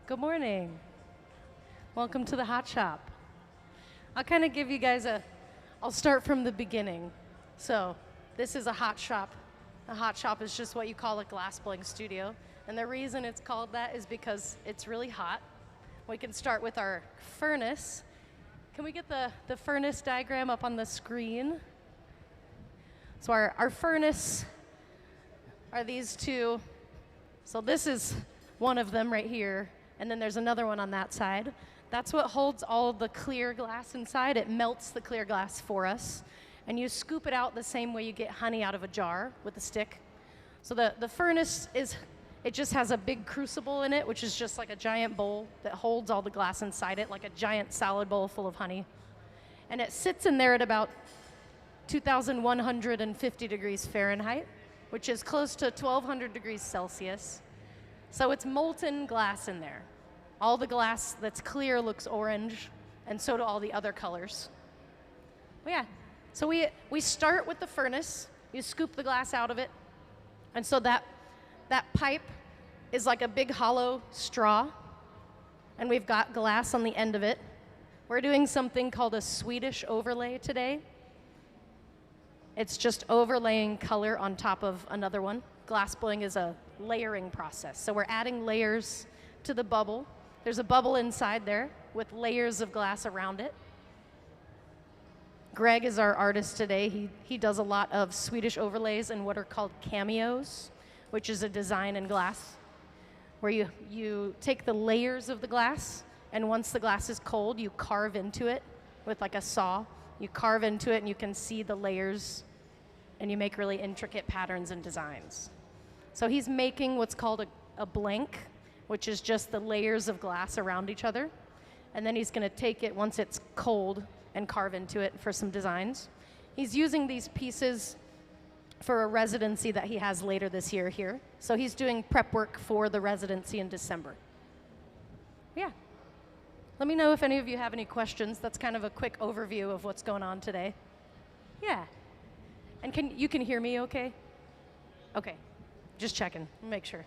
Good morning. Welcome to the Hot Shop. I'll kind of give you guys I'll start from the beginning. So, this is a hot shop. A hot shop is just what you call a glass blowing studio. And the reason it's called that is because it's really hot. We can start with our furnace. Can we get the furnace diagram up on the screen? So our furnace are these two. So this is one of them right here, and then there's another one on that side. That's what holds all the clear glass inside. It melts the clear glass for us. And you scoop it out the same way you get honey out of a jar with a stick. So the furnace it just has a big crucible in it, which is just like a giant bowl that holds all the glass inside it, like a giant salad bowl full of honey. And it sits in there at about 2,150 degrees Fahrenheit, which is close to 1,200 degrees Celsius. So it's molten glass in there. All the glass that's clear looks orange, and so do all the other colors. But yeah, so we start with the furnace. You scoop the glass out of it, and so that pipe is like a big hollow straw, and we've got glass on the end of it. We're doing something called a Swedish overlay today. It's just overlaying color on top of another one. Glass blowing is a layering process. So we're adding layers to the bubble. There's a bubble inside there with layers of glass around it. Greg is our artist today. He does a lot of Swedish overlays and what are called cameos, which is a design in glass, where you take the layers of the glass, and once the glass is cold, you carve into it with like a saw. You carve into it, and you can see the layers, and you make really intricate patterns and designs. So he's making what's called a blank, which is just the layers of glass around each other. And then he's going to take it once it's cold and carve into it for some designs. He's using these pieces for a residency that he has later this year here. So he's doing prep work for the residency in December. Yeah. Let me know if any of you have any questions. That's kind of a quick overview of what's going on today. Yeah. And you can hear me okay? Okay. Just checking, make sure.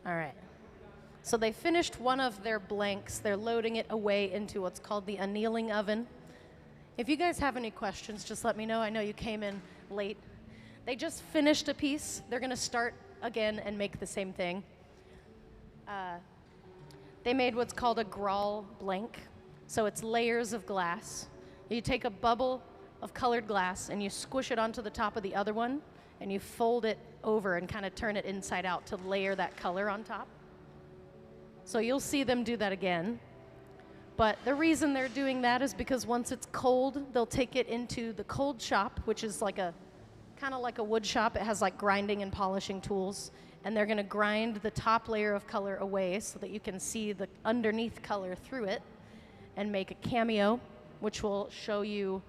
All right. So they finished one of their blanks. They're loading it away into what's called the annealing oven. If you guys have any questions, just let me know. I know you came in late. They just finished a piece. They're going to start again and make the same thing. They made what's called a graal blank. So it's layers of glass. You take a bubble of colored glass and you squish it onto the top of the other one, and you fold it over and kind of turn it inside out to layer that color on top. So you'll see them do that again. But the reason they're doing that is because once it's cold, they'll take it into the cold shop, which is like a kind of like a wood shop. It has like grinding and polishing tools. And they're going to grind the top layer of color away so that you can see the underneath color through it, and make a cameo, which will show you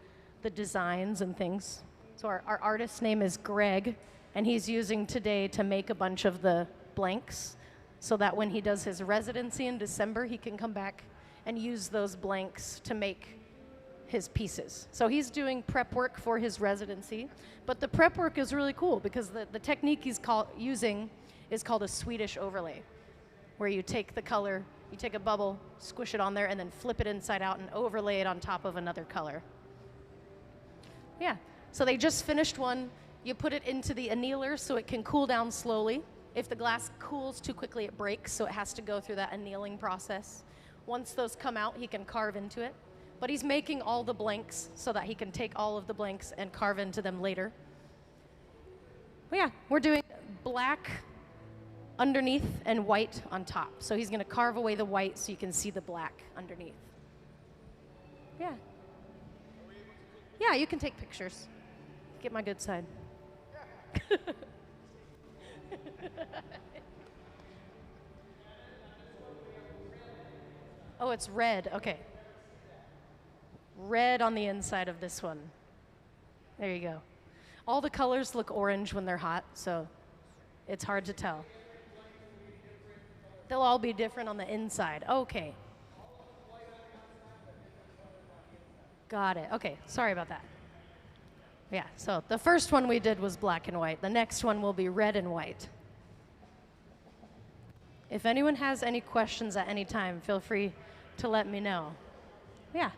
the designs and things. So our artist's name is Greg, and he's using today to make a bunch of the blanks so that when he does his residency in December, he can come back and use those blanks to make his pieces. So he's doing prep work for his residency, but the prep work is really cool because the technique he's using is called a Swedish overlay, where you take the color, you take a bubble, squish it on there, and then flip it inside out and overlay it on top of another color. Yeah, so they just finished one. You put it into the annealer so it can cool down slowly. If the glass cools too quickly, it breaks, so it has to go through that annealing process. Once those come out, he can carve into it. But he's making all the blanks so that he can take all of the blanks and carve into them later. But yeah, we're doing black underneath and white on top. So he's going to carve away the white so you can see the black underneath. Yeah. Yeah, you can take pictures. Get my good side. Oh, it's red. Okay. Red on the inside of this one. There you go. All the colors look orange when they're hot, so it's hard to tell. They'll all be different on the inside. Okay. Got it. Okay, sorry about that. Yeah, so the first one we did was black and white. The next one will be red and white. If anyone has any questions at any time, feel free to let me know. Yeah.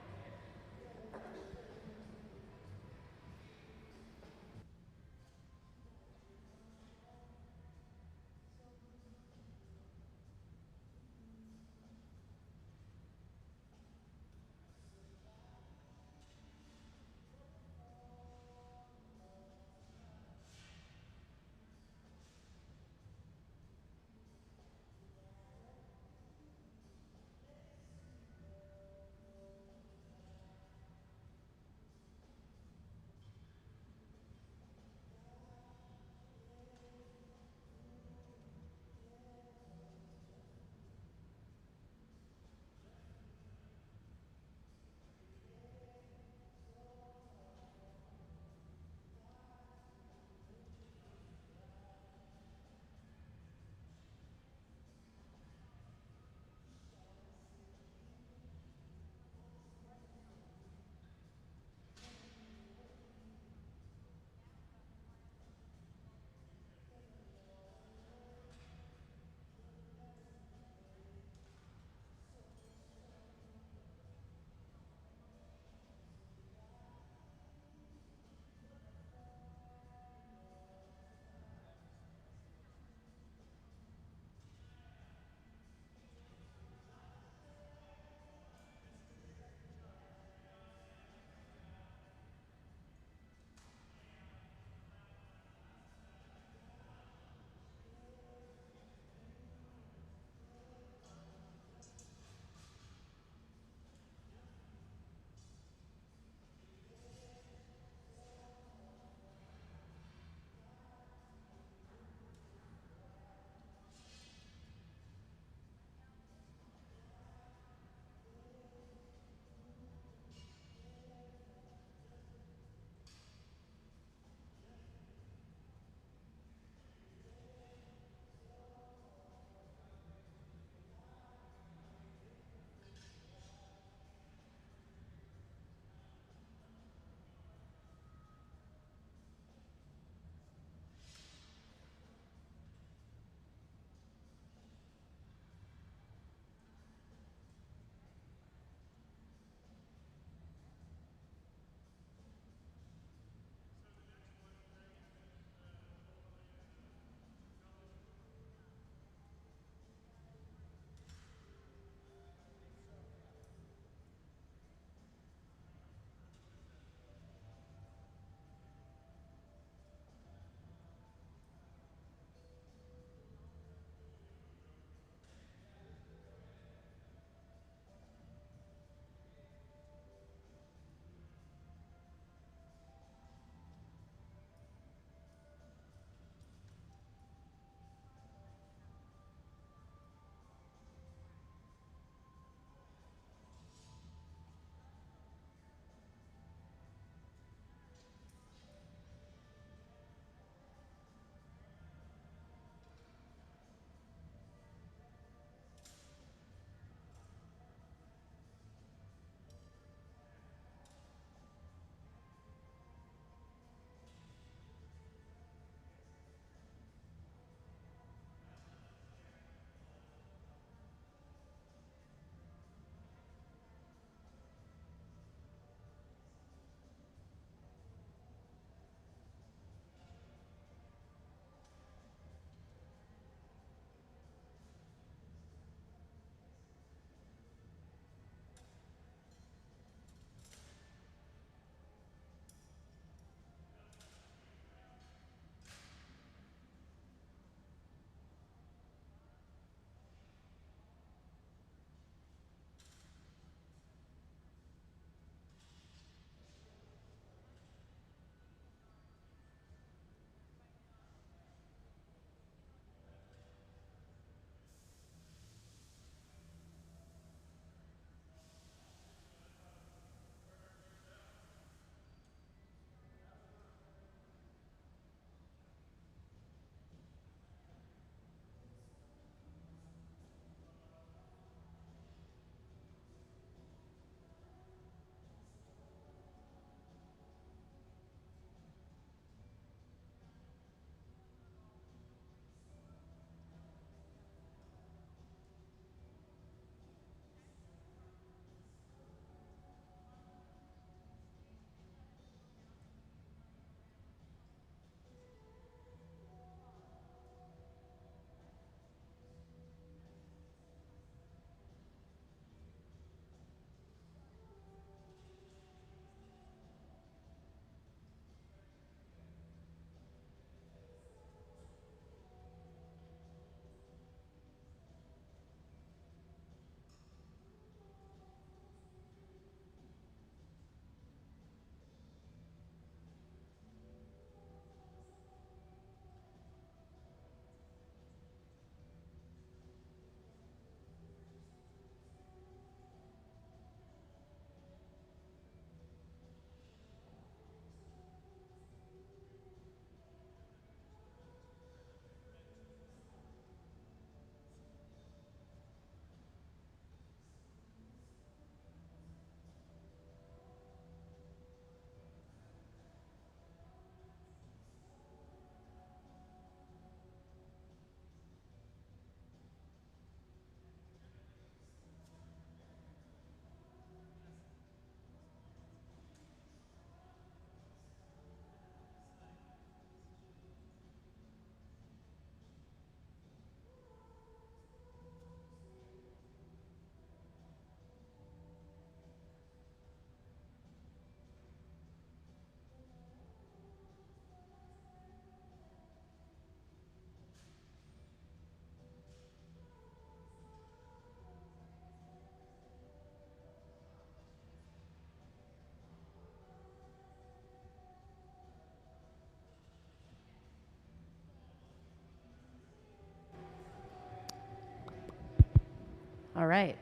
All right.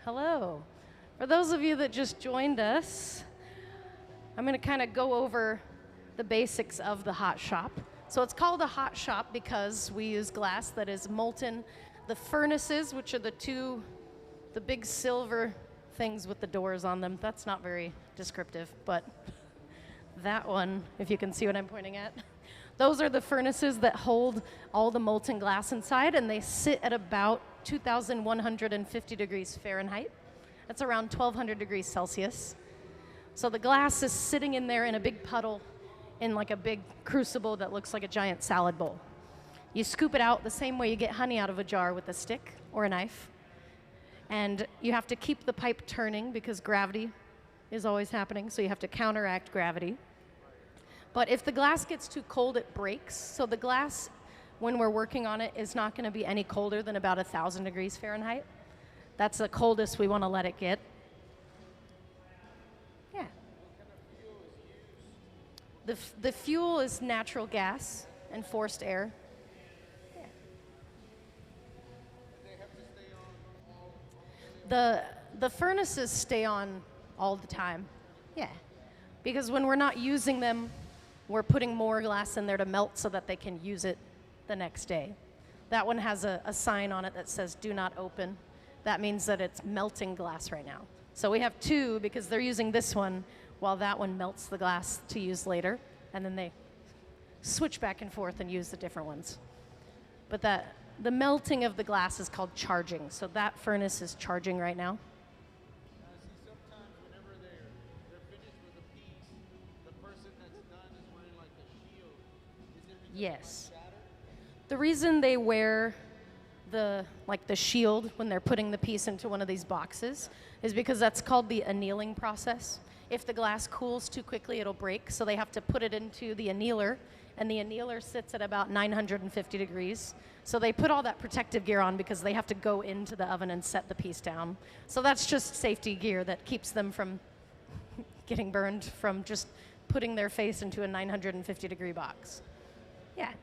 Hello. For those of you that just joined us, I'm going to kind of go over the basics of the hot shop. So it's called a hot shop because we use glass that is molten. The furnaces, which are the big silver things with the doors on them, that's not very descriptive, but that one, if you can see what I'm pointing at, those are the furnaces that hold all the molten glass inside, and they sit at about 2,150 degrees Fahrenheit. That's around 1,200 degrees Celsius. So the glass is sitting in there in a big puddle in like a big crucible that looks like a giant salad bowl. You scoop it out the same way you get honey out of a jar with a stick or a knife. And you have to keep the pipe turning because gravity is always happening, so you have to counteract gravity. But if the glass gets too cold, it breaks. So the glass, when we're working on it, is not going to be any colder than about 1,000 degrees Fahrenheit. That's the coldest we want to let it get. Yeah. The fuel is natural gas and forced air. Yeah. The furnaces stay on all the time. Yeah. Because when we're not using them, we're putting more glass in there to melt so that they can use it the next day. That one has a sign on it that says "Do not open." That means that it's melting glass right now. So we have two because they're using this one while that one melts the glass to use later, and then they switch back and forth and use the different ones. But the melting of the glass is called charging. So that furnace is charging right now. See, sometimes whenever they're finished with a piece, the person that's done is wearing like a shield. Is it because Yes. it might shatter? The reason they wear the shield when they're putting the piece into one of these boxes is because that's called the annealing process. If the glass cools too quickly, it'll break, so they have to put it into the annealer, and the annealer sits at about 950 degrees. So they put all that protective gear on because they have to go into the oven and set the piece down. So that's just safety gear that keeps them from getting burned from just putting their face into a 950 degree box. Yeah.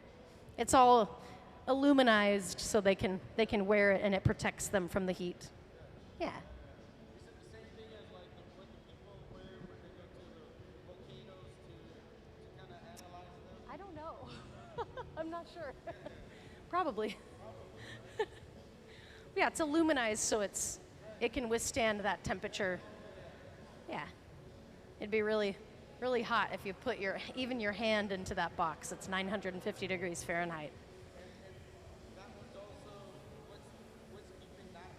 It's all aluminized so they can wear it and it protects them from the heat. Yeah. Is it the same thing as like what the people wear when they go to the volcanoes to kind of analyze them? I don't know. I'm not sure. Probably. Yeah, it's aluminized so it can withstand that temperature. Yeah. It'd be really, really hot if you put even your hand into that box. It's 950 degrees Fahrenheit. That one's also, what's keeping that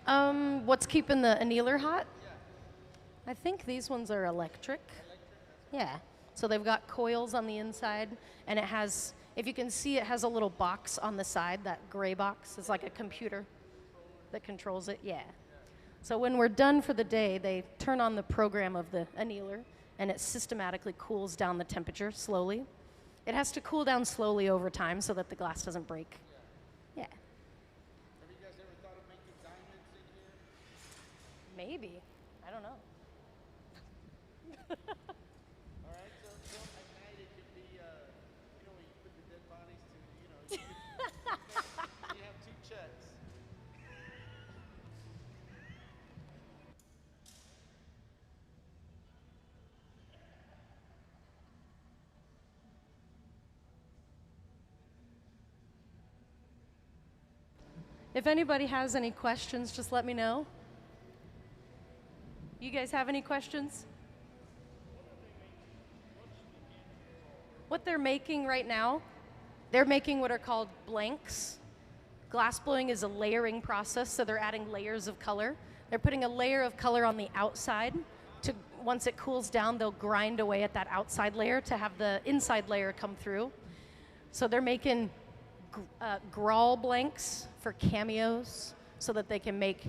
hot? What's keeping the annealer hot? I think these ones are electric. Yeah. So they've got coils on the inside, and it has, if you can see, it has a little box on the side. That gray box is like a computer that controls it. Yeah. So when we're done for the day, they turn on the program of the annealer, and it systematically cools down the temperature slowly. It has to cool down slowly over time so that the glass doesn't break. Yeah. Have you guys ever thought of making diamonds in here? Maybe. I don't know. All right, so at night it could be, when you put the dead bodies to, you have two checks. If anybody has any questions, just let me know. You guys have any questions? What they're making right now, they're making what are called blanks. Glass blowing is a layering process, so they're adding layers of color. They're putting a layer of color on the outside. Once it cools down, they'll grind away at that outside layer to have the inside layer come through. So they're making graal blanks for cameos so that they can make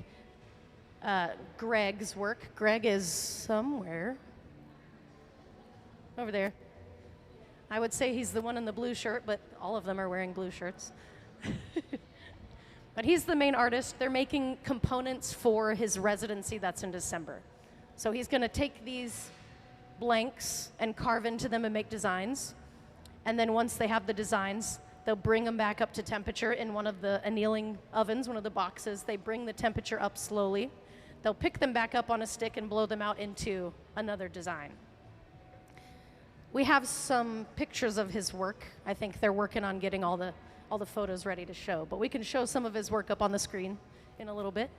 Greg's work. Greg is somewhere over there. I would say he's the one in the blue shirt, but all of them are wearing blue shirts. But he's the main artist. They're making components for his residency that's in December. So he's going to take these blanks and carve into them and make designs. And then once they have the designs, They'll bring them back up to temperature in one of the annealing ovens, one of the boxes. They bring the temperature up slowly. They'll pick them back up on a stick and blow them out into another design. We have some pictures of his work. I think they're working on getting all the photos ready to show, but we can show some of his work up on the screen in a little bit.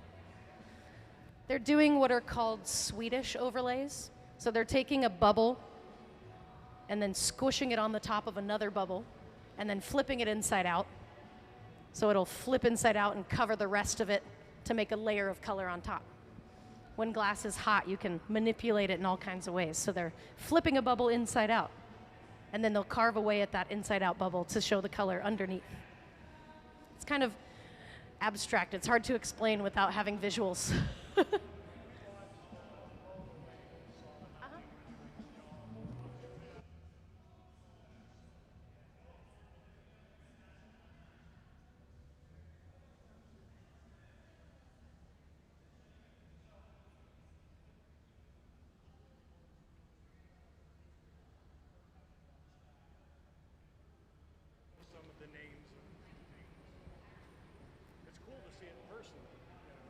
They're doing what are called Swedish overlays. So they're taking a bubble and then squishing it on the top of another bubble and then flipping it inside out. So it'll flip inside out and cover the rest of it to make a layer of color on top. When glass is hot, you can manipulate it in all kinds of ways. So they're flipping a bubble inside out, and then they'll carve away at that inside out bubble to show the color underneath. It's kind of abstract. It's hard to explain without having visuals.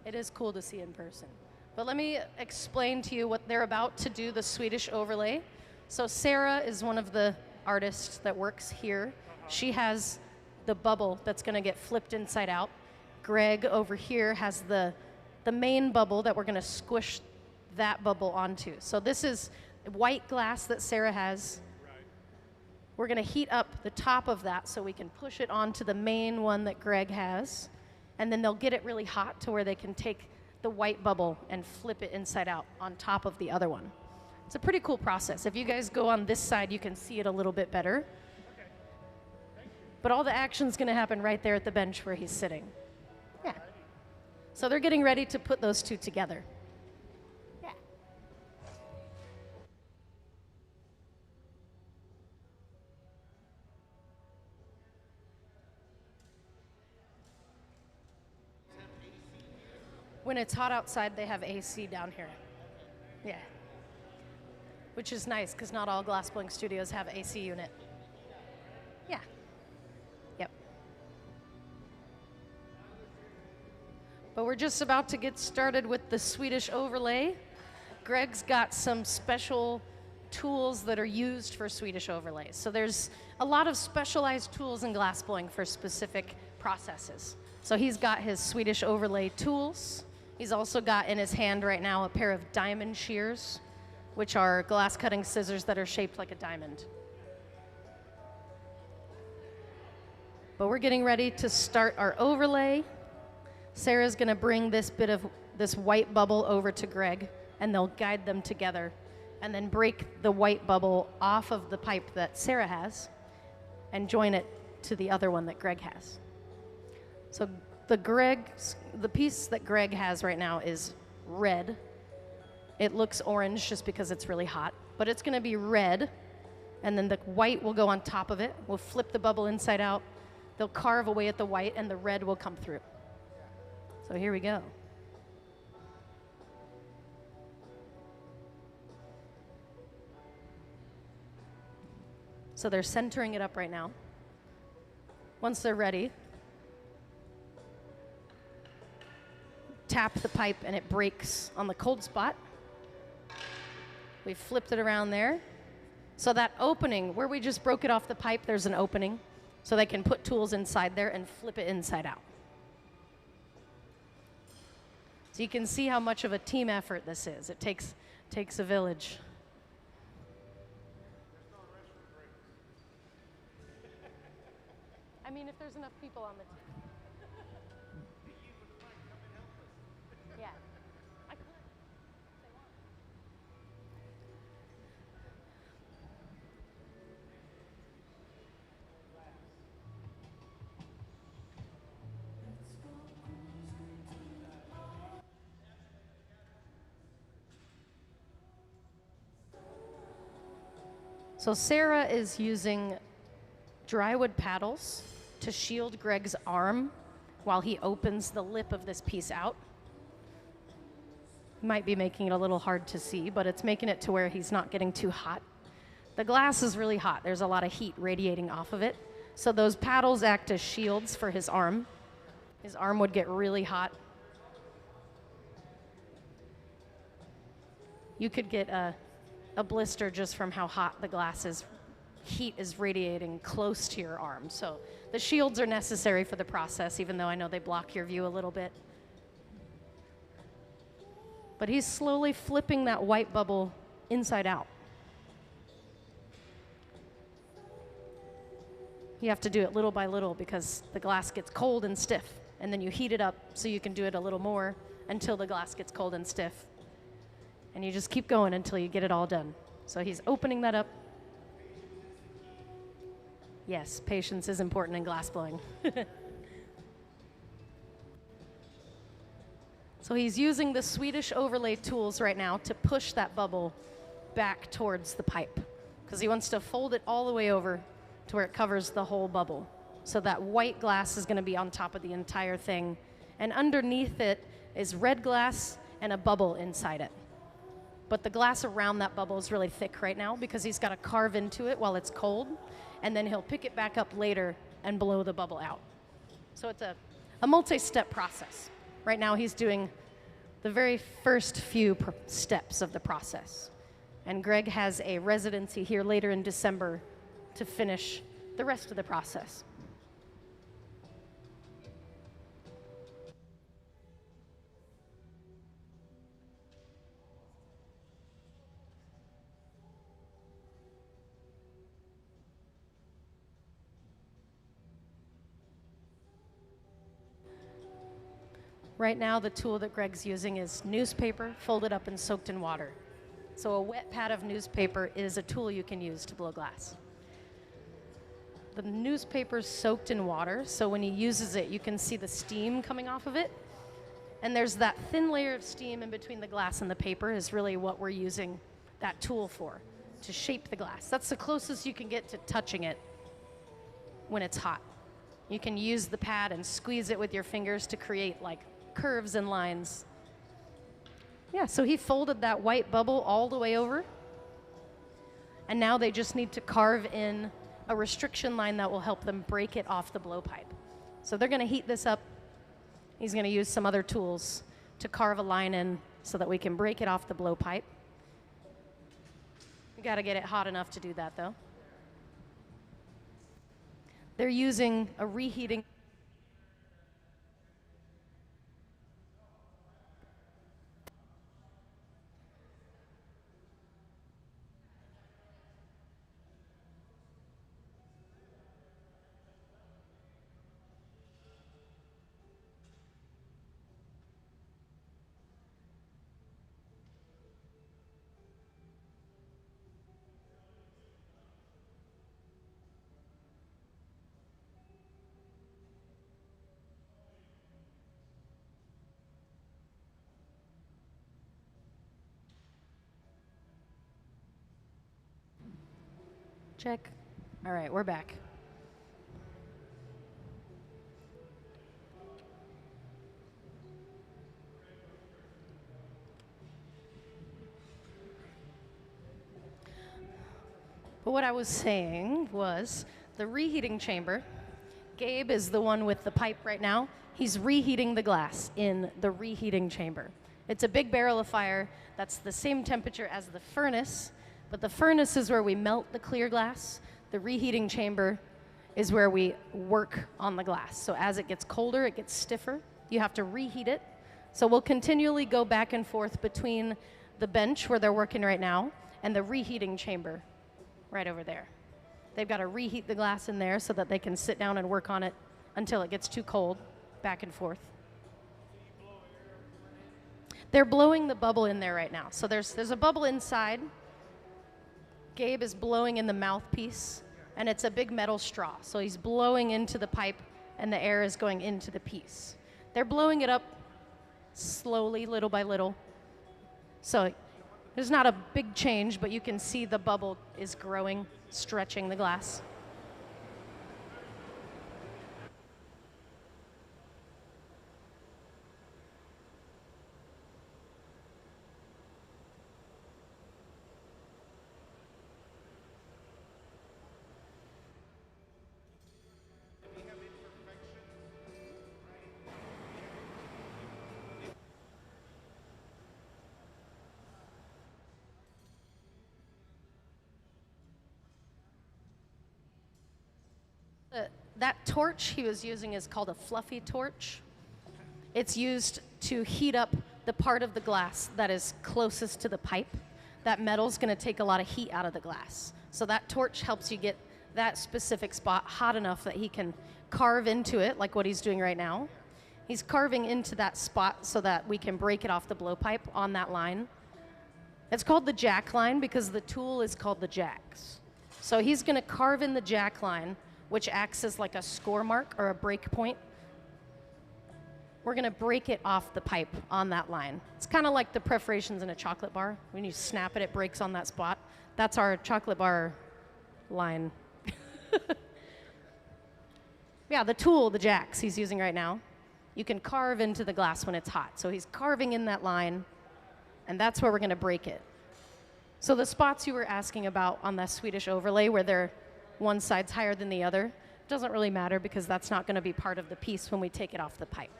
It is cool to see in person. But let me explain to you what they're about to do, the Swedish overlay. So Sarah is one of the artists that works here. She has the bubble that's going to get flipped inside out. Greg over here has the main bubble that we're going to squish that bubble onto. So this is white glass that Sarah has. We're going to heat up the top of that so we can push it onto the main one that Greg has. And then they'll get it really hot to where they can take the white bubble and flip it inside out on top of the other one. It's a pretty cool process. If you guys go on this side, you can see it a little bit better. Okay. Thank you. But all the action's going to happen right there at the bench where he's sitting. Yeah. So they're getting ready to put those two together. Yeah. When it's hot outside, they have AC down here. Yeah. Which is nice, because not all glassblowing studios have AC unit. Yeah. Yep. But we're just about to get started with the Swedish overlay. Greg's got some special tools that are used for Swedish overlays. So there's a lot of specialized tools in glassblowing for specific processes. So he's got his Swedish overlay tools. He's also got in his hand right now a pair of diamond shears, which are glass cutting scissors that are shaped like a diamond. But we're getting ready to start our overlay. Sarah's gonna bring this bit of this white bubble over to Greg, and they'll guide them together and then break the white bubble off of the pipe that Sarah has and join it to the other one that Greg has. So the piece that Greg has right now is red. It looks orange just because it's really hot, but it's gonna be red, and then the white will go on top of it. We'll flip the bubble inside out. They'll carve away at the white, and the red will come through. So here we go. So they're centering it up right now. Once they're ready, tap the pipe and it breaks on the cold spot. We flipped it around there. So that opening, where we just broke it off the pipe, there's an opening. So they can put tools inside there and flip it inside out. So you can see how much of a team effort this is. It takes a village. I mean, if there's enough people on the team. Yeah. I could. So Sarah is using drywood paddles to shield Greg's arm while he opens the lip of this piece out. Might be making it a little hard to see, but it's making it to where he's not getting too hot. The glass is really hot. There's a lot of heat radiating off of it. So those paddles act as shields for his arm. His arm would get really hot. You could get a blister just from how hot the glass is. Heat is radiating close to your arm. So the shields are necessary for the process, even though I know they block your view a little bit. But he's slowly flipping that white bubble inside out. You have to do it little by little because the glass gets cold and stiff, and then you heat it up so you can do it a little more until the glass gets cold and stiff. And you just keep going until you get it all done. So he's opening that up. Yes, patience is important in glass blowing. So he's using the Swedish overlay tools right now to push that bubble back towards the pipe because he wants to fold it all the way over to where it covers the whole bubble. So that white glass is going to be on top of the entire thing. And underneath it is red glass and a bubble inside it. But the glass around that bubble is really thick right now because he's got to carve into it while it's cold, and then he'll pick it back up later and blow the bubble out. So it's a multi-step process. Right now he's doing the very first few steps of the process. And Greg has a residency here later in December to finish the rest of the process. Right now, the tool that Greg's using is newspaper folded up and soaked in water. So a wet pad of newspaper is a tool you can use to blow glass. The newspaper's soaked in water, so when he uses it, you can see the steam coming off of it. And there's that thin layer of steam in between the glass and the paper is really what we're using that tool for, to shape the glass. That's the closest you can get to touching it when it's hot. You can use the pad and squeeze it with your fingers to create like curves and lines. Yeah, so he folded that white bubble all the way over. And now they just need to carve in a restriction line that will help them break it off the blowpipe. So they're going to heat this up. He's going to use some other tools to carve a line in so that we can break it off the blowpipe. We got to get it hot enough to do that, though. They're using a reheating. Check. All right, we're back. But what I was saying was the reheating chamber. Gabe is the one with the pipe right now. He's reheating the glass in the reheating chamber. It's a big barrel of fire that's the same temperature as the furnace, but the furnace is where we melt the clear glass. The reheating chamber is where we work on the glass. So as it gets colder, it gets stiffer. You have to reheat it. So we'll continually go back and forth between the bench where they're working right now and the reheating chamber right over there. They've got to reheat the glass in there so that they can sit down and work on it until it gets too cold, back and forth. They're blowing the bubble in there right now. So there's a bubble inside. Gabe is blowing in the mouthpiece, and it's a big metal straw. So he's blowing into the pipe, and the air is going into the piece. They're blowing it up slowly, little by little. So there's not a big change, but you can see the bubble is growing, stretching the glass. that torch he was using is called a fluffy torch. It's used to heat up the part of the glass that is closest to the pipe. That metal's going to take a lot of heat out of the glass. So that torch helps you get that specific spot hot enough that he can carve into it, like what he's doing right now. He's carving into that spot so that we can break it off the blowpipe on that line. It's called the jack line because the tool is called the jacks. So he's going to carve in the jack line, which acts as like a score mark or a break point. We're going to break it off the pipe on that line. It's kind of like the perforations in a chocolate bar. When you snap it, it breaks on that spot. That's our chocolate bar line. Yeah, the tool, the jacks he's using right now. You can carve into the glass when it's hot. So he's carving in that line, and that's where we're going to break it. So the spots you were asking about on that Swedish overlay where they're one side's higher than the other, doesn't really matter because that's not going to be part of the piece when we take it off the pipe.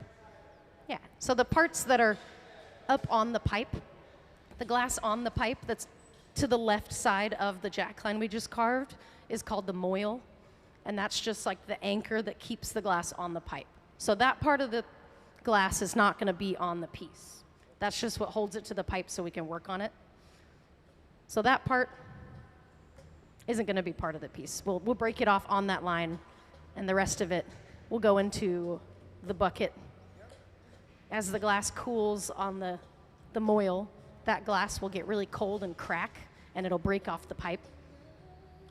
Yeah, so the parts that are up on the pipe, the glass on the pipe that's to the left side of the jack line we just carved is called the moil, and that's just like the anchor that keeps the glass on the pipe. So that part of the glass is not going to be on the piece. That's just what holds it to the pipe so we can work on it. So that part isn't going to be part of the piece. We'll break it off on that line, and the rest of it will go into the bucket. As the glass cools on the moil, that glass will get really cold and crack, and it'll break off the pipe.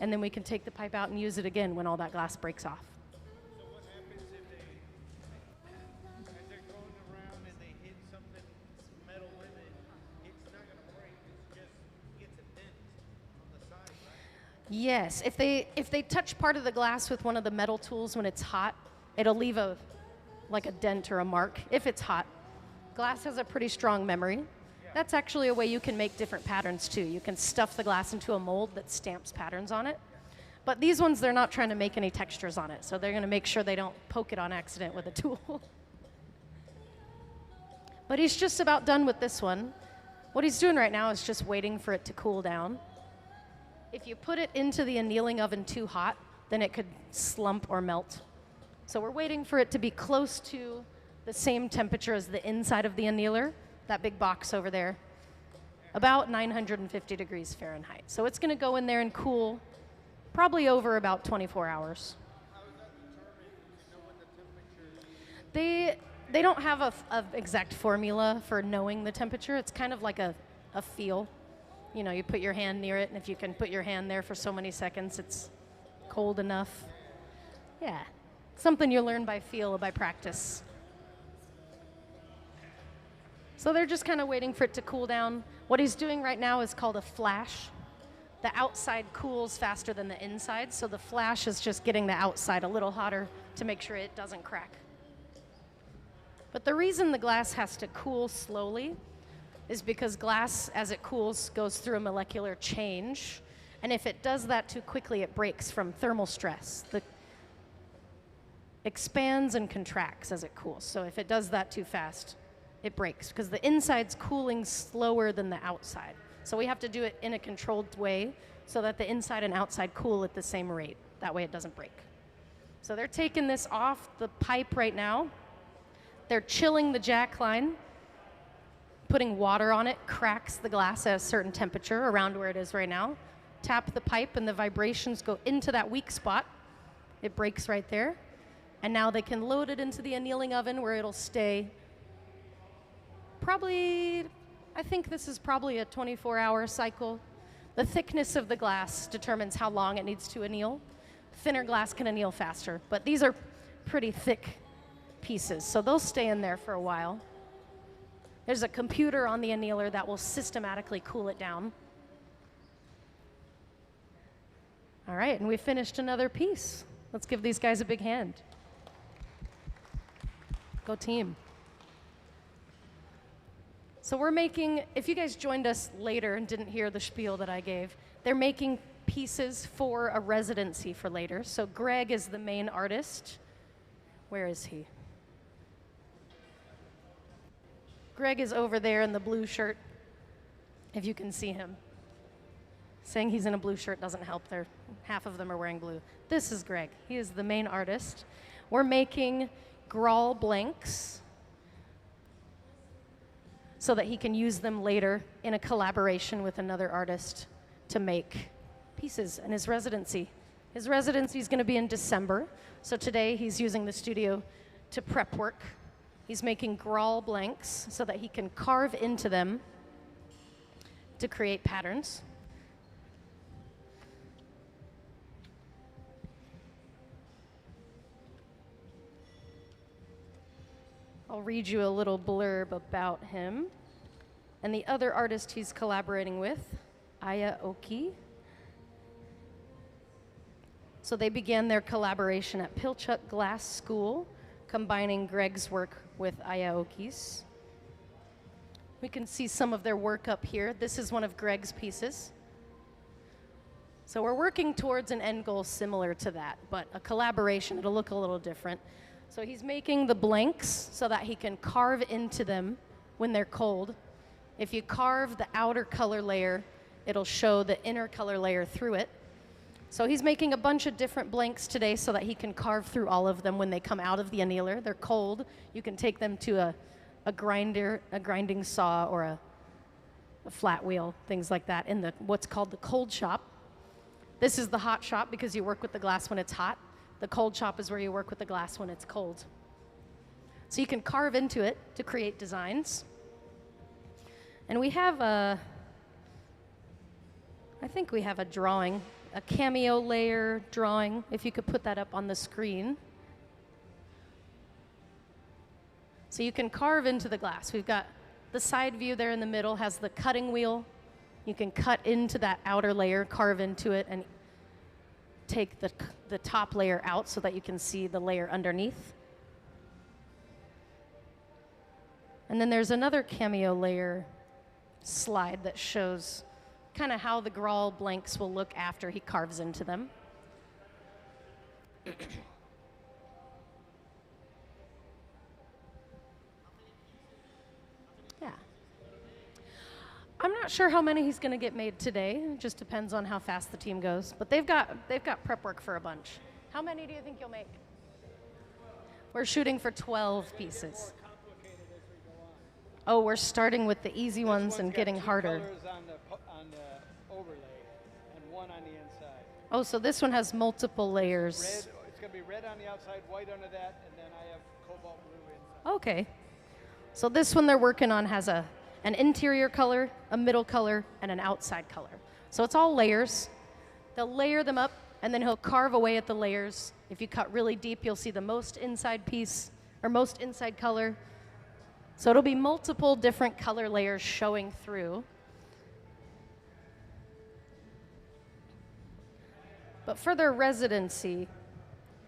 And then we can take the pipe out and use it again when all that glass breaks off. So what happens if as they're going around and they hit something metal with it, it's not going to break, it just gets a dent on the side, right? Yes, if they touch part of the glass with one of the metal tools when it's hot, it'll leave like a dent or a mark if it's hot. Glass has a pretty strong memory. That's actually a way you can make different patterns too. You can stuff the glass into a mold that stamps patterns on it. But these ones, they're not trying to make any textures on it, so they're going to make sure they don't poke it on accident with a tool. But he's just about done with this one. What he's doing right now is just waiting for it to cool down. If you put it into the annealing oven too hot, then it could slump or melt. So we're waiting for it to be close to the same temperature as the inside of the annealer, that big box over there, about 950 degrees Fahrenheit. So it's going to go in there and cool probably over about 24 hours. How is that determined to know what the temperature is? They don't have a exact formula for knowing the temperature. It's kind of like a feel. You know, you put your hand near it, and if you can put your hand there for so many seconds, it's cold enough. Yeah, something you learn by feel or by practice. So they're just kind of waiting for it to cool down. What he's doing right now is called a flash. The outside cools faster than the inside, so the flash is just getting the outside a little hotter to make sure it doesn't crack. But the reason the glass has to cool slowly is because glass, as it cools, goes through a molecular change. And if it does that too quickly, it breaks from thermal stress. It expands and contracts as it cools. So if it does that too fast, it breaks because the inside's cooling slower than the outside. So we have to do it in a controlled way so that the inside and outside cool at the same rate. That way it doesn't break. So they're taking this off the pipe right now. They're chilling the jack line. Putting water on it cracks the glass at a certain temperature around where it is right now. Tap the pipe and the vibrations go into that weak spot. It breaks right there. And now they can load it into the annealing oven where it'll stay probably, I think this is probably a 24-hour cycle. The thickness of the glass determines how long it needs to anneal. Thinner glass can anneal faster, but these are pretty thick pieces, so they'll stay in there for a while. There's a computer on the annealer that will systematically cool it down. All right, and we finished another piece. Let's give these guys a big hand. Go team. So we're making, if you guys joined us later and didn't hear the spiel that I gave, they're making pieces for a residency for later. So Greg is the main artist. Where is he? Greg is over there in the blue shirt, if you can see him. Saying he's in a blue shirt doesn't help. Half of them are wearing blue. This is Greg. He is the main artist. We're making graal blanks so that he can use them later in a collaboration with another artist to make pieces in his residency. His residency is going to be in December, so today he's using the studio to prep work. He's making graal blanks so that he can carve into them to create patterns. I'll read you a little blurb about him. And the other artist he's collaborating with, Aya Oki. So they began their collaboration at Pilchuck Glass School, combining Greg's work with Aya Oki's. We can see some of their work up here. This is one of Greg's pieces. So we're working towards an end goal similar to that, but a collaboration, it'll look a little different. So he's making the blanks so that he can carve into them when they're cold. If you carve the outer color layer, it'll show the inner color layer through it. So he's making a bunch of different blanks today so that he can carve through all of them when they come out of the annealer. They're cold. You can take them to a grinding saw or a flat wheel, things like that, in what's called the cold shop. This is the hot shop because you work with the glass when it's hot. The cold shop is where you work with the glass when it's cold. So you can carve into it to create designs. And we have I think we have a drawing, a cameo layer drawing, if you could put that up on the screen. So you can carve into the glass. We've got the side view there in the middle has the cutting wheel. You can cut into that outer layer, carve into it, and take the top layer out so that you can see the layer underneath. And then there's another cameo layer slide that shows kind of how the graal blanks will look after he carves into them. Yeah. I'm not sure how many he's going to get made today. It just depends on how fast the team goes. But they've got prep work for a bunch. How many do you think you'll make? We're shooting for 12 pieces. Oh, we're starting with the easy ones and getting harder. Colors on the overlay and one on the inside. Oh, so this one has multiple layers. Red, it's going to be red on the outside, white under that, and then I have cobalt blue inside. Okay. So this one they're working on has an interior color, a middle color, and an outside color. So it's all layers. They'll layer them up, and then he'll carve away at the layers. If you cut really deep, you'll see the most inside piece, or most inside color. So it'll be multiple different color layers showing through. But for their residency,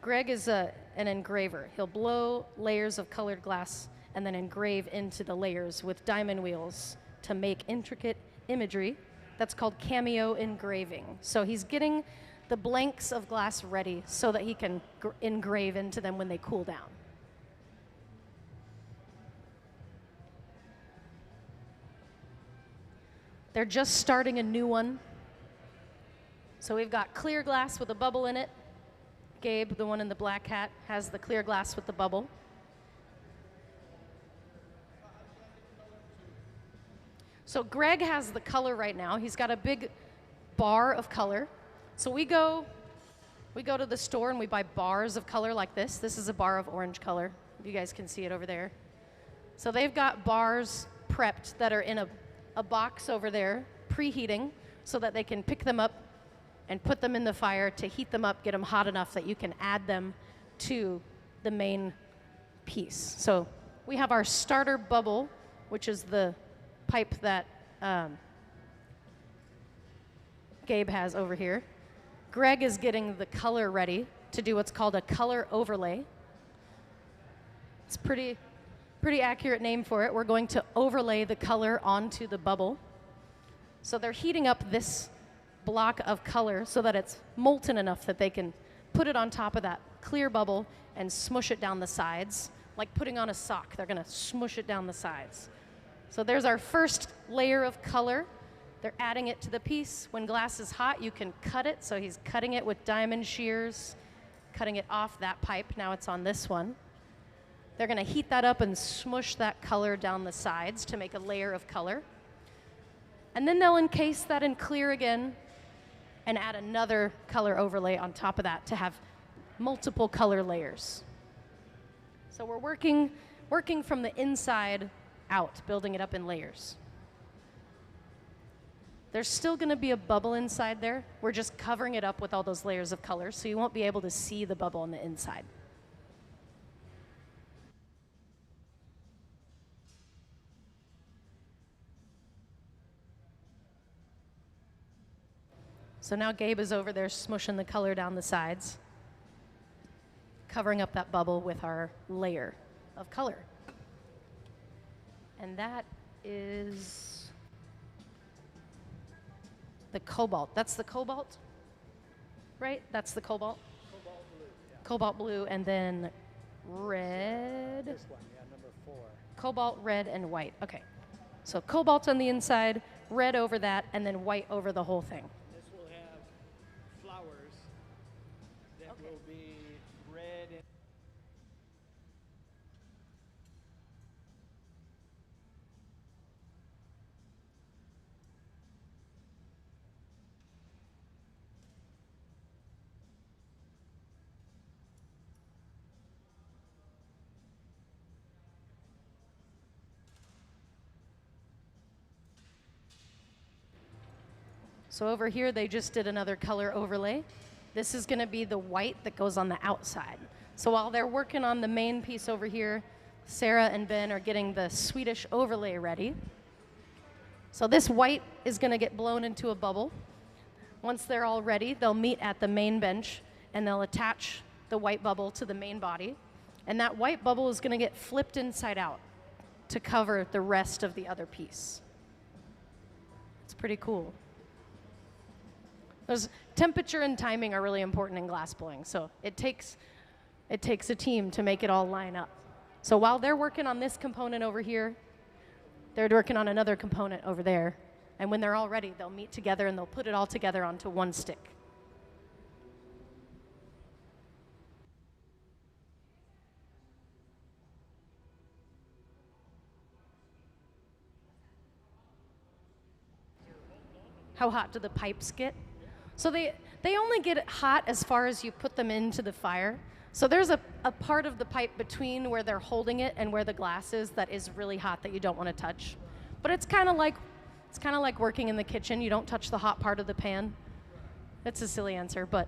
Greg is an engraver. He'll blow layers of colored glass and then engrave into the layers with diamond wheels to make intricate imagery. That's called cameo engraving. So he's getting the blanks of glass ready so that he can engrave into them when they cool down. They're just starting a new one. So we've got clear glass with a bubble in it. Gabe, the one in the black hat, has the clear glass with the bubble. So Greg has the color right now. He's got a big bar of color. So we go to the store and we buy bars of color like this. This is a bar of orange color. You guys can see it over there. So they've got bars prepped that are in a box over there, preheating, so that they can pick them up and put them in the fire to heat them up, get them hot enough that you can add them to the main piece. So we have our starter bubble, which is the pipe that Gabe has over here. Greg is getting the color ready to do what's called a color overlay. It's pretty accurate name for it. We're going to overlay the color onto the bubble. So they're heating up this block of color so that it's molten enough that they can put it on top of that clear bubble and smush it down the sides. Like putting on a sock, they're gonna smush it down the sides. So there's our first layer of color, They're adding it to the piece. When glass is hot, you can cut it. So he's cutting it with diamond shears, cutting it off that pipe. Now it's on this one. They're going to heat that up and smush that color down the sides to make a layer of color. And then they'll encase that in clear again and add another color overlay on top of that to have multiple color layers. So we're working from the inside out, building it up in layers. There's still going to be a bubble inside there. We're just covering it up with all those layers of color, so you won't be able to see the bubble on the inside. So now Gabe is over there smushing the color down the sides, covering up that bubble with our layer of color. And that is the cobalt. That's the cobalt, right? That's the cobalt? Cobalt blue, yeah. Cobalt blue, and then red. This one, yeah, number 4. Cobalt, red, and white. Okay. So cobalt on the inside, red over that, and then white over the whole thing. This will have flowers that Okay. will be red and So over here, they just did another color overlay. This is going to be the white that goes on the outside. So while they're working on the main piece over here, Sarah and Ben are getting the Swedish overlay ready. So this white is going to get blown into a bubble. Once they're all ready, they'll meet at the main bench, and they'll attach the white bubble to the main body. And that white bubble is going to get flipped inside out to cover the rest of the other piece. It's pretty cool. Those temperature and timing are really important in glass blowing, so it takes a team to make it all line up. So while they're working on this component over here, they're working on another component over there, and when they're all ready, they'll meet together and they'll put it all together onto one stick. How hot do the pipes get? So they only get hot as far as you put them into the fire. So there's a part of the pipe between where they're holding it and where the glass is that is really hot that you don't want to touch. But it's kind of like working in the kitchen. You don't touch the hot part of the pan. That's a silly answer, but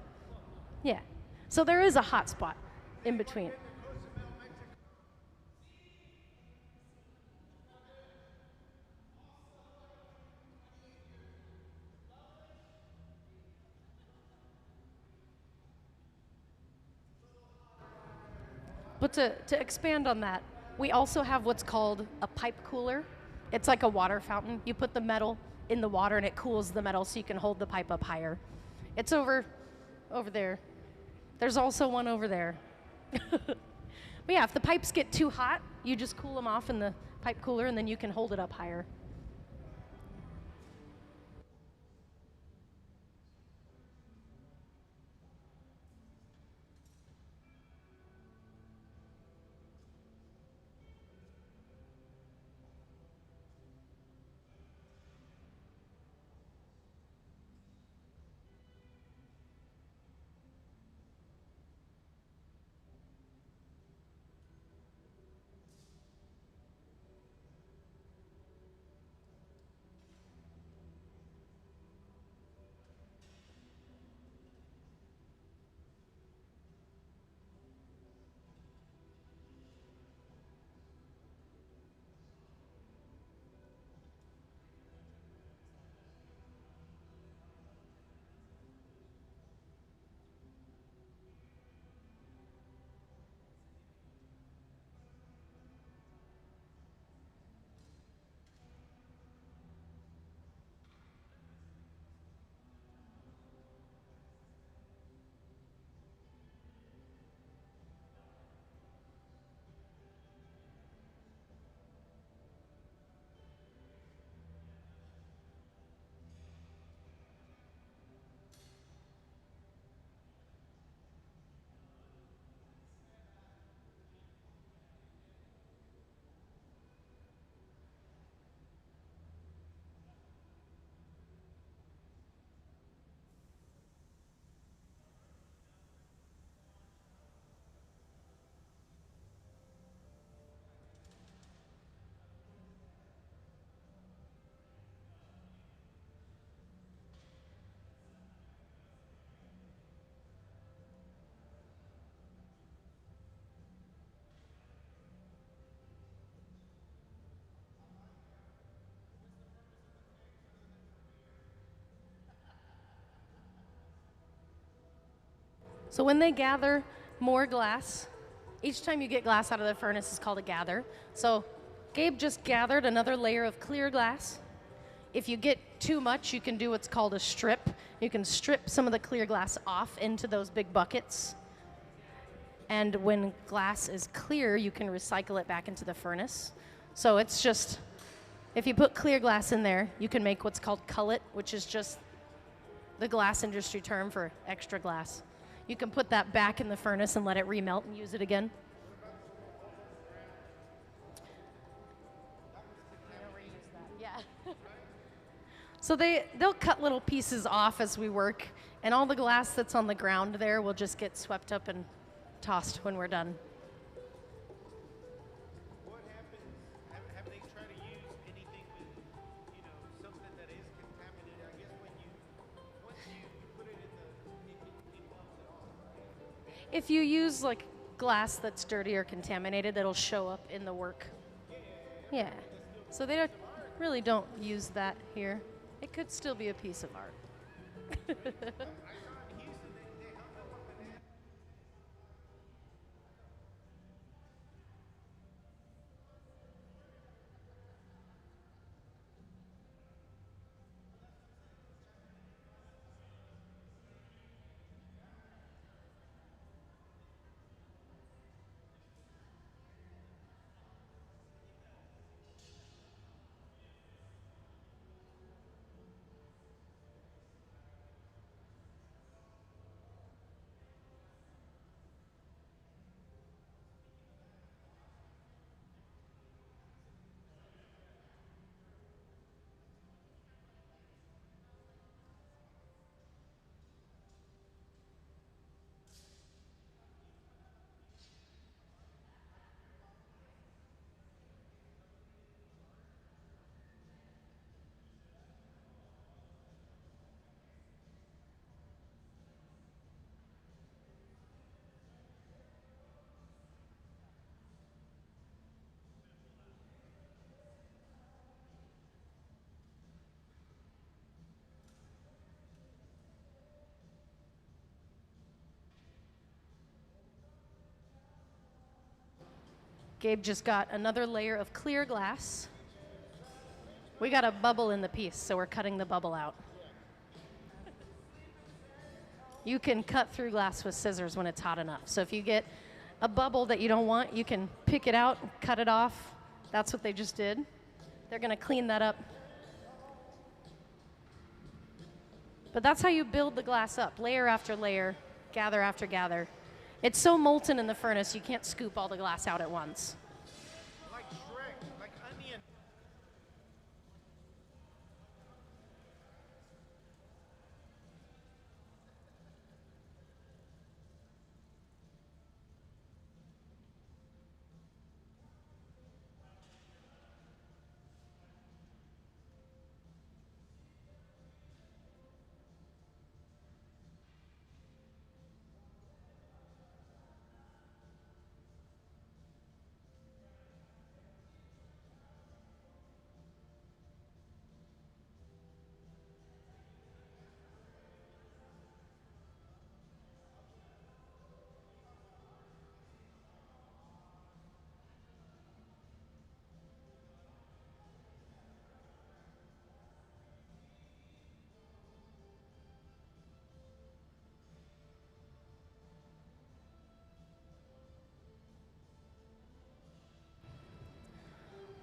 yeah. So there is a hot spot in between. But to expand on that, we also have what's called a pipe cooler. It's like a water fountain. You put the metal in the water and it cools the metal so you can hold the pipe up higher. It's over there. There's also one over there. But yeah, if the pipes get too hot, you just cool them off in the pipe cooler and then you can hold it up higher. So when they gather more glass, each time you get glass out of the furnace is called a gather. So Gabe just gathered another layer of clear glass. If you get too much, you can do what's called a strip. You can strip some of the clear glass off into those big buckets. And when glass is clear, you can recycle it back into the furnace. So it's just, if you put clear glass in there, you can make what's called cullet, which is just the glass industry term for extra glass. You can put that back in the furnace and let it remelt and use it again. Yeah. So they'll cut little pieces off as we work, and all the glass that's on the ground there will just get swept up and tossed when we're done. What happens? Have they tried to use anything with, something that is contaminated? I guess once you put it in it melts it off, right? If you use like glass that's dirty or contaminated, that'll show up in the work. Yeah. So they really don't use that here. It could still be a piece of art. I saw in Houston they hung them up and had. Gabe just got another layer of clear glass. We got a bubble in the piece, so we're cutting the bubble out. You can cut through glass with scissors when it's hot enough. So if you get a bubble that you don't want, you can pick it out, cut it off. That's what they just did. They're going to clean that up. But that's how you build the glass up, layer after layer, gather after gather. It's so molten in the furnace, you can't scoop all the glass out at once. Like Shrek, like onion.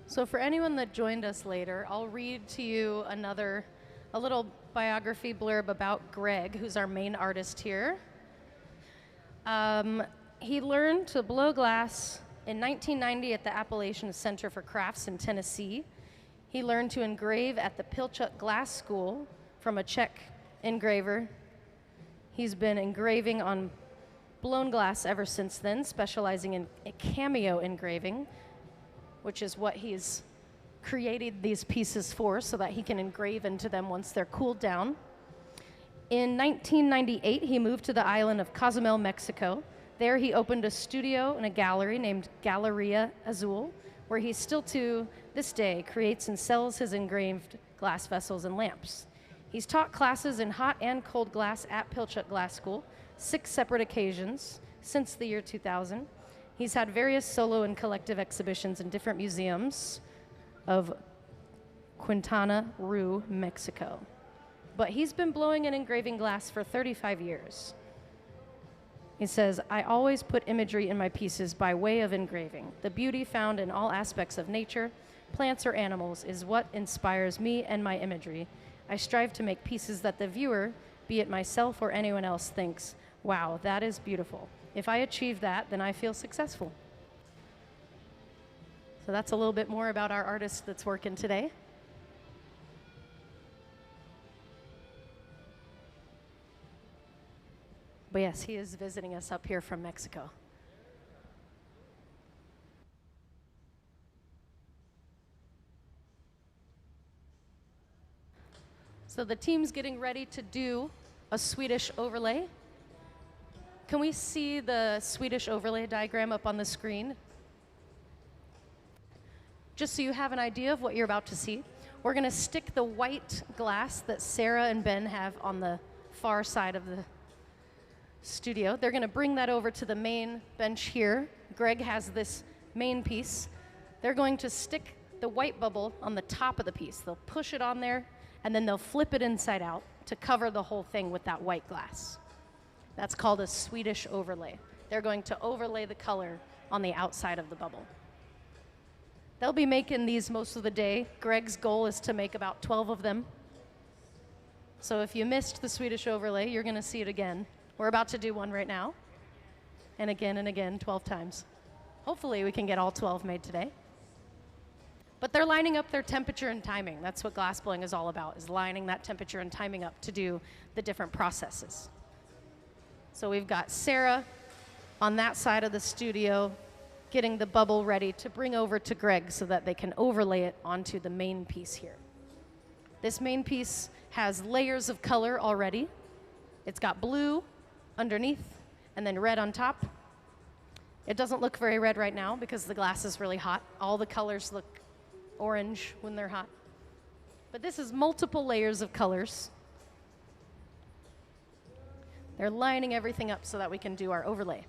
So for anyone that joined us later, I'll read to you a little biography blurb about Greg, who's our main artist here. He learned to blow glass in 1990 at the Appalachian Center for Crafts in Tennessee. He learned to engrave at the Pilchuck Glass School from a Czech engraver. He's been engraving on blown glass ever since then, specializing in cameo engraving, which is what he's created these pieces for so that he can engrave into them once they're cooled down. In 1998, he moved to the island of Cozumel, Mexico. There he opened a studio and a gallery named Galeria Azul, where he still to this day creates and sells his engraved glass vessels and lamps. He's taught classes in hot and cold glass at Pilchuck Glass School, 6 separate occasions since the year 2000. He's had various solo and collective exhibitions in different museums of Quintana Roo, Mexico. But he's been blowing and engraving glass for 35 years. He says, I always put imagery in my pieces by way of engraving. The beauty found in all aspects of nature, plants or animals, is what inspires me and my imagery. I strive to make pieces that the viewer, be it myself or anyone else, thinks, wow, that is beautiful. If I achieve that, then I feel successful. So that's a little bit more about our artist that's working today. But yes, he is visiting us up here from Mexico. So the team's getting ready to do a Swedish overlay. Can we see the Swedish overlay diagram up on the screen? Just so you have an idea of what you're about to see, we're going to stick the white glass that Sarah and Ben have on the far side of the studio. They're going to bring that over to the main bench here. Greg has this main piece. They're going to stick the white bubble on the top of the piece. They'll push it on there, and then they'll flip it inside out to cover the whole thing with that white glass. That's called a Swedish overlay. They're going to overlay the color on the outside of the bubble. They'll be making these most of the day. Greg's goal is to make about 12 of them. So if you missed the Swedish overlay, you're going to see it again. We're about to do one right now. And again, 12 times. Hopefully we can get all 12 made today. But they're lining up their temperature and timing. That's what glassblowing is all about, is lining that temperature and timing up to do the different processes. So we've got Sarah on that side of the studio getting the bubble ready to bring over to Greg so that they can overlay it onto the main piece here. This main piece has layers of color already. It's got blue underneath and then red on top. It doesn't look very red right now because the glass is really hot. All the colors look orange when they're hot. But this is multiple layers of colors. They're lining everything up so that we can do our overlay.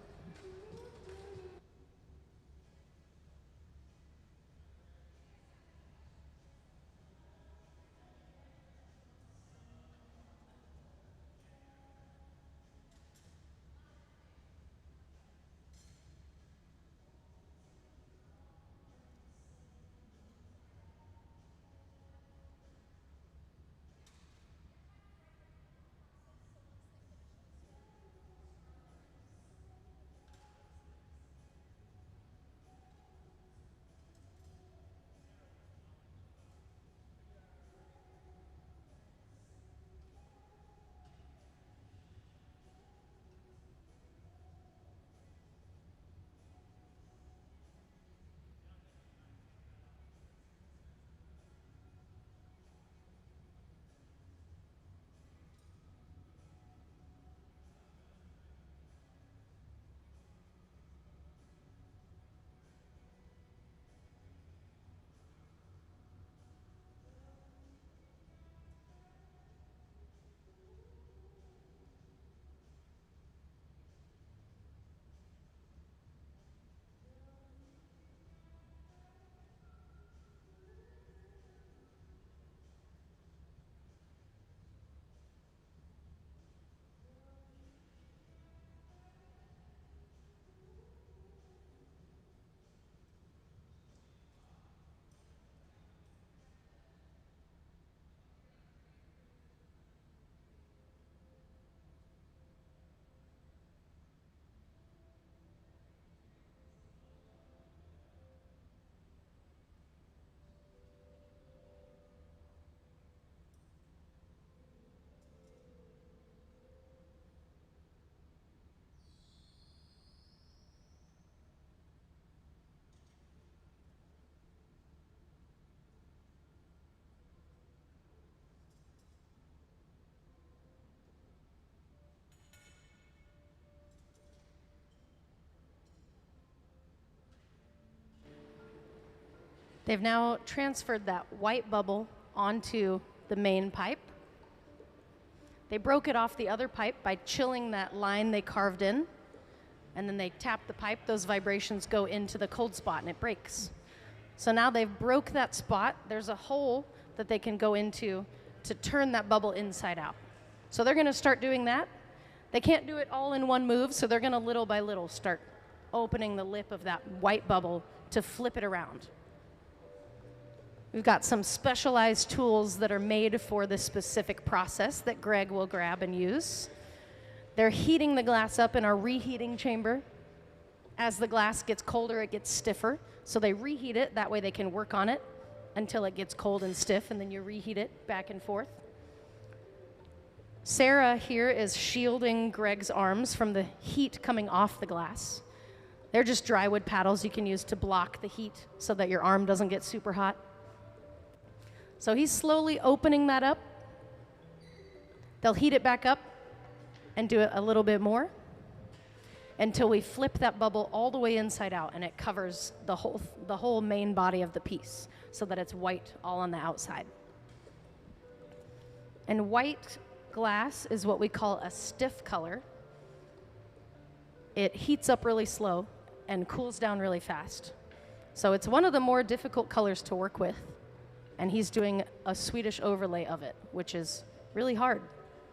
They've now transferred that white bubble onto the main pipe. They broke it off the other pipe by chilling that line they carved in, and then they tap the pipe, those vibrations go into the cold spot and it breaks. So now they've broke that spot, there's a hole that they can go into to turn that bubble inside out. So they're gonna start doing that. They can't do it all in one move, so they're gonna little by little start opening the lip of that white bubble to flip it around. We've got some specialized tools that are made for this specific process that Greg will grab and use. They're heating the glass up in our reheating chamber. As the glass gets colder, it gets stiffer. So they reheat it, that way they can work on it until it gets cold and stiff, and then you reheat it back and forth. Sarah here is shielding Greg's arms from the heat coming off the glass. They're just drywood paddles you can use to block the heat so that your arm doesn't get super hot. So he's slowly opening that up. They'll heat it back up and do it a little bit more until we flip that bubble all the way inside out and it covers the whole main body of the piece so that it's white all on the outside. And white glass is what we call a stiff color. It heats up really slow and cools down really fast. So it's one of the more difficult colors to work with. And he's doing a Swedish overlay of it, which is really hard.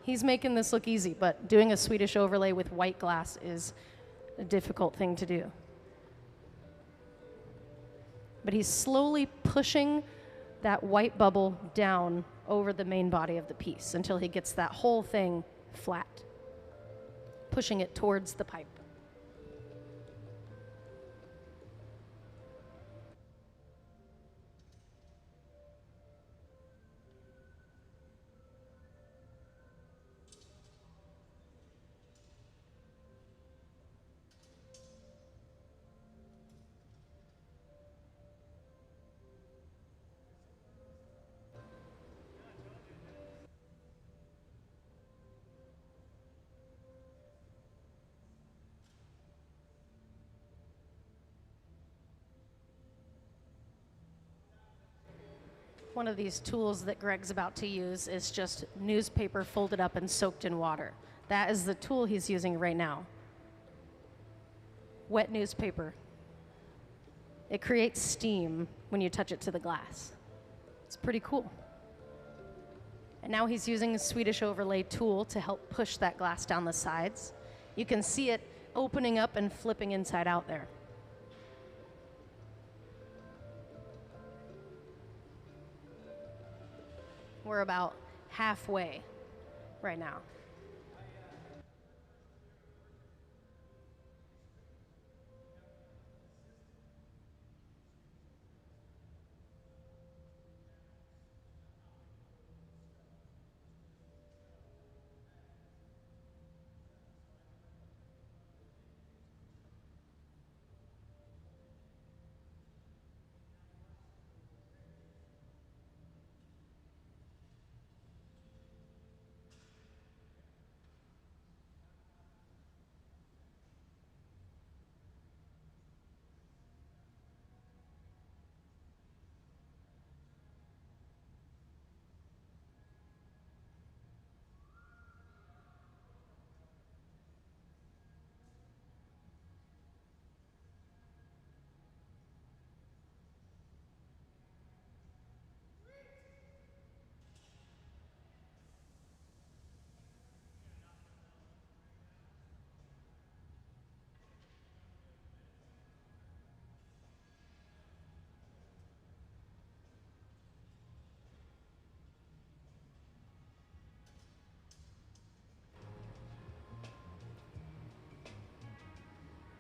He's making this look easy, but doing a Swedish overlay with white glass is a difficult thing to do. But he's slowly pushing that white bubble down over the main body of the piece until he gets that whole thing flat, pushing it towards the pipe. One of these tools that Greg's about to use is just newspaper folded up and soaked in water. That is the tool he's using right now. Wet newspaper. It creates steam when you touch it to the glass. It's pretty cool. And now he's using a Swedish overlay tool to help push that glass down the sides. You can see it opening up and flipping inside out there. We're about halfway right now.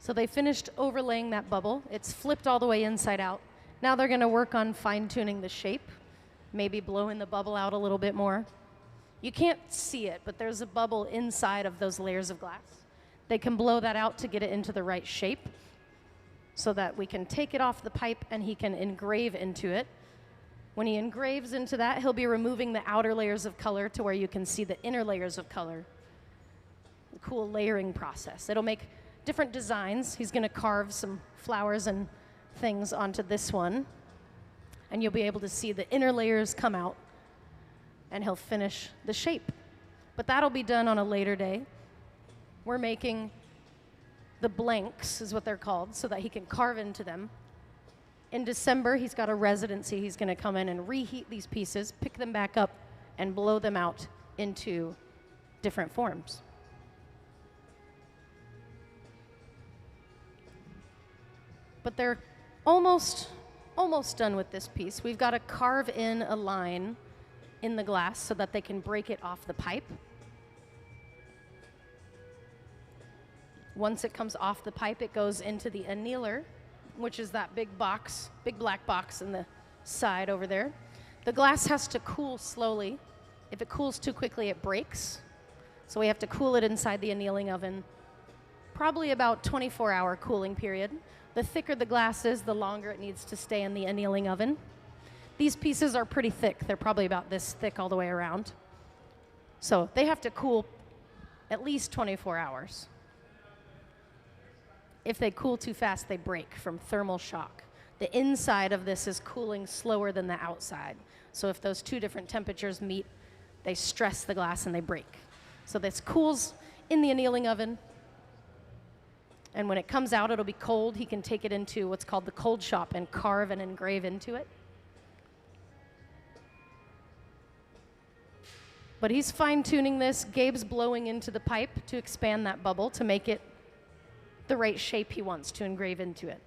So they finished overlaying that bubble. It's flipped all the way inside out. Now they're going to work on fine-tuning the shape, maybe blowing the bubble out a little bit more. You can't see it, but there's a bubble inside of those layers of glass. They can blow that out to get it into the right shape so that we can take it off the pipe and he can engrave into it. When he engraves into that, he'll be removing the outer layers of color to where you can see the inner layers of color. A cool layering process. It'll make different designs. He's going to carve some flowers and things onto this one, and you'll be able to see the inner layers come out, and he'll finish the shape. but that'll be done on a later day. We're making the blanks, is what they're called, so that he can carve into them. In December, he's got a residency. He's going to come in and reheat these pieces, pick them back up, and blow them out into different forms. But they're almost done with this piece. We've got to carve in a line in the glass so that they can break it off the pipe. Once it comes off the pipe, it goes into the annealer, which is that big box, big black box in the side over there. The glass has to cool slowly. If it cools too quickly, it breaks. So we have to cool it inside the annealing oven, probably about 24-hour cooling period. The thicker the glass is, the longer it needs to stay in the annealing oven. These pieces are pretty thick. They're probably about this thick all the way around. So they have to cool at least 24 hours. If they cool too fast, they break from thermal shock. The inside of this is cooling slower than the outside. So if those two different temperatures meet, they stress the glass and they break. So this cools in the annealing oven. And when it comes out, it'll be cold. He can take it into what's called the cold shop and carve and engrave into it. But he's fine-tuning this. Gabe's blowing into the pipe to expand that bubble to make it the right shape he wants to engrave into it.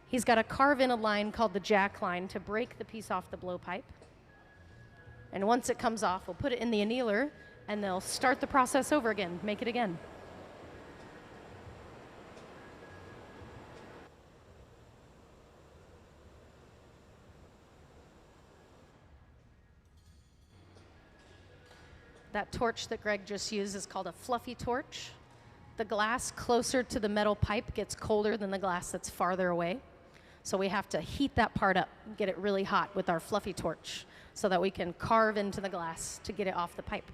He's got to carve in a line called the jack line to break the piece off the blowpipe. And once it comes off, we'll put it in the annealer, and they'll start the process over again, make it again. That torch that Greg just used is called a fluffy torch. The glass closer to the metal pipe gets colder than the glass that's farther away. So we have to heat that part up, get it really hot with our fluffy torch so that we can carve into the glass to get it off the pipe.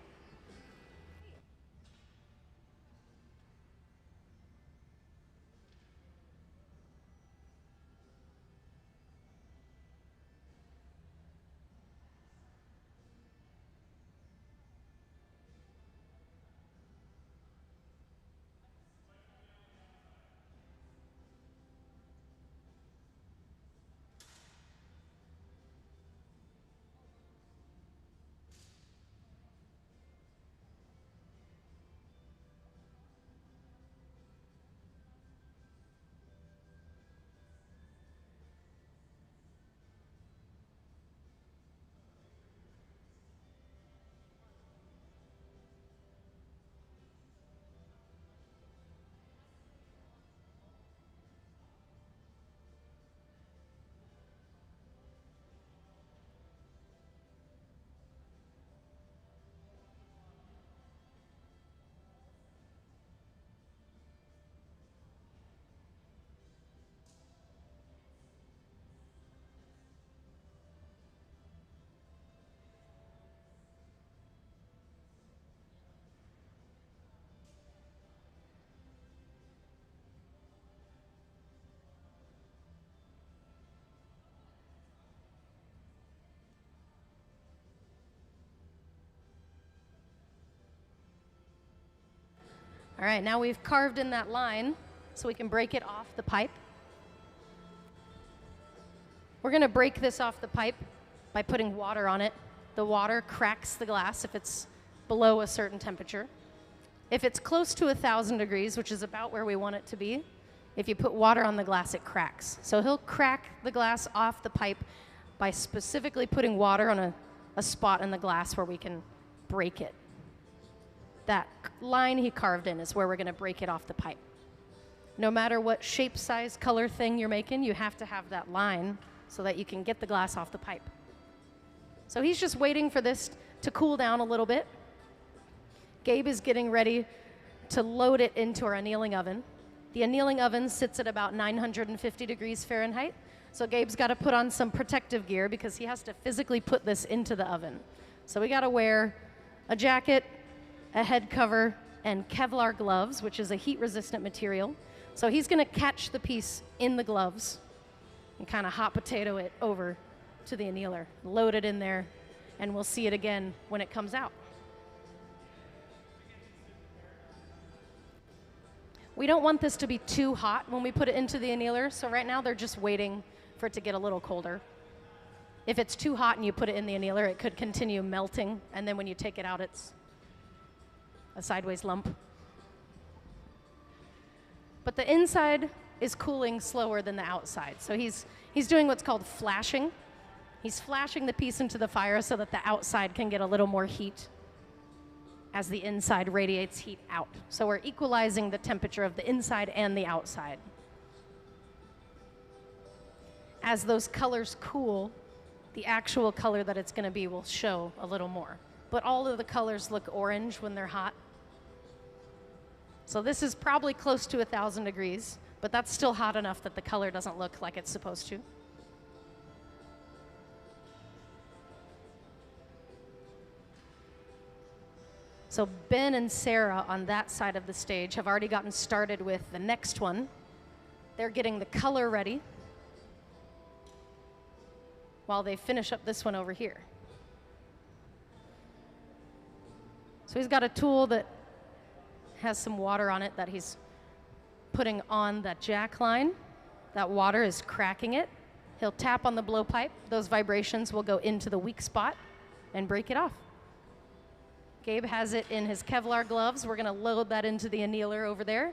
All right, now we've carved in that line so we can break it off the pipe. We're going to break this off the pipe by putting water on it. The water cracks the glass if it's below a certain temperature. If it's close to 1,000 degrees, which is about where we want it to be, if you put water on the glass, it cracks. So he'll crack the glass off the pipe by specifically putting water on a spot in the glass where we can break it. That line he carved in is where we're going to break it off the pipe. No matter what shape, size, color thing you're making, you have to have that line so that you can get the glass off the pipe. So he's just waiting for this to cool down a little bit. Gabe is getting ready to load it into our annealing oven. The annealing oven sits at about 950 degrees Fahrenheit. So Gabe's got to put on some protective gear because he has to physically put this into the oven. So we got to wear a jacket, a head cover, and Kevlar gloves, which is a heat-resistant material. So he's going to catch the piece in the gloves and kind of hot potato it over to the annealer, load it in there, and we'll see it again when it comes out. We don't want this to be too hot when we put it into the annealer, so right now they're just waiting for it to get a little colder. If it's too hot and you put it in the annealer, it could continue melting, and then when you take it out, it's a sideways lump. But the inside is cooling slower than the outside, so he's doing what's called flashing. He's flashing the piece into the fire so that the outside can get a little more heat as the inside radiates heat out. So we're equalizing the temperature of the inside and the outside. As those colors cool, the actual color that it's going to be will show a little more. But all of the colors look orange when they're hot. So this is probably close to 1,000 degrees, but that's still hot enough that the color doesn't look like it's supposed to. So Ben and Sarah on that side of the stage have already gotten started with the next one. They're getting the color ready while they finish up this one over here. So he's got a tool that has some water on it that he's putting on that jack line. That water is cracking it. He'll tap on the blowpipe. Those vibrations will go into the weak spot and break it off. Gabe has it in his Kevlar gloves. We're going to load that into the annealer over there,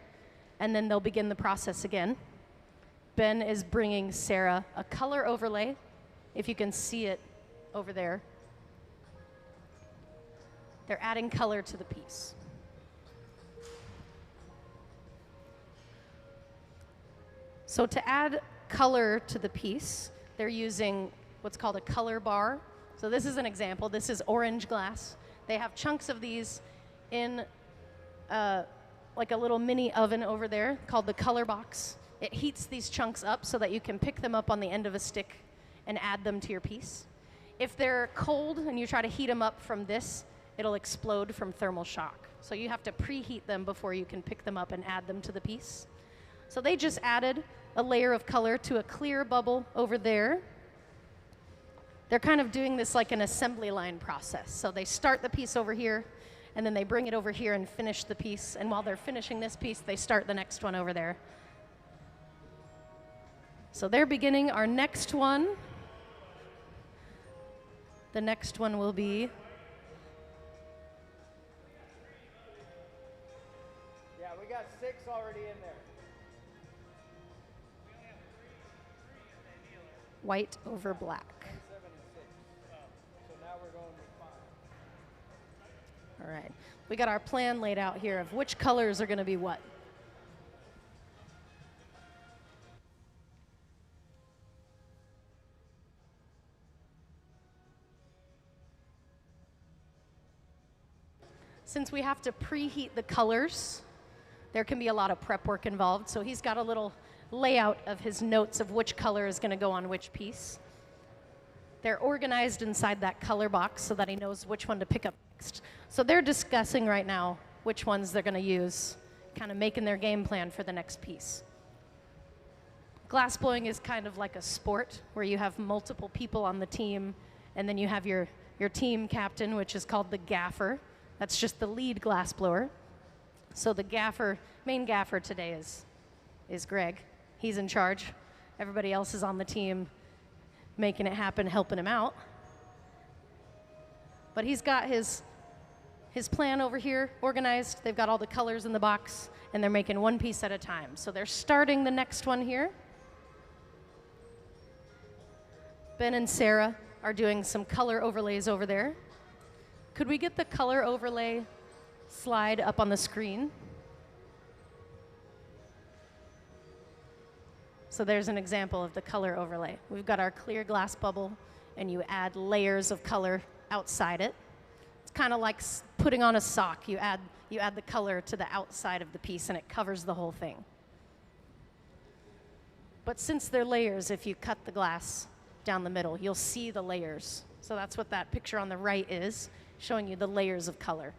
and then they'll begin the process again. Ben is bringing Sarah a color overlay, if you can see it over there. They're adding color to the piece. So to add color to the piece, they're using what's called a color bar. So this is an example. This is orange glass. They have chunks of these in like a little mini oven over there called the color box. It heats these chunks up so that you can pick them up on the end of a stick and add them to your piece. If they're cold and you try to heat them up from this, it'll explode from thermal shock. So you have to preheat them before you can pick them up and add them to the piece. So they just added a layer of color to a clear bubble over there. They're kind of doing this like an assembly line process. So they start the piece over here, and then they bring it over here and finish the piece. And while they're finishing this piece, they start the next one over there. So they're beginning our next one. The next one will be Yeah, we got 6 already in there. white over black. 7 and 6. So now we're going with 5. All right. We got our plan laid out here of which colors are going to be what. Since we have to preheat the colors, there can be a lot of prep work involved. So he's got a little layout of his notes of which color is going to go on which piece. They're organized inside that color box so that he knows which one to pick up next. So they're discussing right now which ones they're going to use, kind of making their game plan for the next piece. Glass blowing is kind of like a sport where you have multiple people on the team, and then you have your team captain, which is called the gaffer. That's just the lead glass blower. So the gaffer, main gaffer today is Greg. He's in charge. Everybody else is on the team making it happen, helping him out. But he's got his plan over here organized. They've got all the colors in the box, and they're making one piece at a time. So they're starting the next one here. Ben and Sarah are doing some color overlays over there. Could we get the color overlay slide up on the screen? So there's an example of the color overlay. We've got our clear glass bubble, and you add layers of color outside it. It's kind of like putting on a sock. You add the color to the outside of the piece, and it covers the whole thing. But since they're layers, if you cut the glass down the middle, you'll see the layers. So that's what that picture on the right is, showing you the layers of color.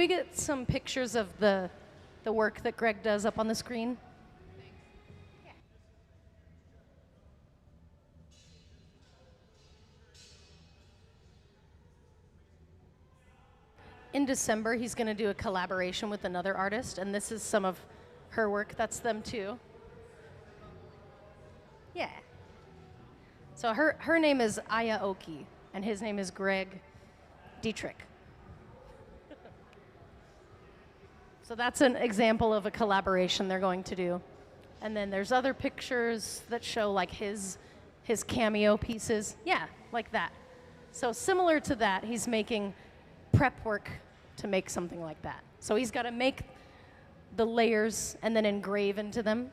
we get some pictures of the work that Greg does up on the screen? In December, he's going to do a collaboration with another artist, and this is some of her work. That's them too. Yeah. So her name is Aya Oki, and his name is Greg Dietrich. So that's an example of a collaboration they're going to do. And then there's other pictures that show like his cameo pieces. Yeah, like that. So similar to that, he's making prep work to make something like that. So he's got to make the layers and then engrave into them.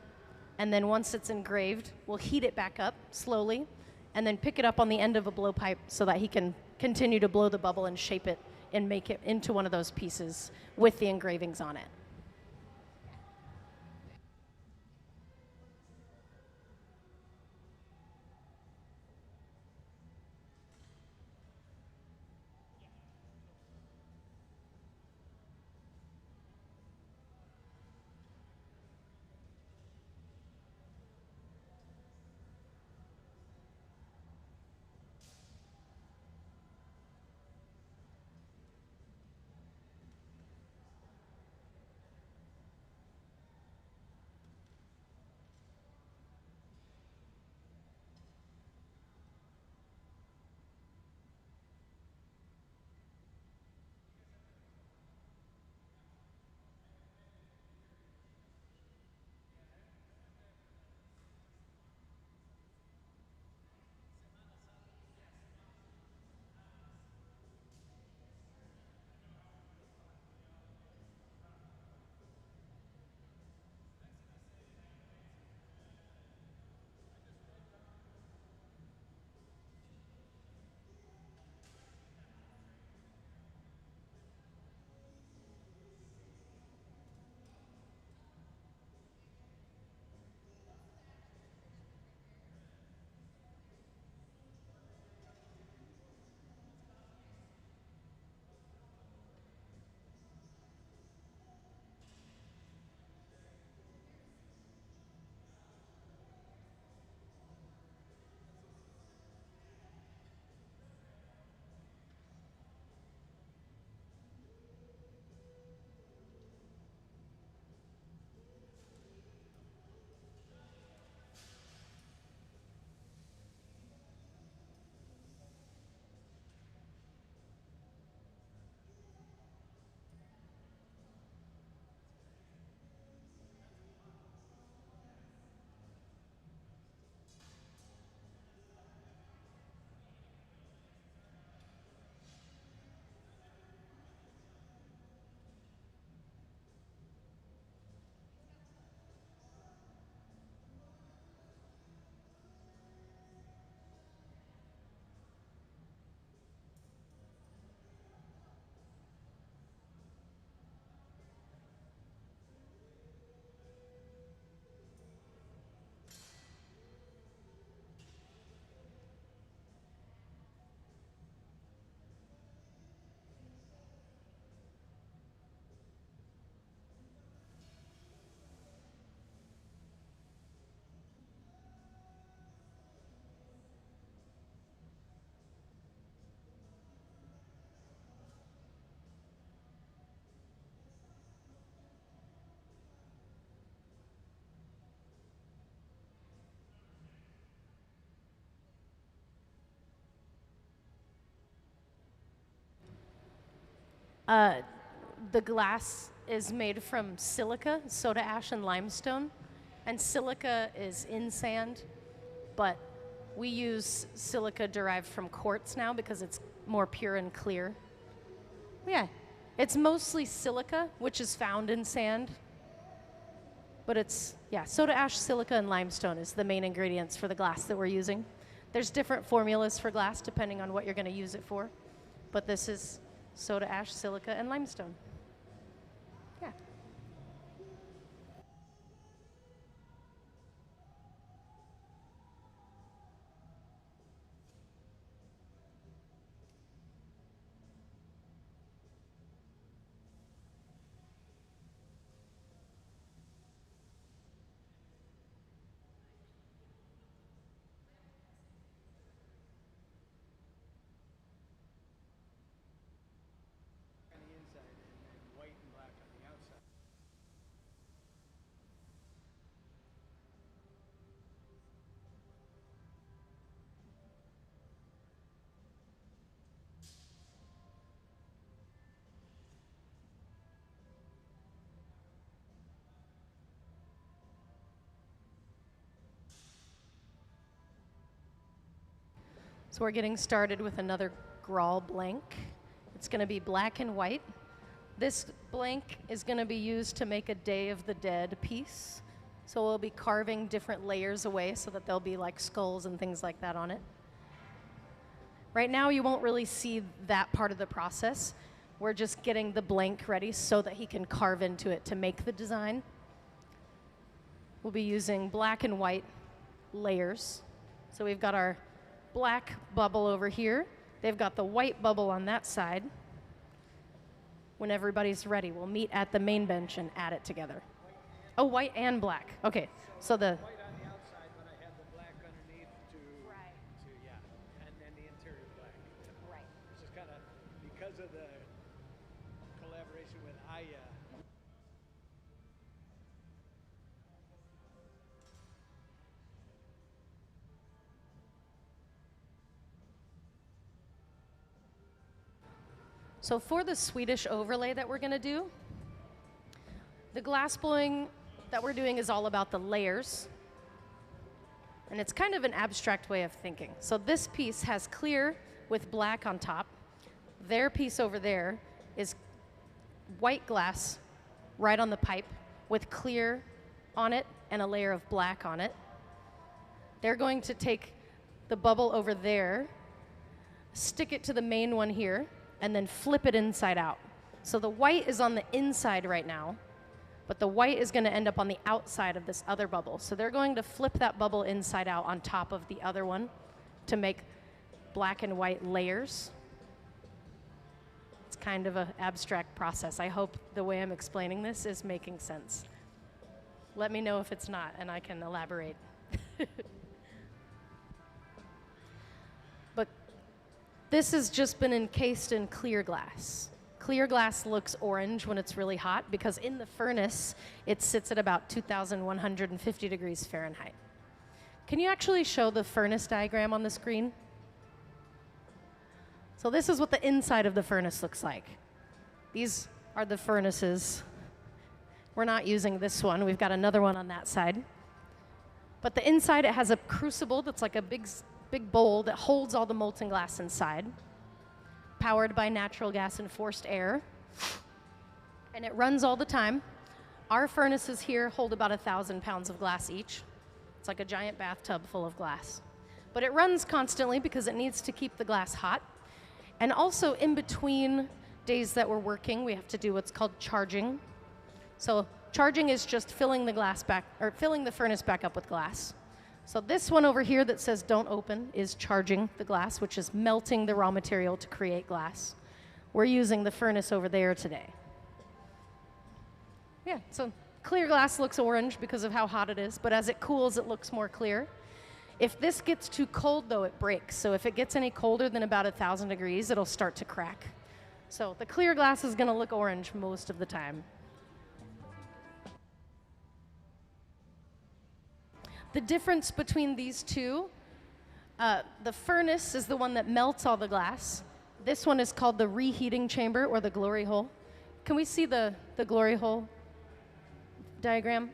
And then once it's engraved, we'll heat it back up slowly and then pick it up on the end of a blowpipe so that he can continue to blow the bubble and shape it and make it into one of those pieces with the engravings on it. The glass is made from silica, soda ash, and limestone. And silica is in sand, but we use silica derived from quartz now because it's more pure and clear. Yeah, it's mostly silica, which is found in sand. But it's, yeah, soda ash, silica, and limestone is the main ingredients for the glass that we're using. There's different formulas for glass depending on what you're going to use it for. But this is soda ash, silica, and limestone. Yeah. So we're getting started with another graal blank. It's going to be black and white. This blank is going to be used to make a Day of the Dead piece. So we'll be carving different layers away so that there'll be like skulls and things like that on it. Right now you won't really see that part of the process. We're just getting the blank ready so that he can carve into it to make the design. We'll be using black and white layers. So we've got our black bubble over here. They've got the white bubble on that side. When everybody's ready, we'll meet at the main bench and add it together. Oh, white and black. Okay, so the White on the outside, but I have the black underneath to yeah, and then the interior black. Right. It's just kind of because of the collaboration with Aya. So for the Swedish overlay that we're going to do, the glass blowing that we're doing is all about the layers. And it's kind of an abstract way of thinking. So this piece has clear with black on top. Their piece over there is white glass right on the pipe with clear on it and a layer of black on it. They're going to take the bubble over there, stick it to the main one here, and then flip it inside out. So the white is on the inside right now, but the white is going to end up on the outside of this other bubble. So they're going to flip that bubble inside out on top of the other one to make black and white layers. It's kind of an abstract process. I hope the way I'm explaining this is making sense. Let me know if it's not, and I can elaborate. But this has just been encased in clear glass. Clear glass looks orange when it's really hot because in the furnace, it sits at about 2,150 degrees Fahrenheit. Can you actually show the furnace diagram on the screen? So this is what the inside of the furnace looks like. These are the furnaces. We're not using this one. We've got another one on that side. But the inside, it has a crucible that's like a big bowl that holds all the molten glass inside, powered by natural gas and forced air. And it runs all the time. Our furnaces here hold about 1,000 pounds of glass each. It's like a giant bathtub full of glass. But it runs constantly because it needs to keep the glass hot. And also in between days that we're working, we have to do what's called charging. So charging is just filling the furnace back up with glass. So this one over here that says don't open is charging the glass, which is melting the raw material to create glass. We're using the furnace over there today. Yeah, so clear glass looks orange because of how hot it is, but as it cools, it looks more clear. If this gets too cold, though, it breaks. So if it gets any colder than about 1,000 degrees, it'll start to crack. So the clear glass is going to look orange most of the time. The difference between these two, the furnace is the one that melts all the glass. This one is called the reheating chamber or the glory hole. Can we see the glory hole diagram?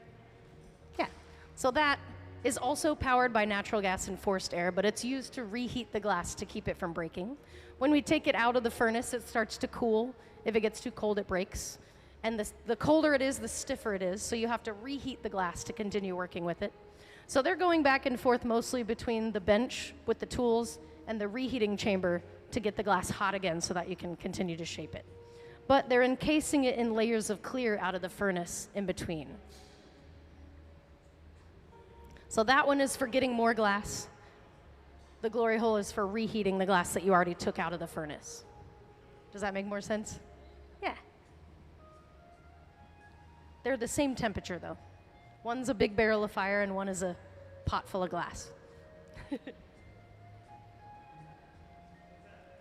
Yeah. So that is also powered by natural gas and forced air, but it's used to reheat the glass to keep it from breaking. When we take it out of the furnace, it starts to cool. If it gets too cold, it breaks. And the colder it is, the stiffer it is, so you have to reheat the glass to continue working with it. So they're going back and forth mostly between the bench with the tools and the reheating chamber to get the glass hot again so that you can continue to shape it. But they're encasing it in layers of clear out of the furnace in between. So that one is for getting more glass. The glory hole is for reheating the glass that you already took out of the furnace. Does that make more sense? Yeah. They're the same temperature though. One's a big barrel of fire and one is a pot full of glass.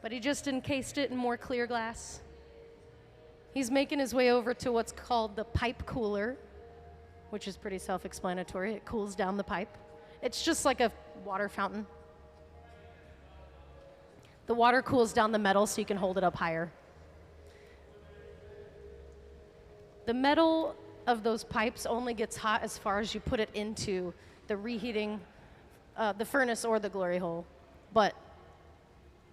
But he just encased it in more clear glass. He's making his way over to what's called the pipe cooler, which is pretty self-explanatory. It cools down the pipe. It's just like a water fountain. The water cools down the metal so you can hold it up higher. The metal of those pipes only gets hot as far as you put it into the reheating, the furnace or the glory hole. But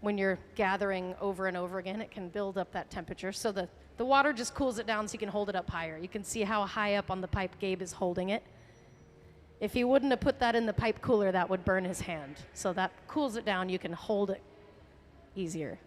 when you're gathering over and over again, it can build up that temperature. So the water just cools it down so you can hold it up higher. You can see how high up on the pipe Gabe is holding it. If he wouldn't have put that in the pipe cooler, that would burn his hand. So that cools it down. You can hold it easier.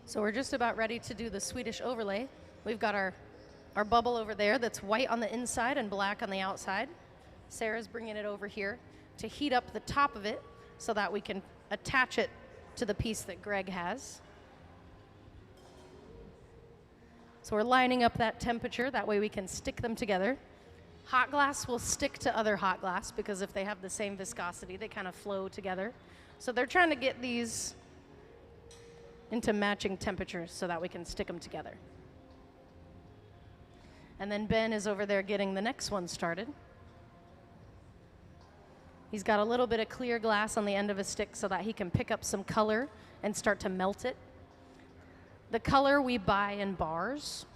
So we're just about ready to do the Swedish overlay. We've got our bubble over there that's white on the inside and black on the outside. Sarah's bringing it over here to heat up the top of it so that we can attach it to the piece that Greg has. So we're lining up that temperature, that way we can stick them together. Hot glass will stick to other hot glass because if they have the same viscosity, they kind of flow together. So they're trying to get these into matching temperatures so that we can stick them together. And then Ben is over there getting the next one started. He's got a little bit of clear glass on the end of a stick so that he can pick up some color and start to melt it. The color we buy in bars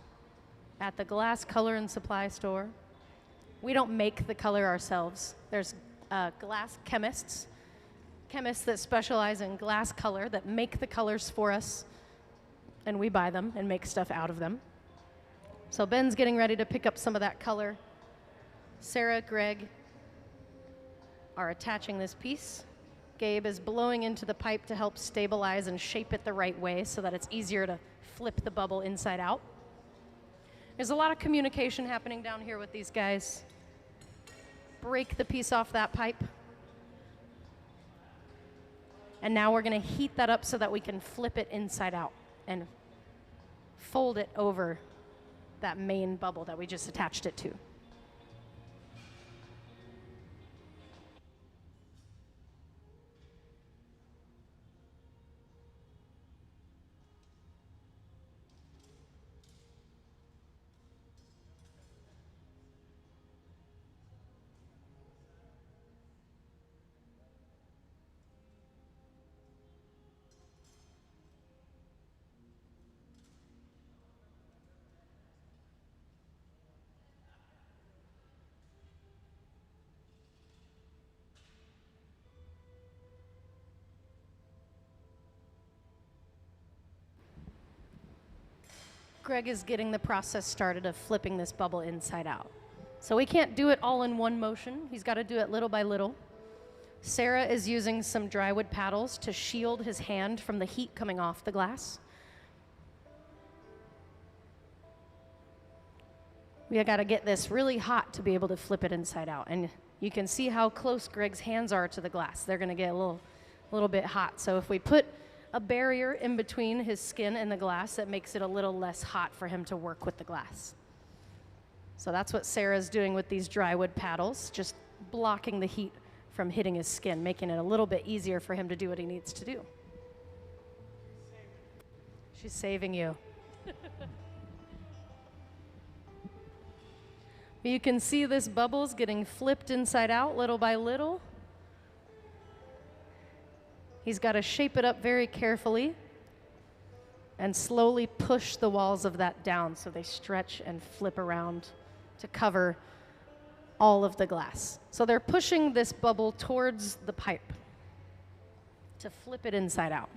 at the glass color and supply store. We don't make the color ourselves. There's glass chemists that specialize in glass color that make the colors for us, and we buy them and make stuff out of them. So Ben's getting ready to pick up some of that color. Sarah, Greg are attaching this piece. Gabe is blowing into the pipe to help stabilize and shape it the right way so that it's easier to flip the bubble inside out. There's a lot of communication happening down here with these guys. Break the piece off that pipe. And now we're going to heat that up so that we can flip it inside out and fold it over that main bubble that we just attached it to. Greg is getting the process started of flipping this bubble inside out. So we can't do it all in one motion. He's got to do it little by little. Sarah is using some drywood paddles to shield his hand from the heat coming off the glass. We got to get this really hot to be able to flip it inside out. And you can see how close Greg's hands are to the glass. They're going to get a little bit hot. So if we put a barrier in between his skin and the glass, that makes it a little less hot for him to work with the glass. So that's what Sarah's doing with these drywood paddles, just blocking the heat from hitting his skin, making it a little bit easier for him to do what he needs to do. She's saving you. You can see this bubble's getting flipped inside out little by little. He's got to shape it up very carefully and slowly push the walls of that down so they stretch and flip around to cover all of the glass. So they're pushing this bubble towards the pipe to flip it inside out.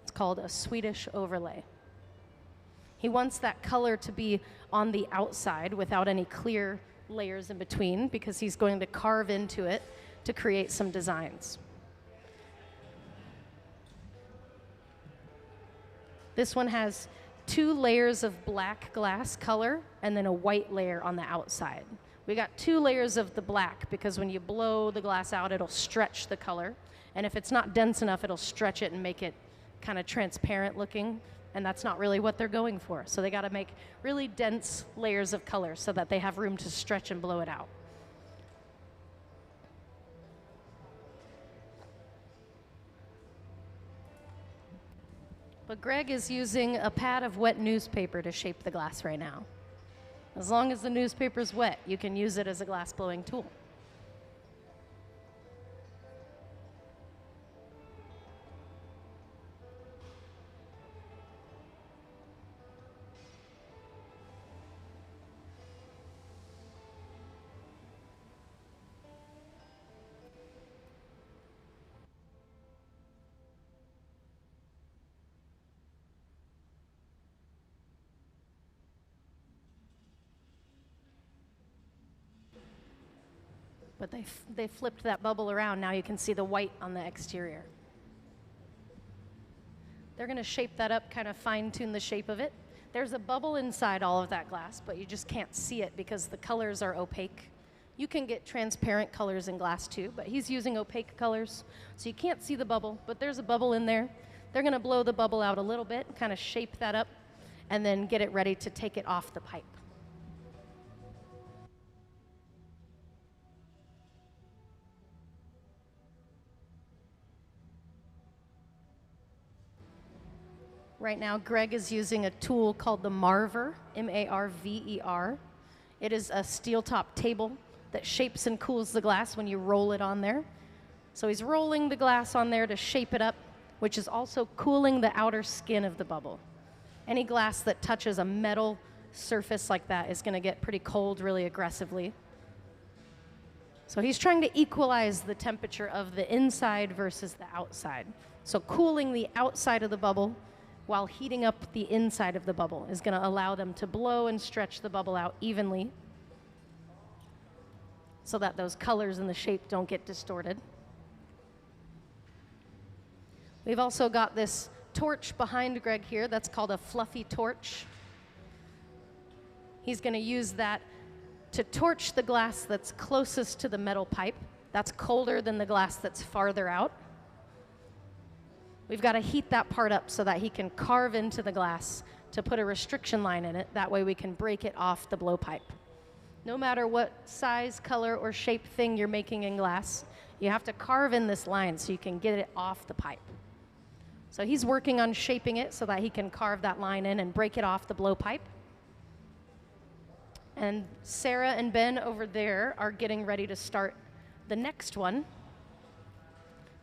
It's called a Swedish overlay. He wants that color to be on the outside without any clear layers in between because he's going to carve into it to create some designs. This one has 2 layers of black glass color and then a white layer on the outside. We got 2 layers of the black because when you blow the glass out, it'll stretch the color. And if it's not dense enough, it'll stretch it and make it kind of transparent looking. And that's not really what they're going for. So they got to make really dense layers of color so that they have room to stretch and blow it out. But Greg is using a pad of wet newspaper to shape the glass right now. As long as the newspaper's wet, you can use it as a glass blowing tool. But they flipped that bubble around. Now you can see the white on the exterior. They're going to shape that up, kind of fine-tune the shape of it. There's a bubble inside all of that glass, but you just can't see it because the colors are opaque. You can get transparent colors in glass too, but he's using opaque colors, so you can't see the bubble, but there's a bubble in there. They're going to blow the bubble out a little bit, kind of shape that up, and then get it ready to take it off the pipe. Right now, Greg is using a tool called the Marver, M-A-R-V-E-R. It is a steel-top table that shapes and cools the glass when you roll it on there. So he's rolling the glass on there to shape it up, which is also cooling the outer skin of the bubble. Any glass that touches a metal surface like that is going to get pretty cold really aggressively. So he's trying to equalize the temperature of the inside versus the outside. So cooling the outside of the bubble while heating up the inside of the bubble is going to allow them to blow and stretch the bubble out evenly so that those colors and the shape don't get distorted. We've also got this torch behind Greg here that's called a fluffy torch. He's going to use that to torch the glass that's closest to the metal pipe That's colder than the glass that's farther out. We've got to heat that part up so that he can carve into the glass to put a restriction line in it. That way we can break it off the blowpipe. No matter what size, color, or shape thing you're making in glass, you have to carve in this line so you can get it off the pipe. So he's working on shaping it so that he can carve that line in and break it off the blowpipe. And Sarah and Ben over there are getting ready to start the next one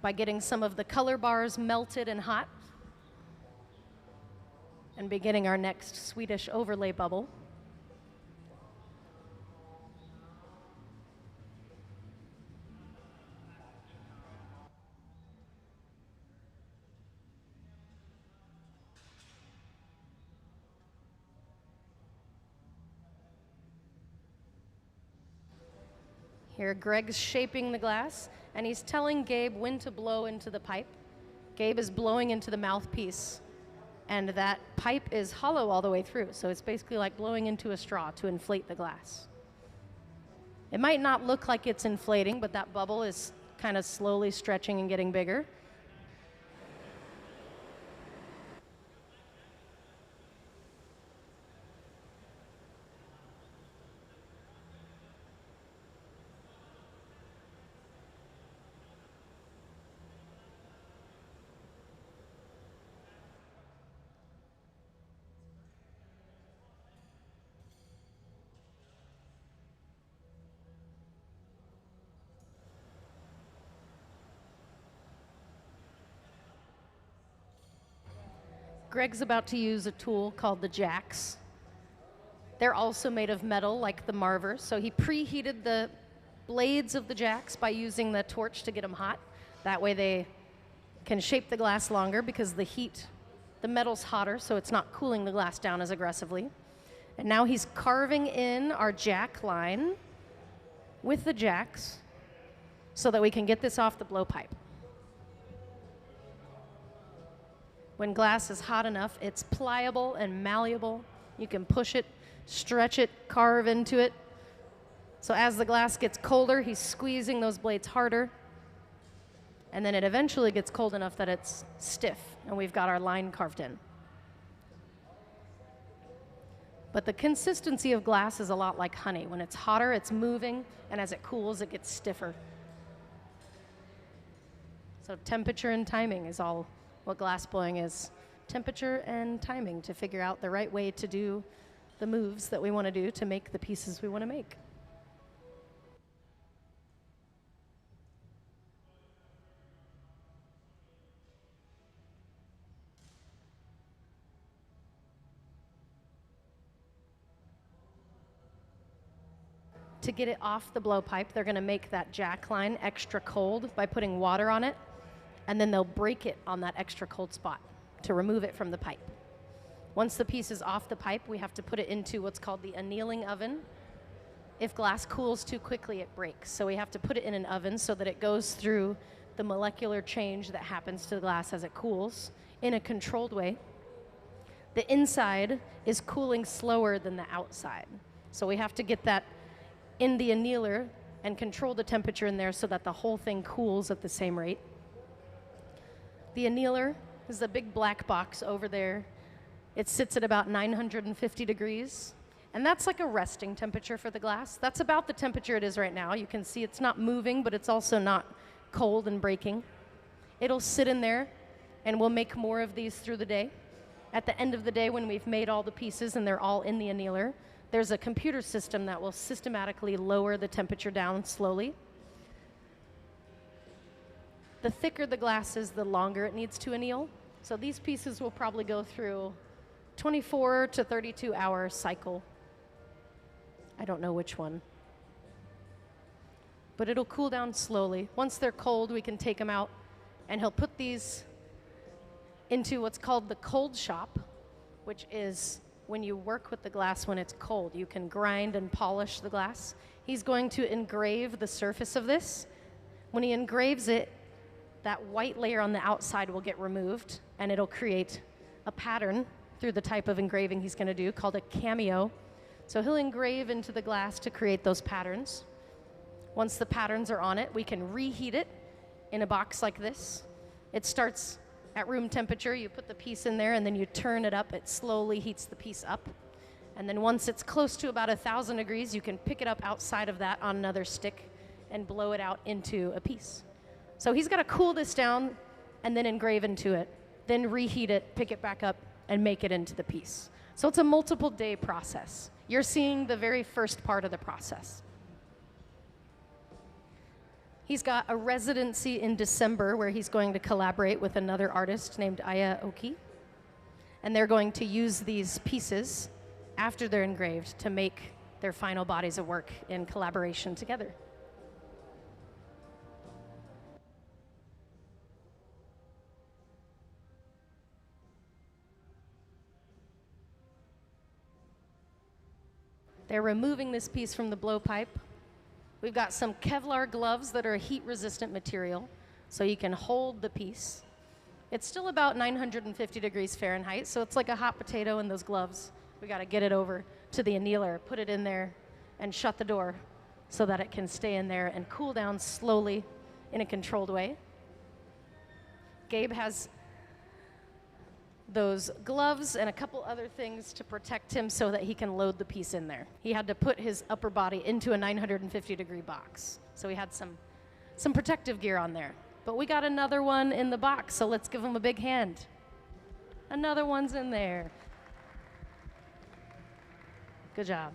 by getting some of the color bars melted and hot and beginning our next Swedish overlay bubble. Here, Greg's shaping the glass, and he's telling Gabe when to blow into the pipe. Gabe is blowing into the mouthpiece, and that pipe is hollow all the way through, so it's basically like blowing into a straw to inflate the glass. It might not look like it's inflating, but that bubble is kind of slowly stretching and getting bigger. Greg's about to use a tool called the jacks. They're also made of metal like the Marvers, so he preheated the blades of the jacks by using the torch to get them hot. That way they can shape the glass longer because the metal's hotter, so it's not cooling the glass down as aggressively. And now he's carving in our jack line with the jacks so that we can get this off the blowpipe. When glass is hot enough, it's pliable and malleable. You can push it, stretch it, carve into it. So as the glass gets colder, he's squeezing those blades harder. And then it eventually gets cold enough that it's stiff, and we've got our line carved in. But the consistency of glass is a lot like honey. When it's hotter, it's moving, and as it cools, it gets stiffer. So temperature and timing is all what glass blowing is. Temperature and timing to figure out the right way to do the moves that we want to do to make the pieces we want to make. To get it off the blowpipe, they're going to make that jack line extra cold by putting water on it, and then they'll break it on that extra cold spot to remove it from the pipe. Once the piece is off the pipe, we have to put it into what's called the annealing oven. If glass cools too quickly, it breaks. So we have to put it in an oven so that it goes through the molecular change that happens to the glass as it cools in a controlled way. The inside is cooling slower than the outside. So we have to get that in the annealer and control the temperature in there so that the whole thing cools at the same rate. The annealer is the big black box over there. It sits at about 950 degrees, and that's like a resting temperature for the glass. That's about the temperature it is right now. You can see it's not moving, but it's also not cold and breaking. It'll sit in there, and we'll make more of these through the day. At the end of the day, when we've made all the pieces and they're all in the annealer, there's a computer system that will systematically lower the temperature down slowly. The thicker the glass is, the longer it needs to anneal. So these pieces will probably go through 24 to 32 hour cycle. I don't know which one. But it'll cool down slowly. Once they're cold, we can take them out, and he'll put these into what's called the cold shop, which is when you work with the glass when it's cold. You can grind and polish the glass. He's going to engrave the surface of this. When he engraves it, that white layer on the outside will get removed, and it'll create a pattern through the type of engraving he's going to do called a cameo. So he'll engrave into the glass to create those patterns. Once the patterns are on it, we can reheat it in a box like this. It starts at room temperature. You put the piece in there and then you turn it up. It slowly heats the piece up. And then once it's close to about 1,000 degrees, you can pick it up outside of that on another stick and blow it out into a piece. So he's got to cool this down and then engrave into it, then reheat it, pick it back up, and make it into the piece. So it's a multiple day process. You're seeing the very first part of the process. He's got a residency in December where he's going to collaborate with another artist named Aya Oki. And they're going to use these pieces after they're engraved to make their final bodies of work in collaboration together. They're removing this piece from the blowpipe. We've got some Kevlar gloves that are a heat-resistant material, so you can hold the piece. It's still about 950 degrees Fahrenheit, so it's like a hot potato in those gloves. We got to get it over to the annealer, put it in there, and shut the door so that it can stay in there and cool down slowly in a controlled way. Gabe has those gloves and a couple other things to protect him so that he can load the piece in there. He had to put his upper body into a 950 degree box. So he had some protective gear on there. But we got another one in the box, so let's give him a big hand. Another one's in there. Good job.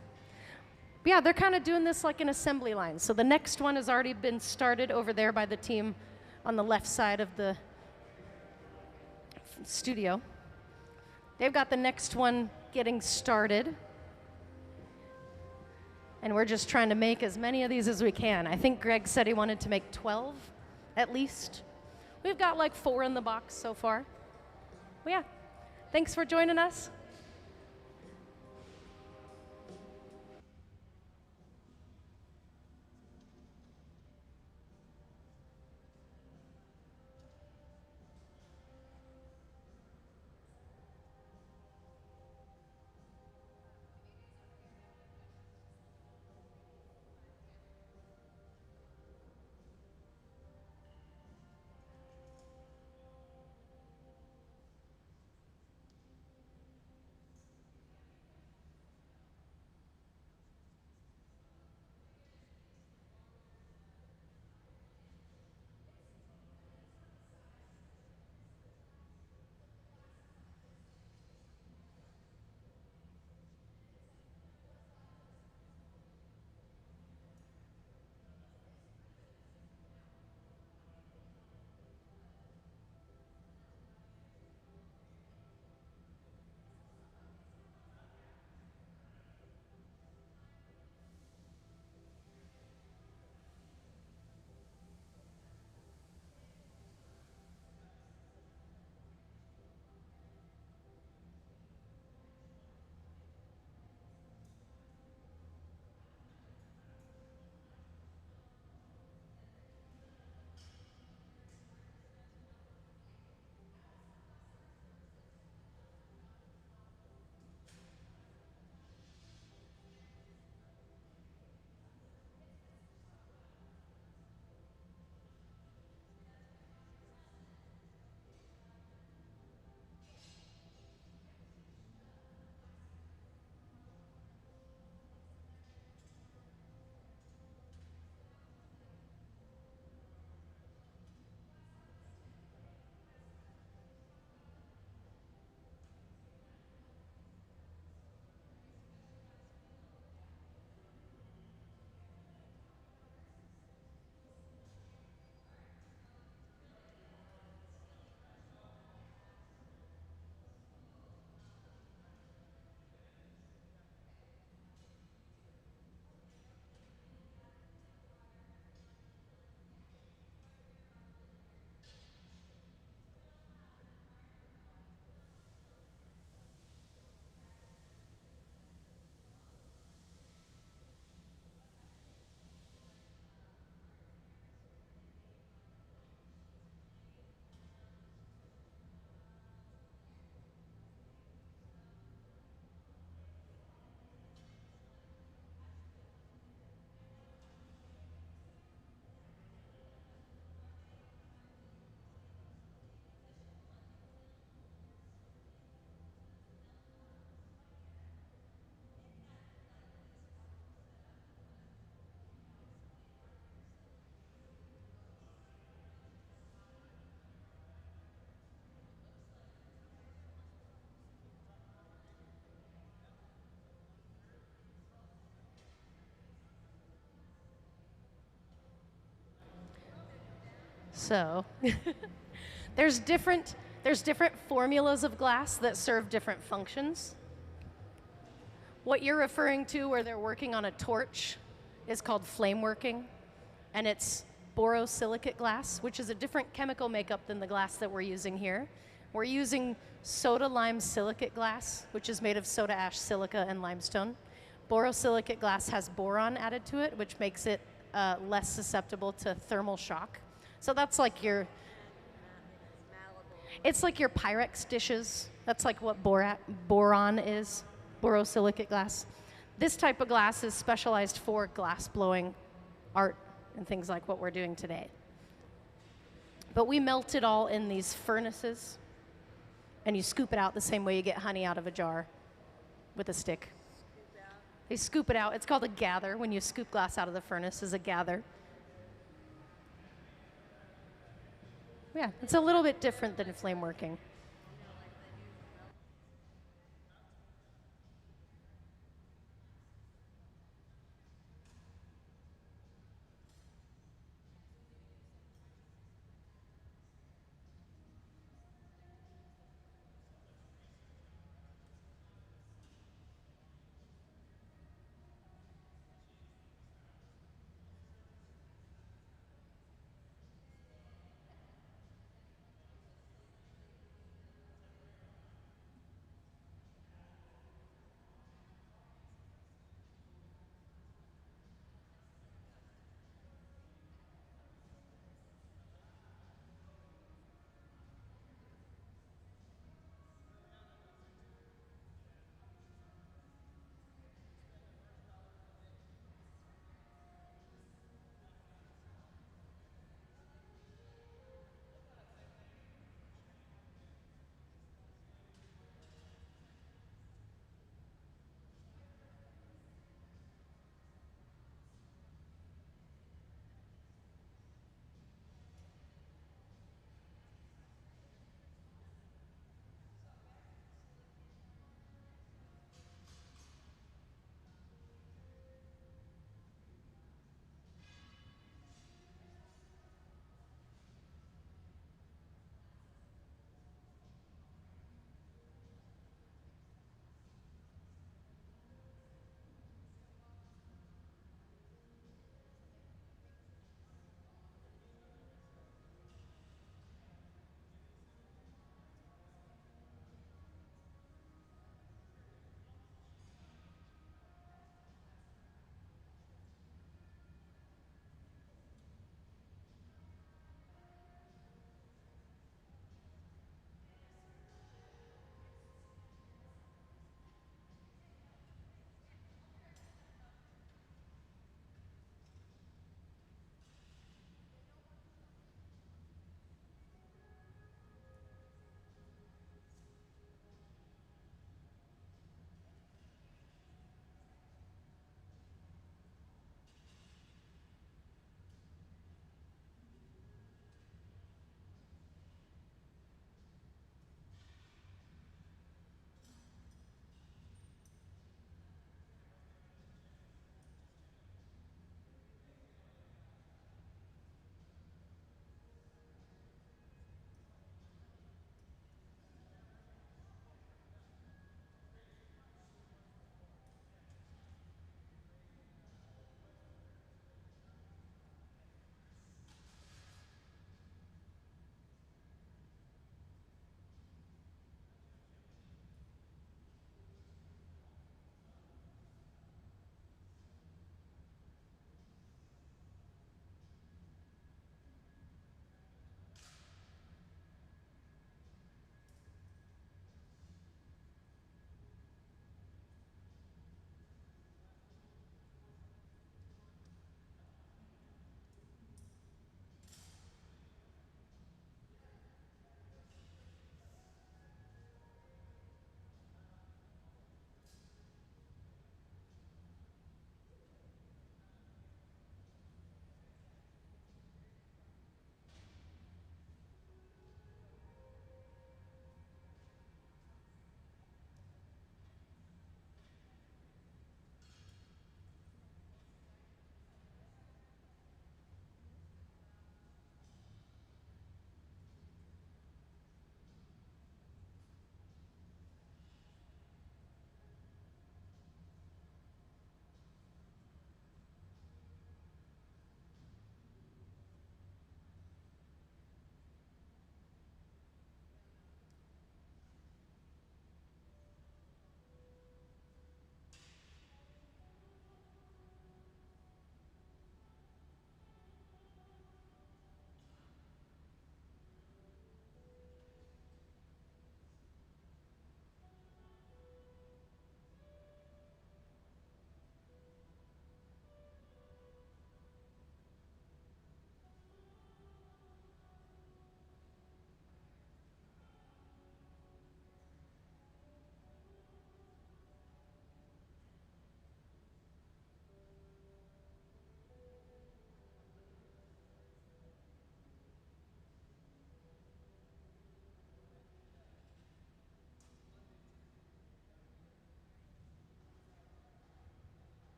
But yeah, they're kind of doing this like an assembly line. So the next one has already been started over there by the team on the left side of the studio. They've got the next one getting started. And we're just trying to make as many of these as we can. I think Greg said he wanted to make 12 at least. We've got like 4 in the box so far. Well, yeah, thanks for joining us. So there's different formulas of glass that serve different functions. What you're referring to where they're working on a torch is called flame working, and it's borosilicate glass, which is a different chemical makeup than the glass that we're using here. We're using soda lime silicate glass, which is made of soda ash, silica, and limestone. Borosilicate glass has boron added to it, which makes it less susceptible to thermal shock. So that's like your, it's like your Pyrex dishes. That's like what boron is, borosilicate glass. This type of glass is specialized for glass blowing art and things like what we're doing today. But we melt it all in these furnaces, and you scoop it out the same way you get honey out of a jar with a stick. They scoop it out. It's called a gather. When you scoop glass out of the furnace is a gather. Yeah, it's a little bit different than flame working.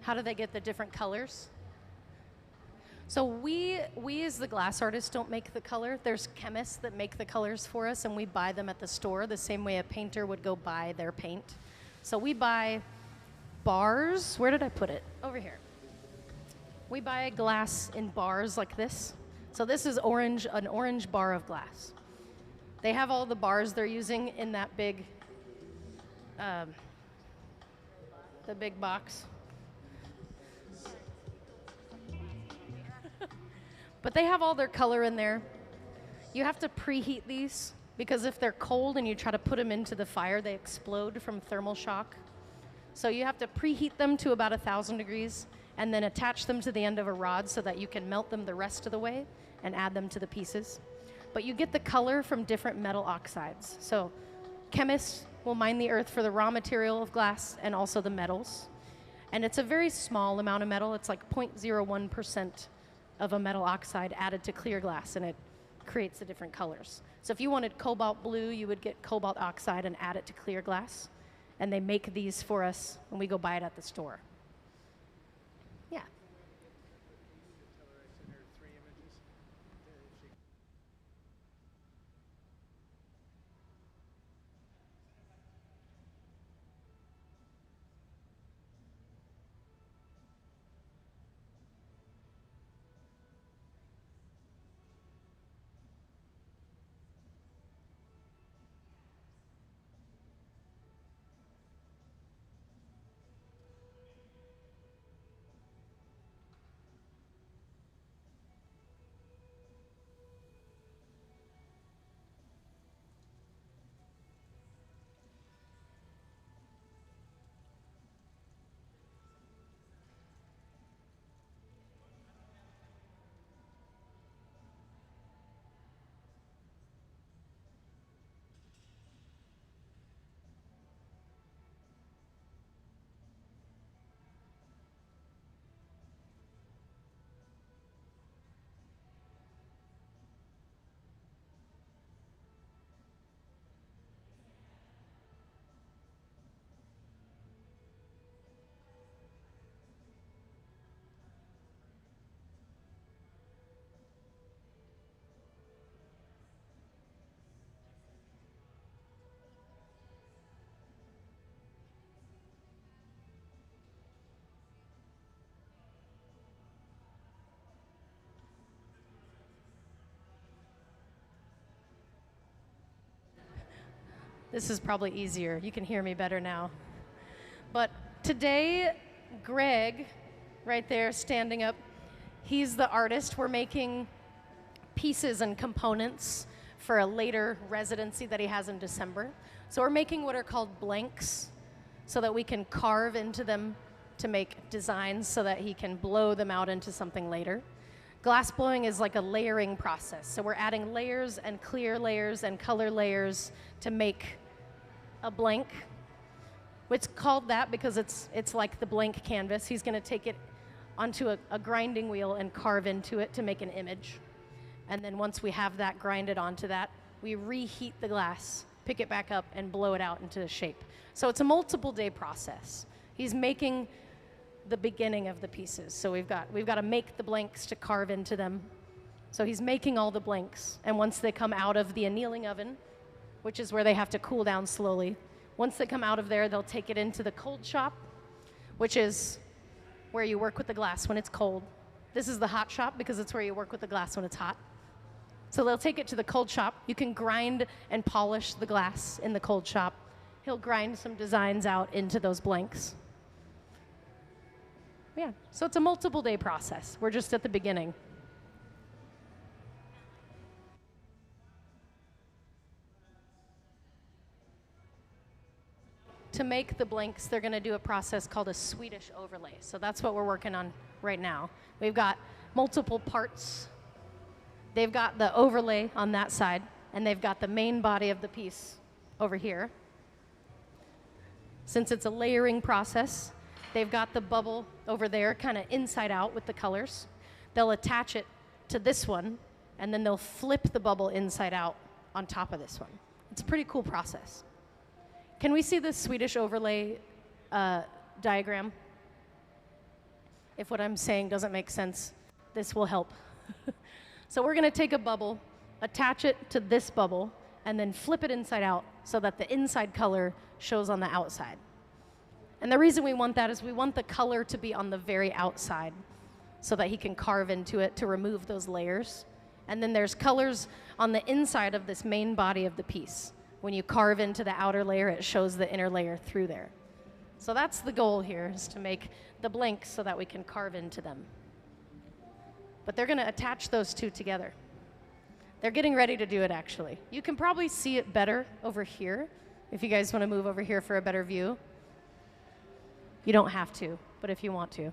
How do they get the different colors? So we as the glass artists don't make the color. There's chemists that make the colors for us, and we buy them at the store the same way a painter would go buy their paint. So we buy bars. Where did I put it? Over here. We buy glass in bars like this. So this is an orange bar of glass. They have all the bars they're using in that big, the big box. But they have all their color in there. You have to preheat these because if they're cold and you try to put them into the fire, they explode from thermal shock. So you have to preheat them to about 1,000 degrees and then attach them to the end of a rod so that you can melt them the rest of the way and add them to the pieces. But you get the color from different metal oxides. So chemists will mine the earth for the raw material of glass and also the metals. And it's a very small amount of metal. It's like 0.01% of a metal oxide added to clear glass, and it creates the different colors. So if you wanted cobalt blue, you would get cobalt oxide and add it to clear glass. And they make these for us when we go buy it at the store. Yeah. This is probably easier. You can hear me better now. But today, Greg, right there standing up, he's the artist. We're making pieces and components for a later residency that he has in December. So we're making what are called blanks so that we can carve into them to make designs so that he can blow them out into something later. Glass blowing is like a layering process. So we're adding layers and clear layers and color layers to make a blank. It's called that because it's like the blank canvas. He's going to take it onto a grinding wheel and carve into it to make an image. And then once we have that grinded onto that, we reheat the glass, pick it back up, and blow it out into the shape. So it's a multiple day process. He's making the beginning of the pieces. So we've got to make the blanks to carve into them. So he's making all the blanks. And once they come out of the annealing oven, which is where they have to cool down slowly, once they come out of there, they'll take it into the cold shop, which is where you work with the glass when it's cold. This is the hot shop because it's where you work with the glass when it's hot. So they'll take it to the cold shop. You can grind and polish the glass in the cold shop. He'll grind some designs out into those blanks. Yeah, so it's a multiple day process. We're just at the beginning. To make the blanks, they're going to do a process called a Swedish overlay. So that's what we're working on right now. We've got multiple parts. They've got the overlay on that side, and they've got the main body of the piece over here. Since it's a layering process, they've got the bubble over there kind of inside out with the colors. They'll attach it to this one, and then they'll flip the bubble inside out on top of this one. It's a pretty cool process. Can we see the Swedish overlay diagram? If what I'm saying doesn't make sense, this will help. So we're gonna take a bubble, attach it to this bubble, and then flip it inside out so that the inside color shows on the outside. And the reason we want that is we want the color to be on the very outside so that he can carve into it to remove those layers. And then there's colors on the inside of this main body of the piece. When you carve into the outer layer, it shows the inner layer through there. So that's the goal here, is to make the blanks so that we can carve into them. But they're gonna attach those two together. They're getting ready to do it, actually. You can probably see it better over here, if you guys wanna move over here for a better view. You don't have to, but if you want to.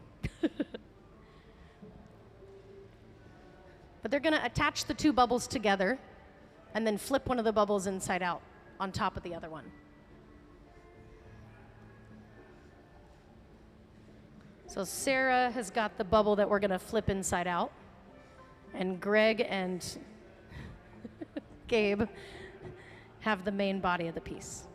But they're gonna attach the two bubbles together and then flip one of the bubbles inside out on top of the other one. So Sarah has got the bubble that we're gonna flip inside out, and Greg and Gabe have the main body of the piece.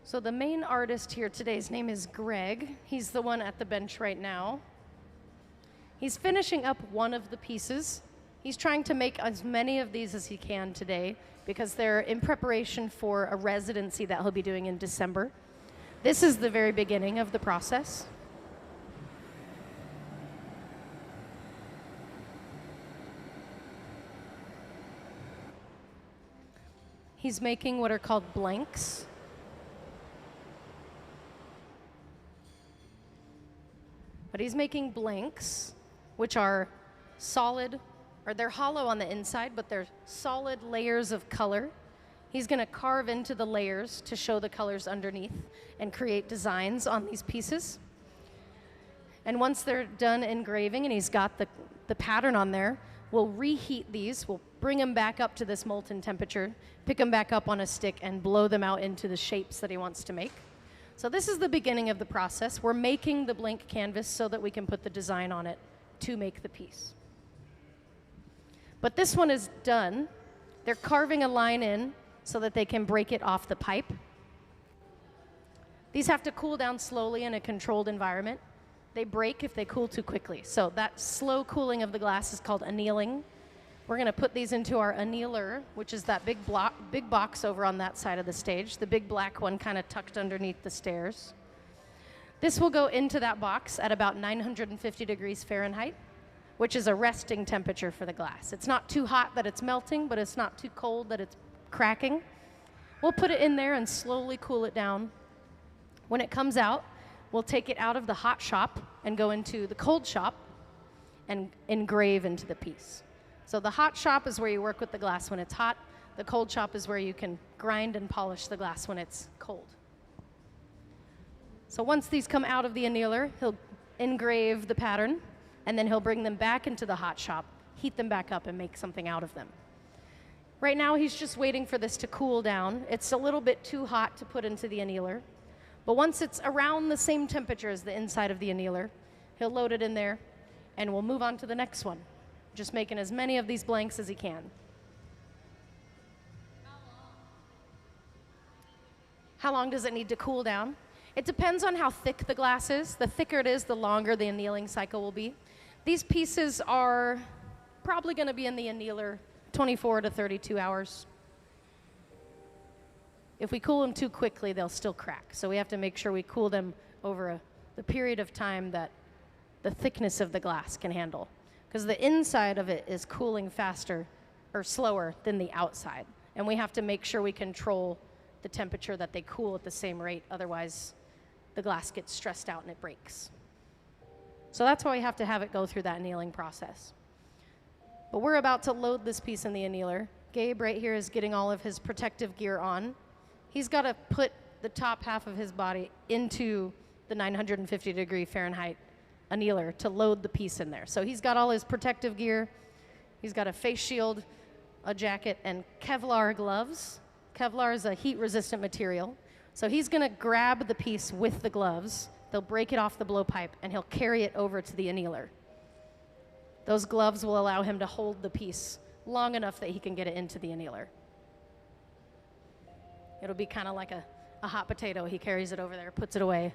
So the main artist here today's name is Greg. He's the one at the bench right now. He's finishing up one of the pieces. He's trying to make as many of these as he can today because they're in preparation for a residency that he'll be doing in December. This is the very beginning of the process. He's making what are called blanks. But he's making blanks, which are solid, or they're hollow on the inside, but they're solid layers of color. He's going to carve into the layers to show the colors underneath and create designs on these pieces. And once they're done engraving and he's got the pattern on there, we'll reheat these. We'll bring them back up to this molten temperature, pick them back up on a stick, and blow them out into the shapes that he wants to make. So this is the beginning of the process. We're making the blank canvas so that we can put the design on it to make the piece. But this one is done. They're carving a line in so that they can break it off the pipe. These have to cool down slowly in a controlled environment. They break if they cool too quickly. So that slow cooling of the glass is called annealing. We're going to put these into our annealer, which is that big box over on that side of the stage, the big black one kind of tucked underneath the stairs. This will go into that box at about 950 degrees Fahrenheit, which is a resting temperature for the glass. It's not too hot that it's melting, but it's not too cold that it's cracking. We'll put it in there and slowly cool it down. When it comes out, we'll take it out of the hot shop and go into the cold shop and engrave into the piece. So the hot shop is where you work with the glass when it's hot. The cold shop is where you can grind and polish the glass when it's cold. So once these come out of the annealer, he'll engrave the pattern, and then he'll bring them back into the hot shop, heat them back up, and make something out of them. Right now, he's just waiting for this to cool down. It's a little bit too hot to put into the annealer. But once it's around the same temperature as the inside of the annealer, he'll load it in there, and we'll move on to the next one. Just making as many of these blanks as he can. How long does it need to cool down? It depends on how thick the glass is. The thicker it is, the longer the annealing cycle will be. These pieces are probably going to be in the annealer 24 to 32 hours. If we cool them too quickly, they'll still crack. So we have to make sure we cool them over the period of time that the thickness of the glass can handle. Because the inside of it is cooling faster or slower than the outside. And we have to make sure we control the temperature that they cool at the same rate. Otherwise, the glass gets stressed out and it breaks. So that's why we have to have it go through that annealing process. But we're about to load this piece in the annealer. Gabe right here is getting all of his protective gear on. He's got to put the top half of his body into the 950 degree Fahrenheit annealer to load the piece in there. So he's got all his protective gear. He's got a face shield, a jacket, and Kevlar gloves. Kevlar is a heat-resistant material. So he's going to grab the piece with the gloves. They'll break it off the blowpipe, and he'll carry it over to the annealer. Those gloves will allow him to hold the piece long enough that he can get it into the annealer. It'll be kind of like a hot potato. He carries it over there, puts it away.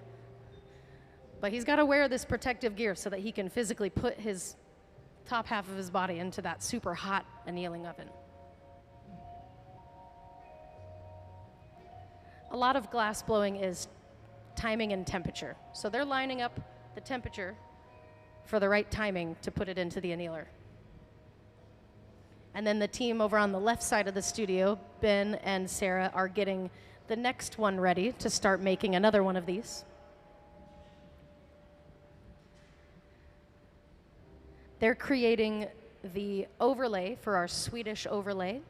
But he's got to wear this protective gear so that he can physically put his top half of his body into that super hot annealing oven. A lot of glass blowing is timing and temperature. So they're lining up the temperature for the right timing to put it into the annealer. And then the team over on the left side of the studio, Ben and Sarah, are getting the next one ready to start making another one of these. They're creating the overlay for our Swedish overlay.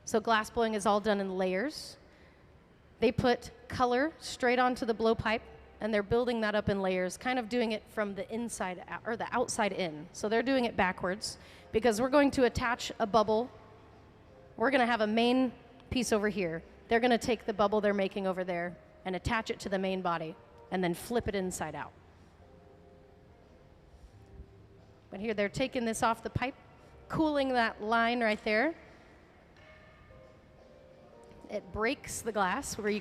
So glass blowing is all done in layers. They put color straight onto the blowpipe, and they're building that up in layers, kind of doing it from the inside out, or the outside in. So they're doing it backwards because we're going to attach a bubble. We're going to have a main piece over here. They're going to take the bubble they're making over there and attach it to the main body and then flip it inside out. But here they're taking this off the pipe, cooling that line right there. It breaks the glass where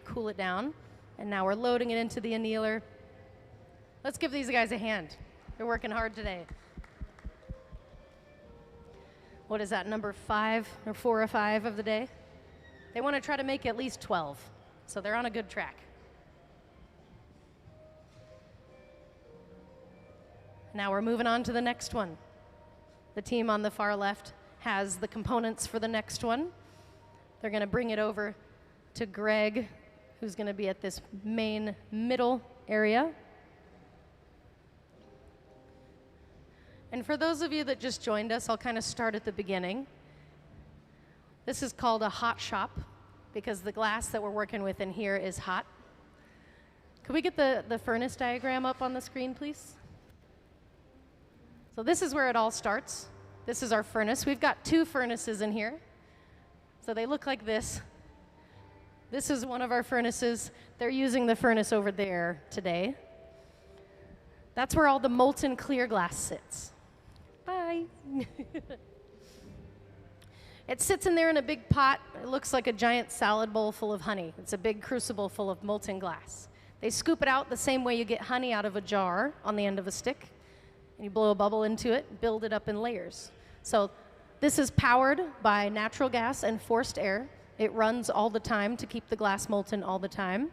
cool it down. And now we're loading it into the annealer. Let's give these guys a hand. They're working hard today. What is that, number 5 or 4 or 5 of the day? They want to try to make at least 12, so they're on a good track. Now we're moving on to the next one. The team on the far left has the components for the next one. They're going to bring it over to Greg, who's going to be at this main middle area. And for those of you that just joined us, I'll kind of start at the beginning. This is called a hot shop because the glass that we're working with in here is hot. Could we get the furnace diagram up on the screen, please? So this is where it all starts. This is our furnace. We've got 2 furnaces in here. So they look like this. This is one of our furnaces. They're using the furnace over there today. That's where all the molten clear glass sits. Bye. It sits in there in a big pot. It looks like a giant salad bowl full of honey. It's a big crucible full of molten glass. They scoop it out the same way you get honey out of a jar on the end of a stick. And you blow a bubble into it, build it up in layers. So this is powered by natural gas and forced air. It runs all the time to keep the glass molten all the time.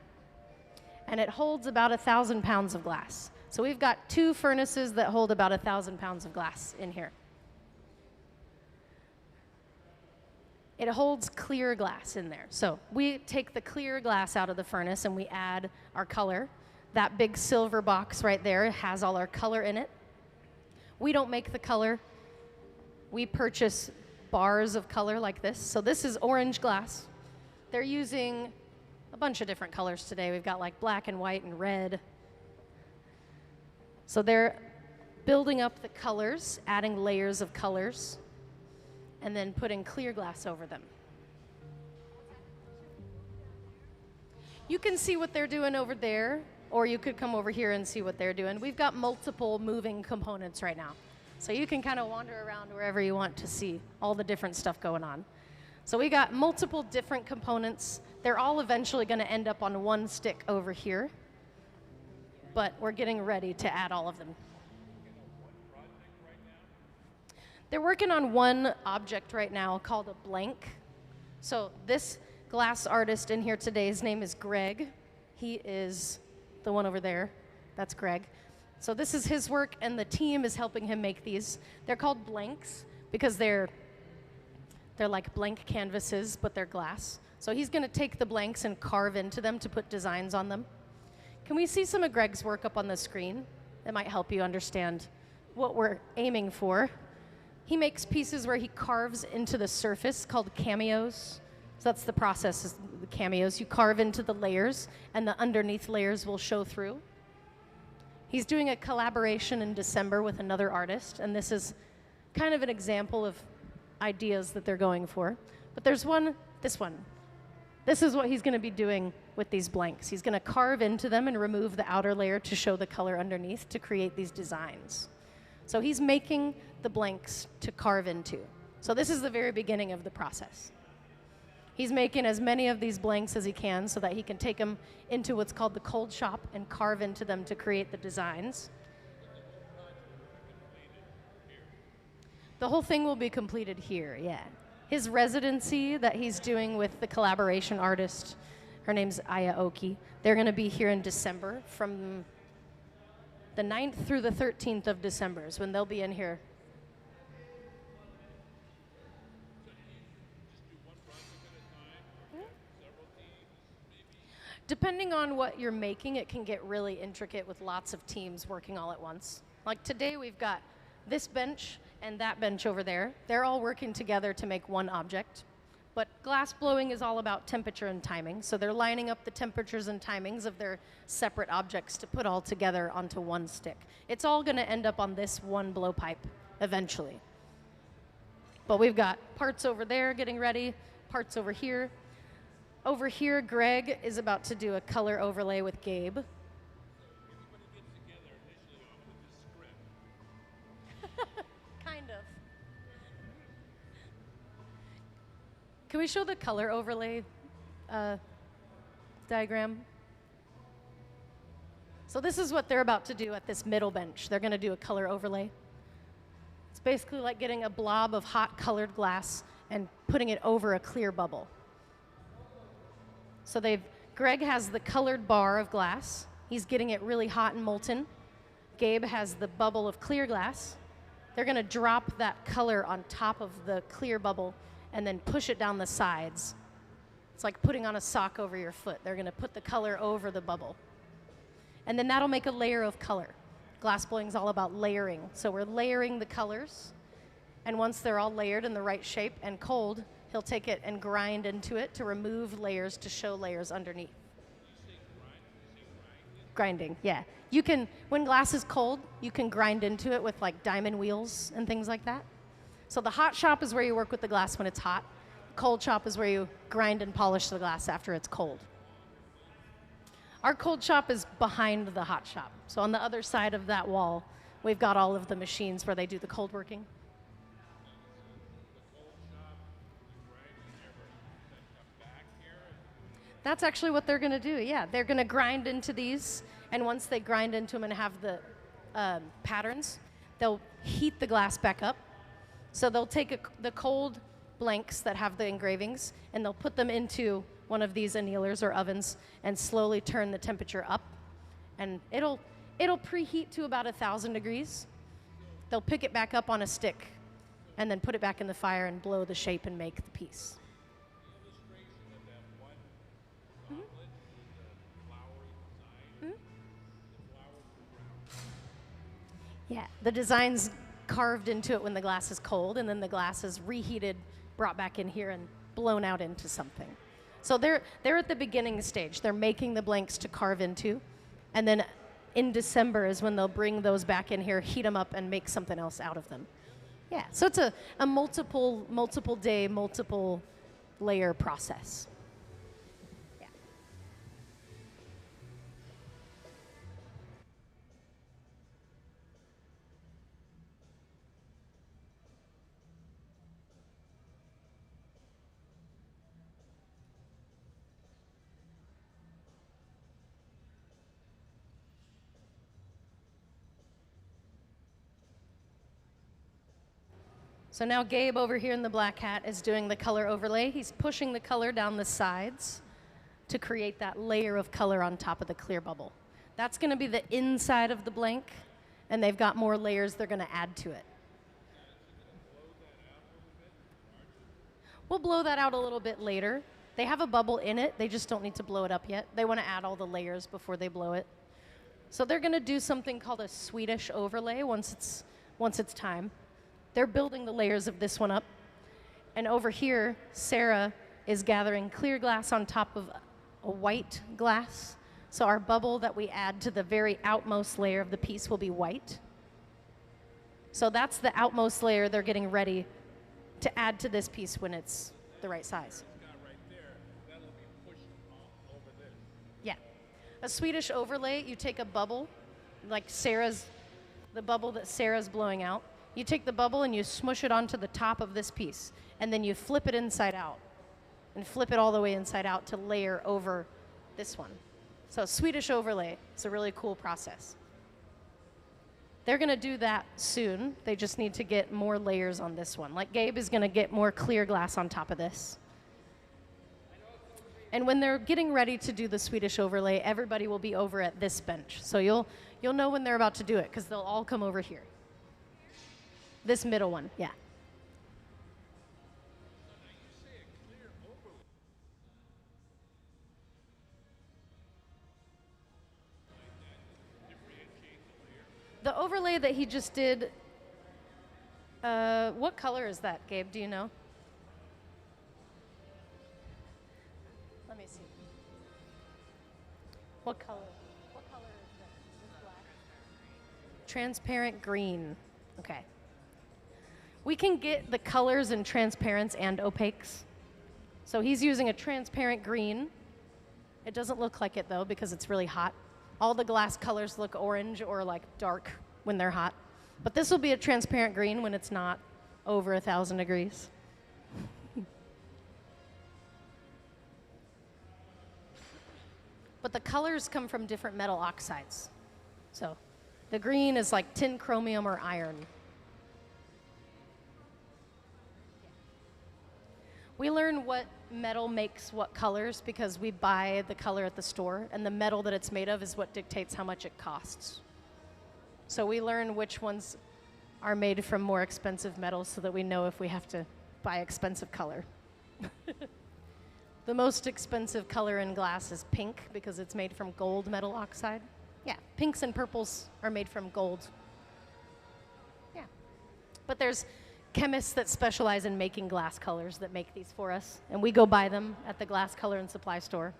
And it holds about 1,000 pounds of glass. So we've got 2 furnaces that hold about 1,000 pounds of glass in here. It holds clear glass in there. So we take the clear glass out of the furnace and we add our color. That big silver box right there has all our color in it. We don't make the color. We purchase bars of color like this. So this is orange glass. They're using a bunch of different colors today. We've got like black and white and red. So they're building up the colors, adding layers of colors, and then putting clear glass over them. You can see what they're doing over there, or you could come over here and see what they're doing. We've got multiple moving components right now. So you can kind of wander around wherever you want to see all the different stuff going on. So we got multiple different components. They're all eventually going to end up on one stick over here, but we're getting ready to add all of them. They're working on one object right now called a blank. So this glass artist in here today, his name is Greg. He is the one over there. That's Greg. So this is his work, and the team is helping him make these. They're called blanks because they're like blank canvases, but they're glass. So he's going to take the blanks and carve into them to put designs on them. Can we see some of Greg's work up on the screen? That might help you understand what we're aiming for. He makes pieces where he carves into the surface called cameos. So that's the process, is the cameos. You carve into the layers, and the underneath layers will show through. He's doing a collaboration in December with another artist, and this is kind of an example of ideas that they're going for. But there's this one. This is what he's going to be doing with these blanks. He's going to carve into them and remove the outer layer to show the color underneath to create these designs. So he's making the blanks to carve into. So this is the very beginning of the process. He's making as many of these blanks as he can so that he can take them into what's called the cold shop and carve into them to create the designs. The whole thing will be completed here, yeah. His residency that he's doing with the collaboration artist, her name's Aya Oki, they're going to be here in December from the 9th through the 13th of December is when they'll be in here. Depending on what you're making, it can get really intricate with lots of teams working all at once. Like today we've got this bench and that bench over there. They're all working together to make one object. But glass blowing is all about temperature and timing. So they're lining up the temperatures and timings of their separate objects to put all together onto one stick. It's all going to end up on this one blowpipe eventually. But we've got parts over there getting ready, parts over here. Over here, Greg is about to do a color overlay with Gabe. Kind of. Can we show the color overlay diagram. So this is what they're about to do at this middle bench. They're going to do a color overlay. It's basically like getting a blob of hot colored glass and putting it over a clear bubble. So Greg has the colored bar of glass. He's getting it really hot and molten. Gabe has the bubble of clear glass. They're going to drop that color on top of the clear bubble and then push it down the sides. It's like putting on a sock over your foot. They're going to put the color over the bubble. And then that'll make a layer of color. Glassblowing is all about layering. So we're layering the colors. And once they're all layered in the right shape and cold, he'll take it and grind into it to remove layers to show layers underneath. Grinding, yeah. You can, when glass is cold, you can grind into it with like diamond wheels and things like that. So the hot shop is where you work with the glass when it's hot. Cold shop is where you grind and polish the glass after it's cold. Our cold shop is behind the hot shop. So on the other side of that wall, we've got all of the machines where they do the cold working. That's actually what they're going to do, yeah. They're going to grind into these, and once they grind into them and have the patterns, they'll heat the glass back up. So they'll take the cold blanks that have the engravings, and they'll put them into one of these annealers or ovens and slowly turn the temperature up. And it'll preheat to about 1,000 degrees. They'll pick it back up on a stick and then put it back in the fire and blow the shape and make the piece. Yeah, the design's carved into it when the glass is cold, and then the glass is reheated, brought back in here, and blown out into something. So they're at the beginning stage. They're making the blanks to carve into, and then in December is when they'll bring those back in here, heat them up, and make something else out of them. Yeah, so it's a multiple day, multiple layer process. So now Gabe over here in the black hat is doing the color overlay. He's pushing the color down the sides to create that layer of color on top of the clear bubble. That's going to be the inside of the blank, and they've got more layers they're going to add to it. We'll blow that out a little bit later. They have a bubble in it. They just don't need to blow it up yet. They want to add all the layers before they blow it. So they're going to do something called a Swedish overlay once it's time. They're building the layers of this one up. And over here, Sarah is gathering clear glass on top of a white glass. So our bubble that we add to the very outmost layer of the piece will be white. So that's the outmost layer they're getting ready to add to this piece when it's the right size. Yeah. A Swedish overlay, you take a bubble, like the bubble that Sarah's blowing out. You take the bubble and you smush it onto the top of this piece, and then you flip it inside out, and flip it all the way inside out to layer over this one. So Swedish overlay is a really cool process. They're going to do that soon. They just need to get more layers on this one. Like Gabe is going to get more clear glass on top of this. And when they're getting ready to do the Swedish overlay, everybody will be over at this bench. So you'll know when they're about to do it, because they'll all come over here. This middle one, yeah. The overlay that he just did, what color is that, Gabe? Do you know? Let me see. What color? What color is that? Is this black? Transparent green. Okay. We can get the colors in transparents and opaques. So he's using a transparent green. It doesn't look like it though because it's really hot. All the glass colors look orange or like dark when they're hot. But this will be a transparent green when it's not over 1,000 degrees. but the colors come from different metal oxides. So the green is like tin, chromium, or iron. We learn what metal makes what colors because we buy the color at the store, and the metal that it's made of is what dictates how much it costs. So we learn which ones are made from more expensive metals so that we know if we have to buy expensive color. The most expensive color in glass is pink because it's made from gold metal oxide. Yeah, pinks and purples are made from gold. Yeah. But there's chemists that specialize in making glass colors that make these for us, and we go buy them at the glass color and supply store.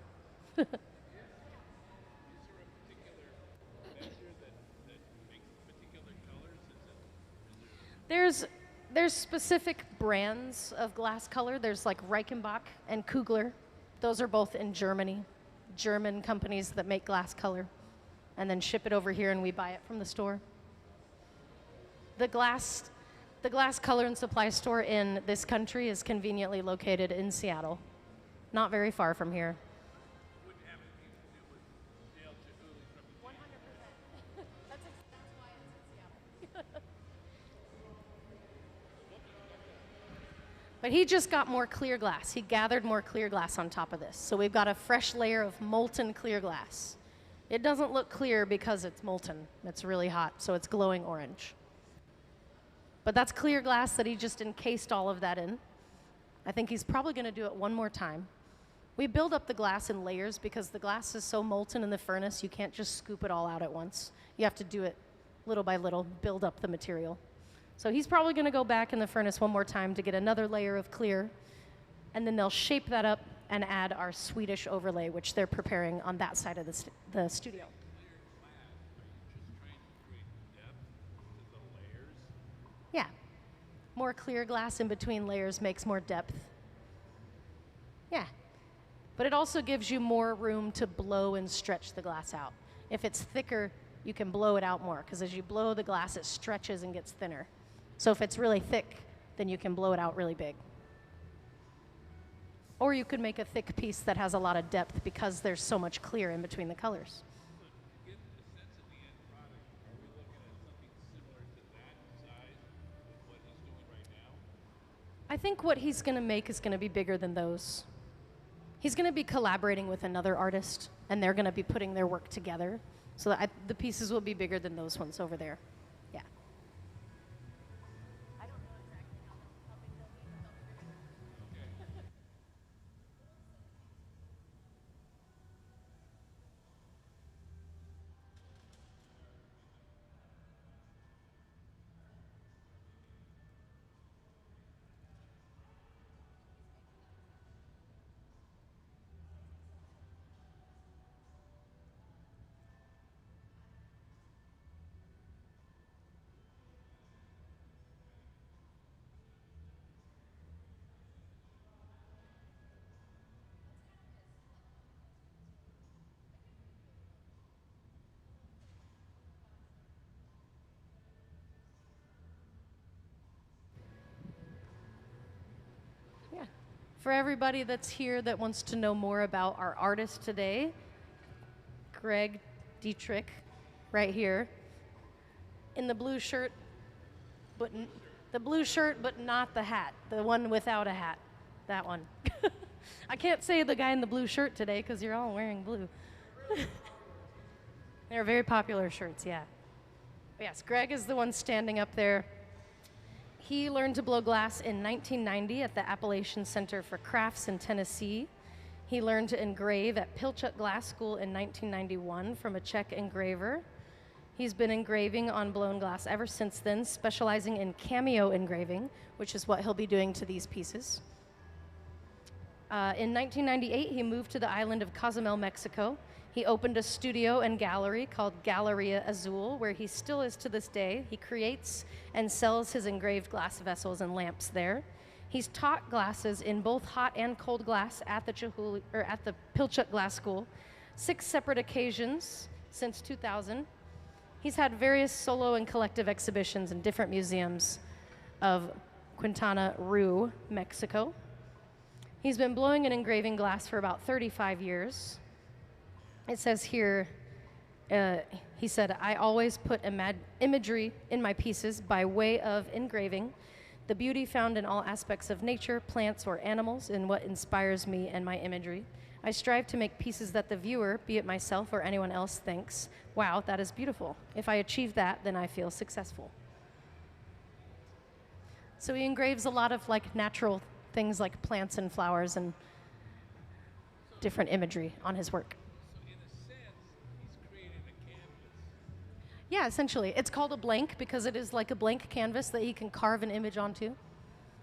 There's specific brands of glass color. There's like Reichenbach and Kugler. Those are both in Germany, German companies that make glass color and then ship it over here and we buy it from the store. The glass color and supply store in this country is conveniently located in Seattle, not very far from here. Wouldn't have anything to do with Dale Chihuly from 100%. That's why it's in Seattle. But he just got more clear glass. He gathered more clear glass on top of this. So we've got a fresh layer of molten clear glass. It doesn't look clear because it's molten. It's really hot, so it's glowing orange. But that's clear glass that he just encased all of that in. I think he's probably going to do it one more time. We build up the glass in layers because the glass is so molten in the furnace, you can't just scoop it all out at once. You have to do it little by little, build up the material. So he's probably going to go back in the furnace one more time to get another layer of clear, and then they'll shape that up and add our Swedish overlay, which they're preparing on that side of the studio. Yeah. More clear glass in between layers makes more depth. Yeah. But it also gives you more room to blow and stretch the glass out. If it's thicker, you can blow it out more, because as you blow the glass, it stretches and gets thinner. So if it's really thick, then you can blow it out really big. Or you could make a thick piece that has a lot of depth because there's so much clear in between the colors. get a sense of the end product. Are we looking at something similar to that size with what he's doing right now? I think what he's going to make is going to be bigger than those. He's going to be collaborating with another artist, and they're going to be putting their work together. So that the pieces will be bigger than those ones over there. Yeah. I don't know exactly how big they'll be, but they'll be bigger. Yeah. For everybody that's here that wants to know more about our artist today, Greg Dietrich, right here, in the blue shirt, but not the hat, the one without a hat, that one. I can't say the guy in the blue shirt today because you're all wearing blue. They're very popular shirts, yeah. But yes, Greg is the one standing up there. He learned to blow glass in 1990 at the Appalachian Center for Crafts in Tennessee. He learned to engrave at Pilchuck Glass School in 1991 from a Czech engraver. He's been engraving on blown glass ever since then, specializing in cameo engraving, which is what he'll be doing to these pieces. In 1998, he moved to the island of Cozumel, Mexico. He opened a studio and gallery called Galleria Azul, where he still is to this day. He creates and sells his engraved glass vessels and lamps there. He's taught glasses in both hot and cold glass at the Pilchuck Glass School, 6 separate occasions since 2000. He's had various solo and collective exhibitions in different museums of Quintana Roo, Mexico. He's been blowing and engraving glass for about 35 years. It says here, uh, he said, I always put imagery in my pieces by way of engraving, the beauty found in all aspects of nature, plants, or animals, in what inspires me and my imagery. I strive to make pieces that the viewer, be it myself or anyone else, thinks, wow, that is beautiful. If I achieve that, then I feel successful. So he engraves a lot of like natural things like plants and flowers and different imagery on his work. So in a sense, he's creating a canvas. Yeah, essentially. It's called a blank because it is like a blank canvas that he can carve an image onto.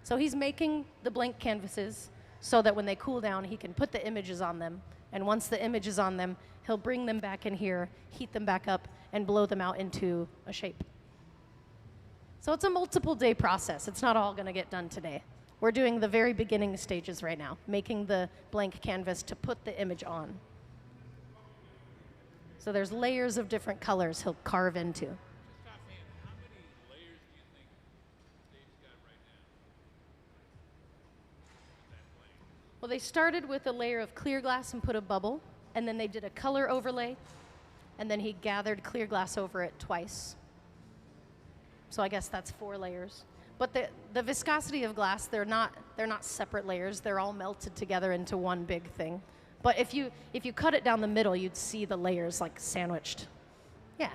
So he's making the blank canvases so that when they cool down, he can put the images on them. And once the image is on them, he'll bring them back in here, heat them back up, and blow them out into a shape. So it's a multiple day process. It's not all going to get done today. We're doing the very beginning stages right now, making the blank canvas to put the image on. So there's layers of different colors he'll carve into. Just offhand, how many layers do you think Dave's got right now? With that blank? Well, they started with a layer of clear glass and put a bubble, and then they did a color overlay, and then he gathered clear glass over it twice. So I guess that's 4 layers. But the viscosity of glass, they're not separate layers. They're all melted together into one big thing. But if you cut it down the middle, you'd see the layers like sandwiched. Yeah.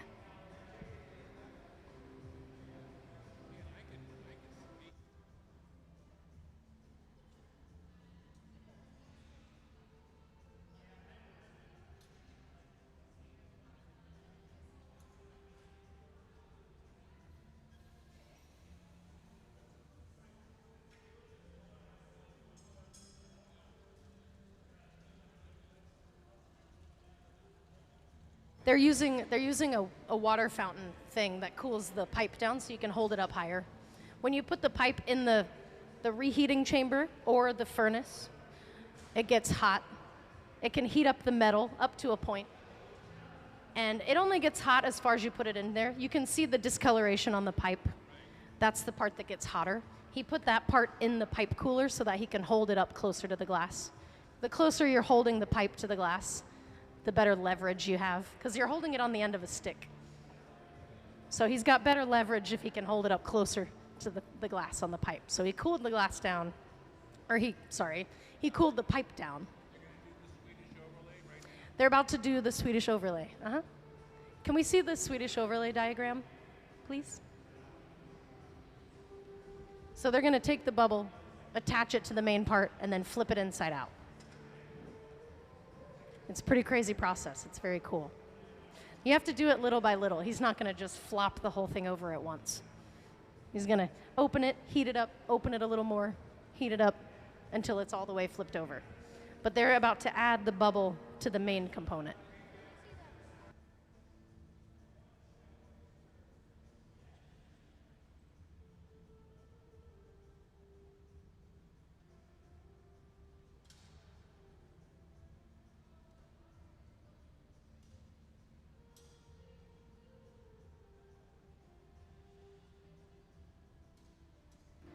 They're using a water fountain thing that cools the pipe down so you can hold it up higher. When you put the pipe in the reheating chamber or the furnace, it gets hot. It can heat up the metal up to a point. And it only gets hot as far as you put it in there. You can see the discoloration on the pipe. That's the part that gets hotter. He put that part in the pipe cooler so that he can hold it up closer to the glass. The closer you're holding the pipe to the glass, the better leverage you have, because you're holding it on the end of a stick. So he's got better leverage if he can hold it up closer to the glass on the pipe. So he cooled the glass down, or he cooled the pipe down. They're about to do the Swedish overlay. Can we see the Swedish overlay diagram, please? So they're going to take the bubble, attach it to the main part, and then flip it inside out. It's a pretty crazy process. It's very cool. You have to do it little by little. He's not going to just flop the whole thing over at once. He's going to open it, heat it up, open it a little more, heat it up until it's all the way flipped over. But they're about to add the bubble to the main component.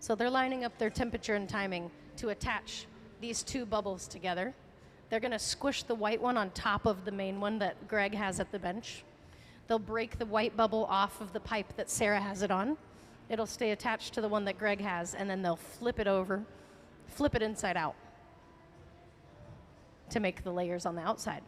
So they're lining up their temperature and timing to attach these 2 bubbles together. They're going to squish the white one on top of the main one that Greg has at the bench. They'll break the white bubble off of the pipe that Sarah has it on. It'll stay attached to the one that Greg has, and then they'll flip it over, flip it inside out to make the layers on the outside.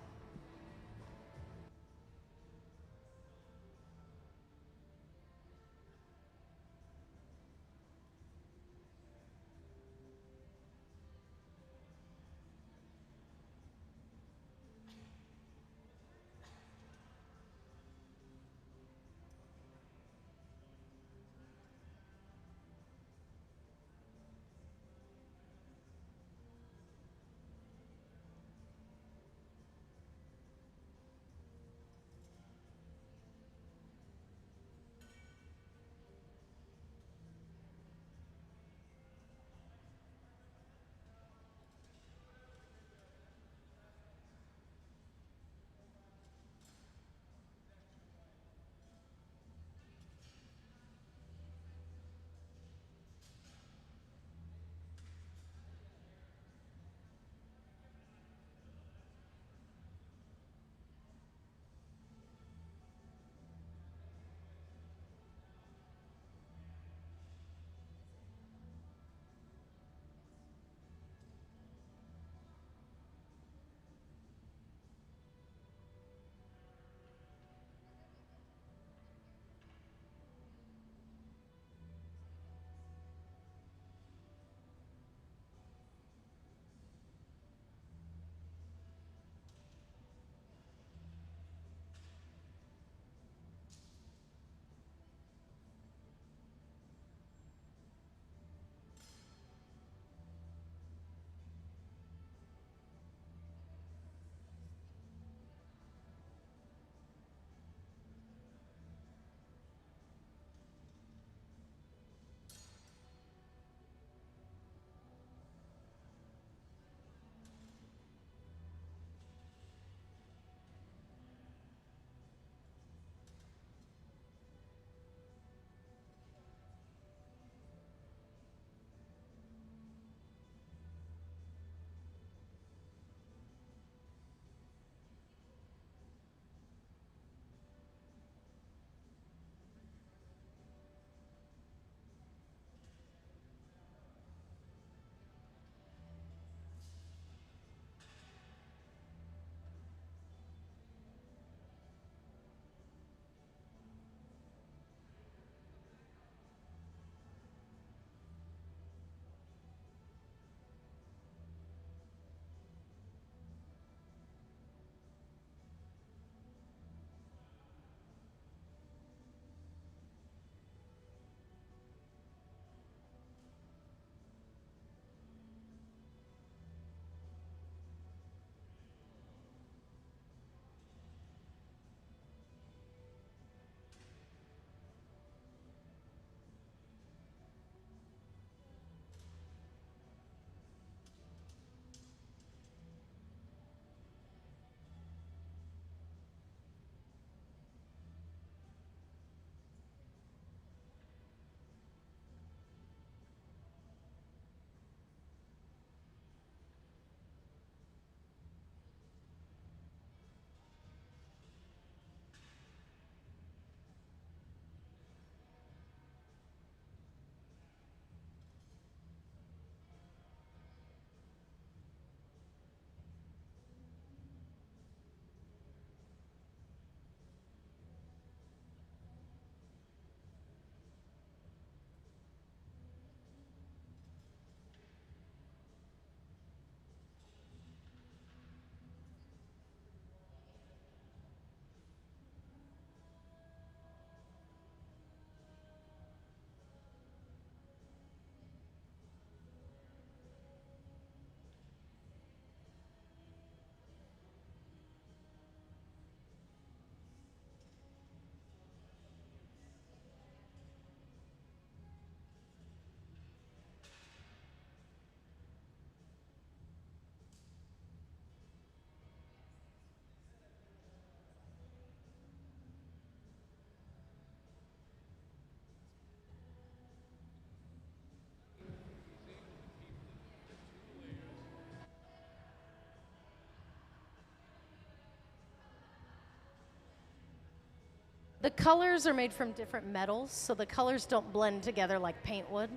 The colors are made from different metals, so the colors don't blend together like paint would.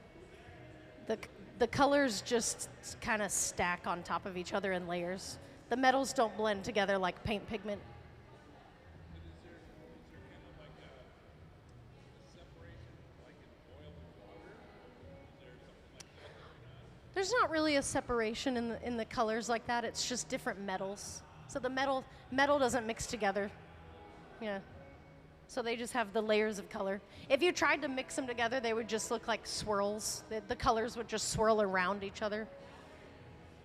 The, the colors just kind of stack on top of each other in layers. The metals don't blend together like paint pigment. There's not really a separation in the colors like that. It's just different metals. So the metal doesn't mix together. Yeah. So they just have the layers of color. If you tried to mix them together, they would just look like swirls. The colors would just swirl around each other.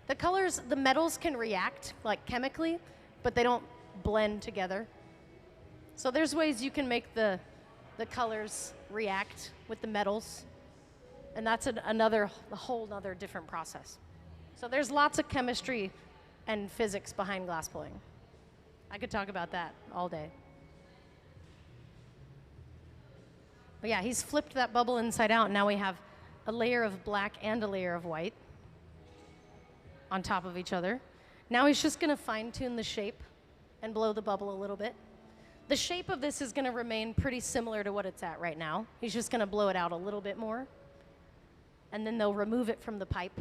The colors, the metals can react like chemically, but they don't blend together. So there's ways you can make the colors react with the metals. And that's a whole other different process. So there's lots of chemistry and physics behind glass pulling. I could talk about that all day. But yeah, he's flipped that bubble inside out. Now we have a layer of black and a layer of white on top of each other. Now he's just going to fine tune the shape and blow the bubble a little bit. The shape of this is going to remain pretty similar to what it's at right now. He's just going to blow it out a little bit more. And then they'll remove it from the pipe,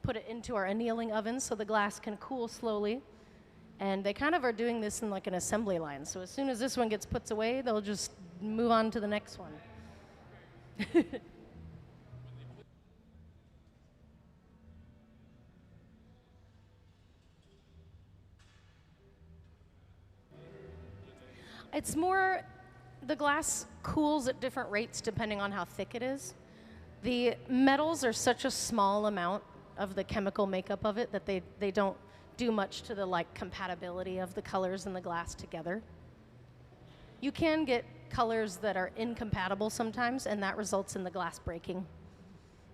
put it into our annealing oven so the glass can cool slowly. And they kind of are doing this in like an assembly line. So as soon as this one gets put away, they'll just move on to the next one. It's more, the glass cools at different rates depending on how thick it is. The metals are such a small amount of the chemical makeup of it that they don't do much to the like compatibility of the colors in the glass together. You can get colors that are incompatible sometimes, and that results in the glass breaking.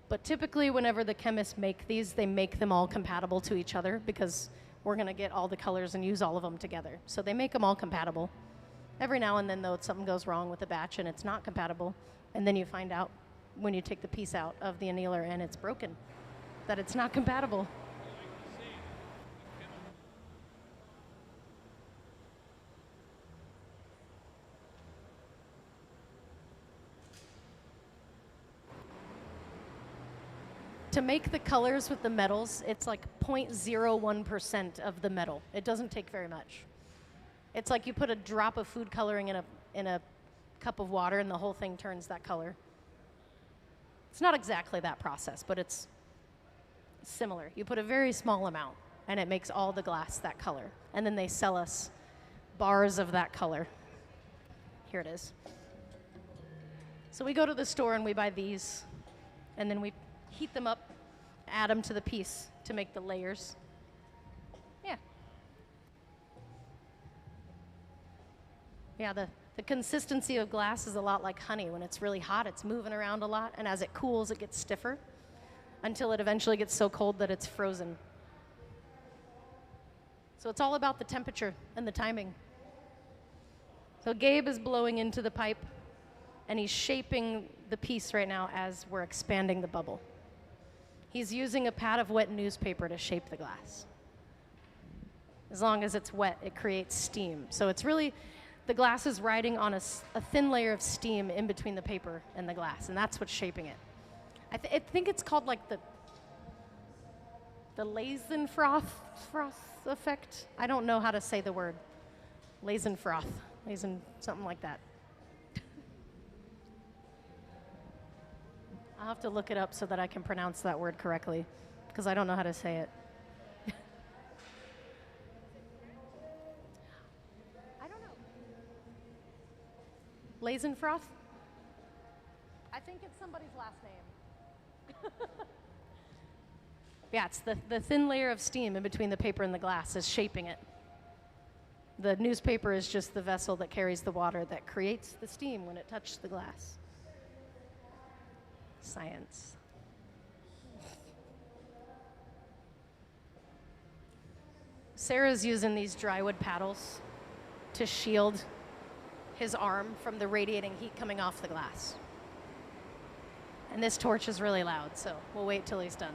But typically whenever the chemists make these, they make them all compatible to each other because we're gonna get all the colors and use all of them together. So they make them all compatible. Every now and then though, something goes wrong with the batch and it's not compatible, and then you find out when you take the piece out of the annealer and it's broken, that it's not compatible. To make the colors with the metals, it's like 0.01% of the metal. It doesn't take very much. It's like you put a drop of food coloring in a cup of water and the whole thing turns that color. It's not exactly that process, but it's similar. You put a very small amount and it makes all the glass that color. And then they sell us bars of that color. Here it is. So we go to the store and we buy these, and then we heat them up, add them to the piece to make the layers. Yeah. Yeah, the consistency of glass is a lot like honey. When it's really hot, it's moving around a lot, and as it cools, it gets stiffer until it eventually gets so cold that it's frozen. So it's all about the temperature and the timing. So Gabe is blowing into the pipe, and he's shaping the piece right now as we're expanding the bubble. He's using a pad of wet newspaper to shape the glass. As long as it's wet, it creates steam. So it's really, the glass is riding on a thin layer of steam in between the paper and the glass, and that's what's shaping it. I think it's called like the Lazenfroth effect. I don't know how to say the word. Lazenfroth, something like that. I'll have to look it up so that I can pronounce that word correctly, because I don't know how to say it. I don't know. Lazenfroth? I think it's somebody's last name. Yeah, it's the thin layer of steam in between the paper and the glass is shaping it. The newspaper is just the vessel that carries the water that creates the steam when it touches the glass. Science. Sarah's using these drywood paddles to shield his arm from the radiating heat coming off the glass. And this torch is really loud, so we'll wait till he's done.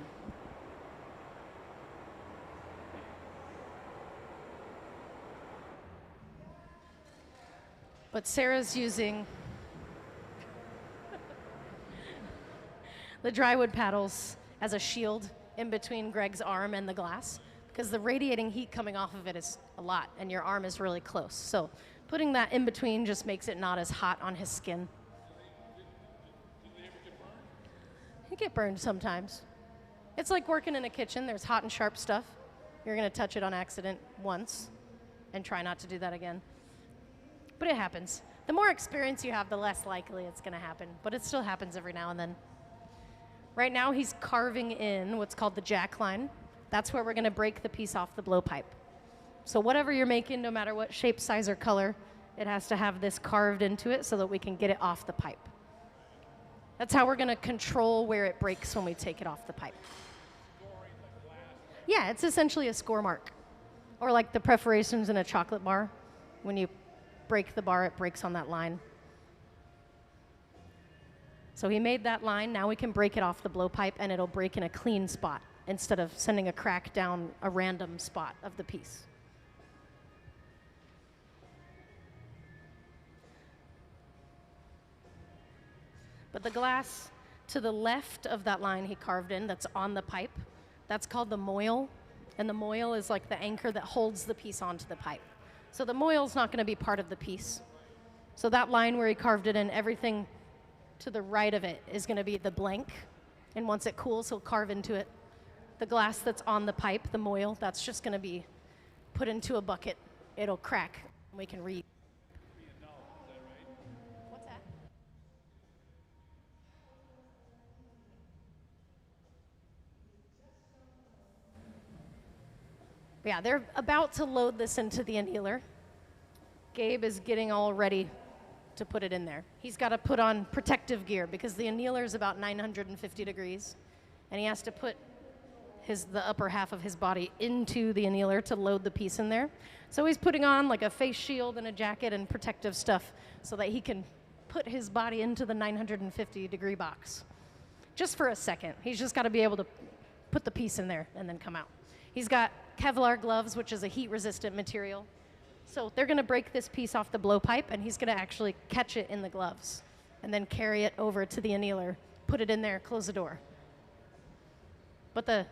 But Sarah's using the drywood paddles as a shield in between Greg's arm and the glass, because the radiating heat coming off of it is a lot, and your arm is really close. So putting that in between just makes it not as hot on his skin. You get burned sometimes. It's like working in a kitchen. There's hot and sharp stuff. You're going to touch it on accident once and try not to do that again. But it happens. The more experience you have, the less likely it's going to happen. But it still happens every now and then. Right now, he's carving in what's called the jack line. That's where we're going to break the piece off the blowpipe. So whatever you're making, no matter what shape, size, or color, it has to have this carved into it so that we can get it off the pipe. That's how we're going to control where it breaks when we take it off the pipe. Yeah, it's essentially a score mark. Or like the perforations in a chocolate bar. When you break the bar, it breaks on that line. So he made that line. Now we can break it off the blowpipe, and it'll break in a clean spot instead of sending a crack down a random spot of the piece. But the glass to the left of that line he carved in that's on the pipe, that's called the moil. And the moil is like the anchor that holds the piece onto the pipe. So the moil's not going to be part of the piece. So that line where he carved it in, everything to the right of it is going to be the blank. And once it cools, he'll carve into it. The glass that's on the pipe, the moil, that's just going to be put into a bucket. It'll crack, and we can read. What's that? Yeah, they're about to load this into the annealer. Gabe is getting all ready to put it in there. He's got to put on protective gear because the annealer is about 950 degrees, and he has to put the upper half of his body into the annealer to load the piece in there. So he's putting on like a face shield and a jacket and protective stuff so that he can put his body into the 950 degree box. Just for a second. He's just got to be able to put the piece in there and then come out. He's got Kevlar gloves, which is a heat-resistant material. So they're going to break this piece off the blowpipe, and he's going to actually catch it in the gloves and then carry it over to the annealer, put it in there, close the door. But the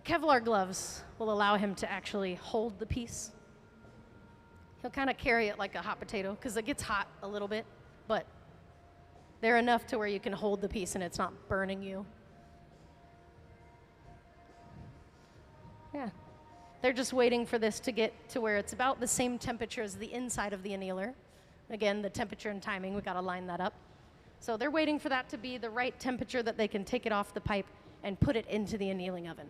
Kevlar gloves will allow him to actually hold the piece. He'll kind of carry it like a hot potato because it gets hot a little bit, but they're enough to where you can hold the piece and it's not burning you. Yeah. They're just waiting for this to get to where it's about the same temperature as the inside of the annealer. Again, the temperature and timing, we've got to line that up. So they're waiting for that to be the right temperature that they can take it off the pipe and put it into the annealing oven.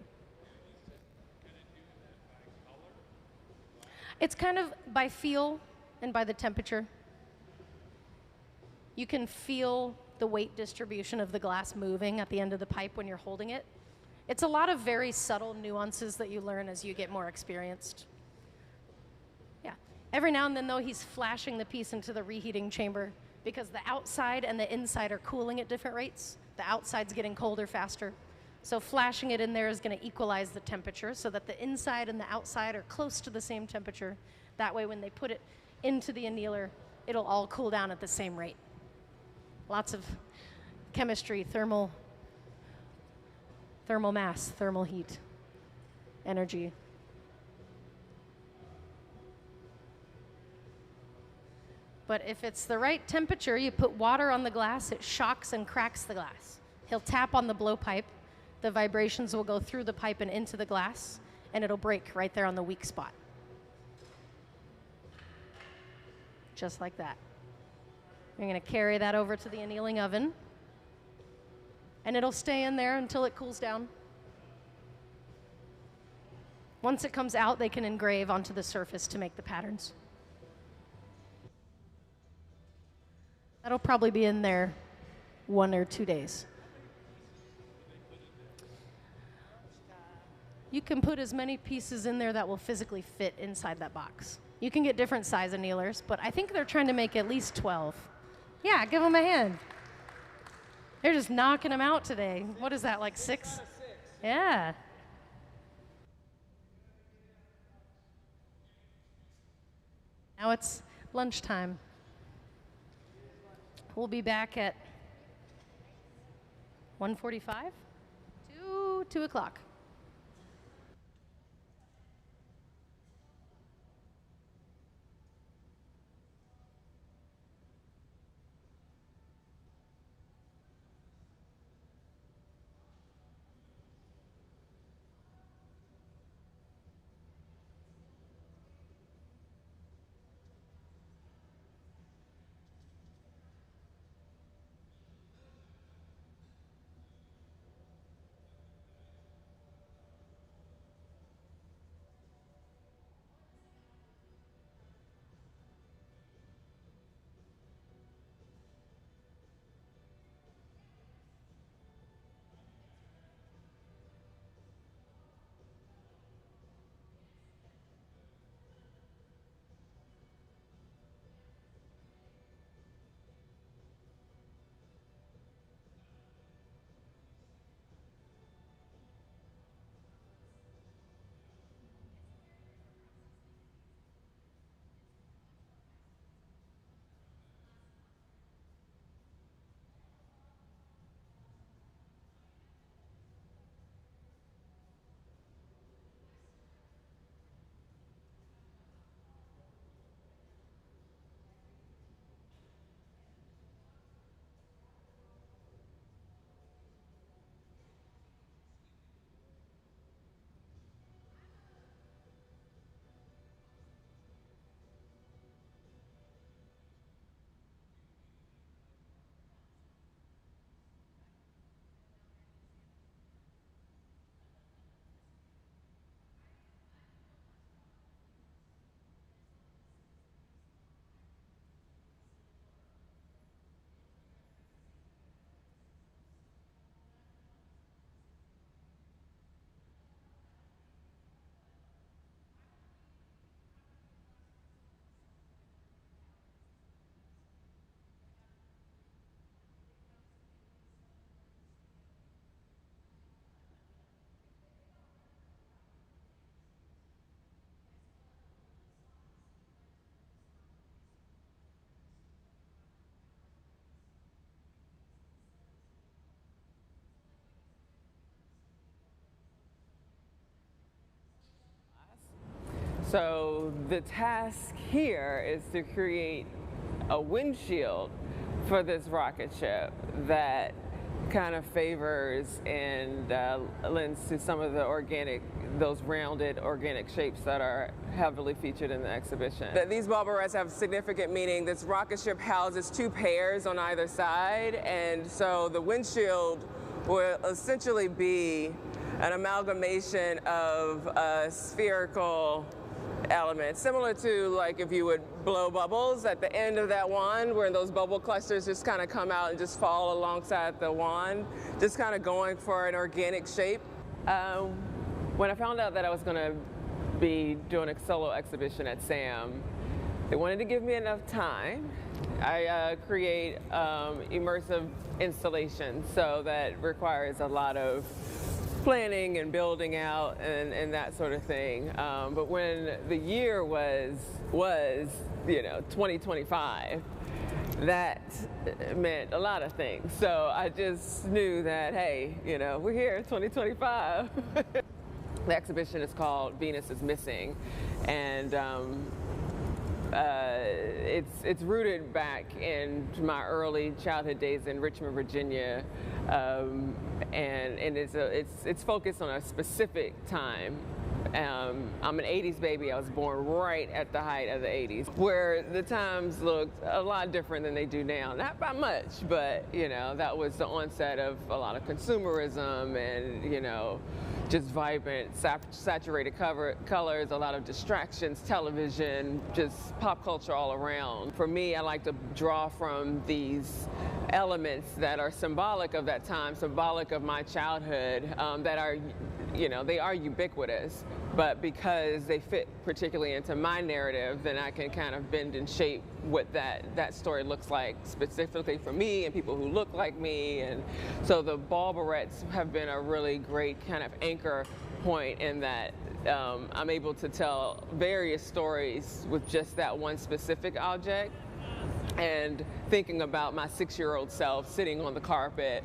It's kind of by feel and by the temperature. You can feel the weight distribution of the glass moving at the end of the pipe when you're holding it. It's a lot of very subtle nuances that you learn as you get more experienced. Yeah. Every now and then, though, he's flashing the piece into the reheating chamber because the outside and the inside are cooling at different rates. The outside's getting colder faster. So flashing it in there is going to equalize the temperature so that the inside and the outside are close to the same temperature. That way, when they put it into the annealer, it'll all cool down at the same rate. Lots of chemistry, thermal mass, thermal heat, energy. But if it's the right temperature, you put water on the glass, it shocks and cracks the glass. He'll tap on the blowpipe, the vibrations will go through the pipe and into the glass, and it'll break right there on the weak spot. Just like that. You're going to carry that over to the annealing oven, and it'll stay in there until it cools down. Once it comes out, they can engrave onto the surface to make the patterns. That'll probably be in there 1 or 2 days. You can put as many pieces in there that will physically fit inside that box. You can get different size annealers, but I think they're trying to make at least 12. Yeah, give them a hand. They're just knocking them out today. What is that, like 6? Yeah. Now it's lunchtime. We'll be back at 1:45 to 2 o'clock. So the task here is to create a windshield for this rocket ship that kind of favors and lends to some of the those rounded organic shapes that are heavily featured in the exhibition. These ball barrettes have significant meaning. This rocket ship houses 2 pairs on either side, and so the windshield will essentially be an amalgamation of spherical elements, similar to like if you would blow bubbles at the end of that wand, where those bubble clusters just kind of come out and just fall alongside the wand, just kind of going for an organic shape. When I found out that I was going to be doing a solo exhibition at SAM, they wanted to give me enough time. I create immersive installations, so that requires a lot of planning and building out and that sort of thing. But when the year was 2025, that meant a lot of things. So I just knew that, hey, we're here, 2025. The exhibition is called Venus is Missing, and it's rooted back in my early childhood days in Richmond, Virginia, and it's focused on a specific time. I'm an 80s baby. I was born right at the height of the 80s, where the times looked a lot different than they do now. Not by much, but that was the onset of a lot of consumerism and just vibrant, saturated colors, a lot of distractions, television, just pop culture all around. For me, I like to draw from these elements that are symbolic of that time, symbolic of my childhood, that are, they are ubiquitous, but because they fit particularly into my narrative, then I can kind of bend and shape what that story looks like specifically for me and people who look like me. And so the ball barrettes have been a really great kind of anchor point in that I'm able to tell various stories with just that one specific object. And thinking about my 6-year-old self sitting on the carpet,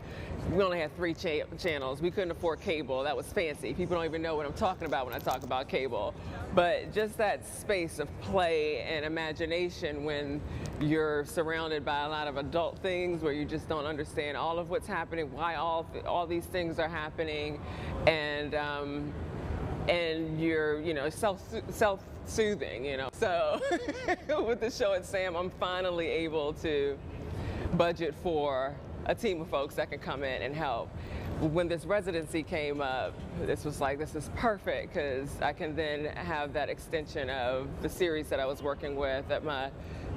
we only had 3 channels. We couldn't afford cable. That was fancy. People don't even know what I'm talking about when I talk about cable. But just that space of play and imagination when you're surrounded by a lot of adult things where you just don't understand all of what's happening, why all these things are happening, and you're, you know, self-soothing, you know. So with the show at SAM, I'm finally able to budget for a team of folks that can come in and help. When this residency came up, this was like, this is perfect, because I can then have that extension of the series that I was working with at my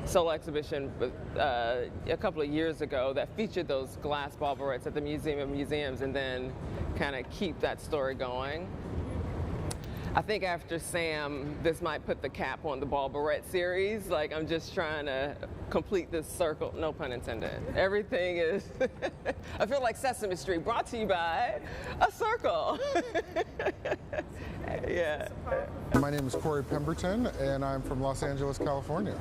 solo exhibition a couple of years ago that featured those glass ball barrettes at the Museum of Museums, and then kind of keep that story going. I think after SAM, this might put the cap on the ball barrette series. Like, I'm just trying to complete this circle, no pun intended. Everything is, I feel like Sesame Street, brought to you by a circle. Yeah. My name is Corey Pemberton, and I'm from Los Angeles, California.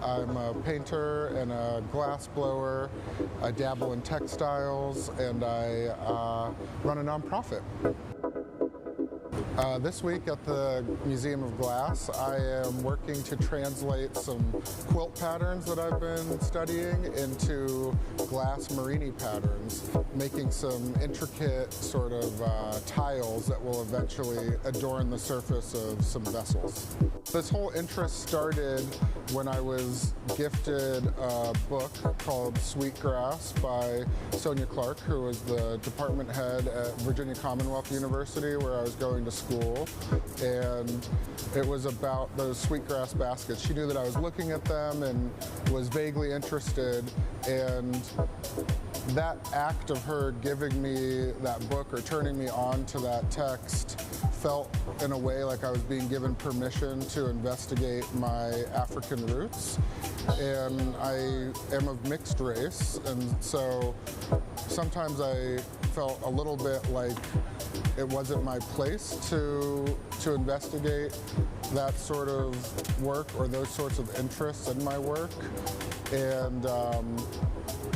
I'm a painter and a glass blower. I dabble in textiles, and I run a nonprofit. This week at the Museum of Glass, I am working to translate some quilt patterns that I've been studying into glass Marini patterns, making some intricate sort of tiles that will eventually adorn the surface of some vessels. This whole interest started when I was gifted a book called Sweetgrass by Sonia Clark, who was the department head at Virginia Commonwealth University, where I was going to school, and it was about those sweetgrass baskets. She knew that I was looking at them and was vaguely interested, and that act of her giving me that book or turning me on to that text felt in a way like I was being given permission to investigate my African roots. And I am of mixed race, and so sometimes I felt a little bit like it wasn't my place to investigate that sort of work or those sorts of interests in my work. And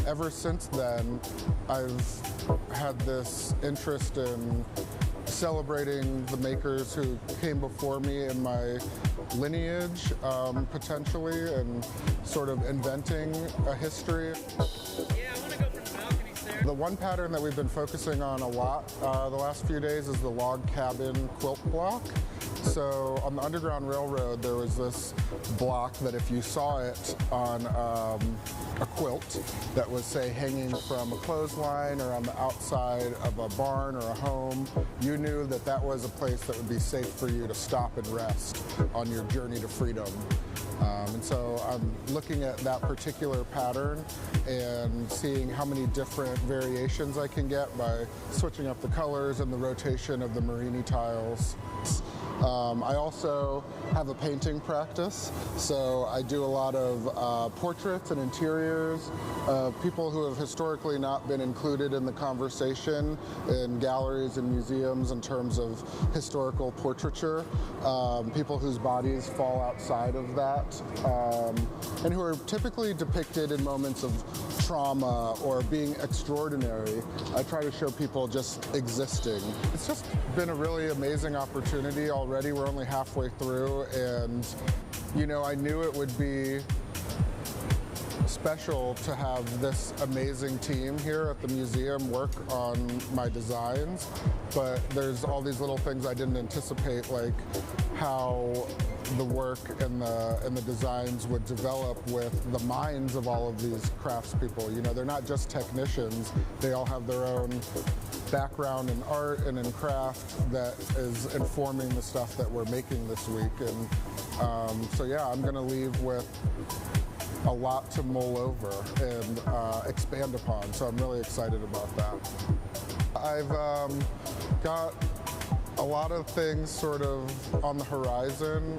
ever since then, I've had this interest in celebrating the makers who came before me in my lineage, potentially, and sort of inventing a history. Yeah, I want to go from the balcony, sir. The one pattern that we've been focusing on a lot the last few days is the log cabin quilt block. So on the Underground Railroad, there was this block that if you saw it on a quilt that was, say, hanging from a clothesline or on the outside of a barn or a home, you knew that that was a place that would be safe for you to stop and rest on your journey to freedom. And so I'm looking at that particular pattern and seeing how many different variations I can get by switching up the colors and the rotation of the Marini tiles. I also have a painting practice, so I do a lot of portraits and interiors of people who have historically not been included in the conversation in galleries and museums in terms of historical portraiture, people whose bodies fall outside of that, and who are typically depicted in moments of trauma or being extraordinary. I try to show people just existing. It's just been a really amazing opportunity already. We're only halfway through, and you know, I knew it would be special to have this amazing team here at the museum work on my designs, but there's all these little things I didn't anticipate, like how the work and the designs would develop with the minds of all of these craftspeople. You know, they're not just technicians, they all have their own background in art and in craft that is informing the stuff that we're making this week. And so yeah, I'm gonna leave with a lot to mull over and expand upon, so I'm really excited about that. I've got a A lot of things sort of on the horizon.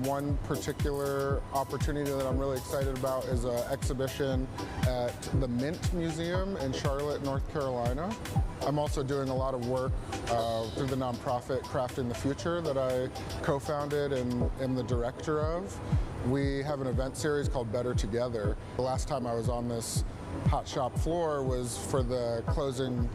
One particular opportunity that I'm really excited about is an exhibition at the Mint Museum in Charlotte, North Carolina. I'm also doing a lot of work through the nonprofit Crafting the Future that I co-founded and am the director of. We have an event series called Better Together. The last time I was on this hot shop floor was for the closing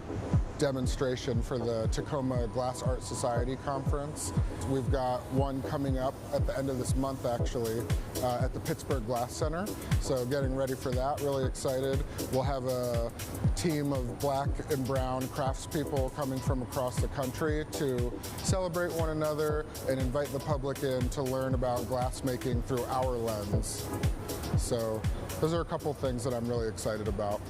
demonstration for the Tacoma Glass Art Society conference. We've got one coming up at the end of this month, actually, at the Pittsburgh Glass Center. So getting ready for that, really excited. We'll have a team of black and brown craftspeople coming from across the country to celebrate one another and invite the public in to learn about glass making through our lens. So those are a couple things that I'm really excited about.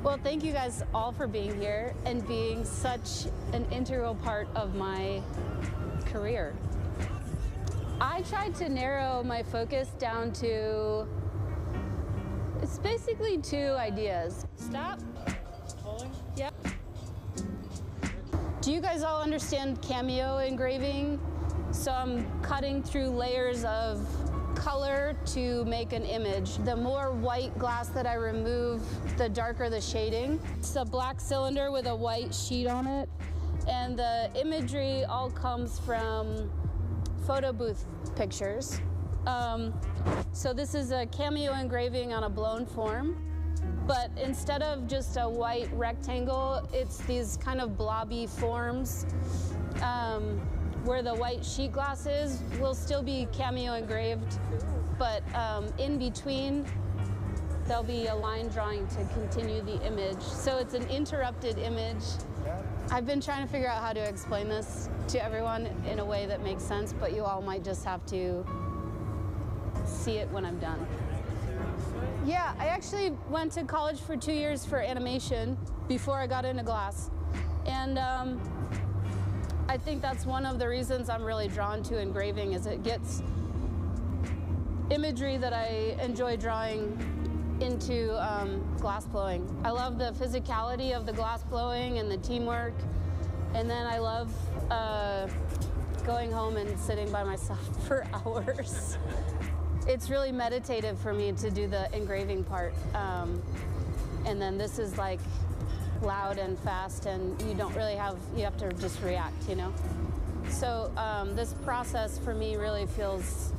Well, thank you guys all for being here and being such an integral part of my career. I tried to narrow my focus down to, it's basically two ideas. Stop. Yep. Do you guys all understand cameo engraving? So I'm cutting through layers of color to make an image. The more white glass that I remove, the darker the shading. It's a black cylinder with a white sheet on it, and the imagery all comes from photo booth pictures. So this is a cameo engraving on a blown form, but instead of just a white rectangle, it's these kind of blobby forms. Where the white sheet glass is will still be cameo engraved, but in between there'll be a line drawing to continue the image. So it's an interrupted image. I've been trying to figure out how to explain this to everyone in a way that makes sense, but you all might just have to see it when I'm done. Yeah, I actually went to college for 2 years for animation before I got into glass. And I think that's one of the reasons I'm really drawn to engraving, is it gets imagery that I enjoy drawing into glass blowing. I love the physicality of the glass blowing and the teamwork, and then I love going home and sitting by myself for hours. It's really meditative for me to do the engraving part, and then this is like loud and fast, and you don't really have, you have to just react, you know? So this process for me really feels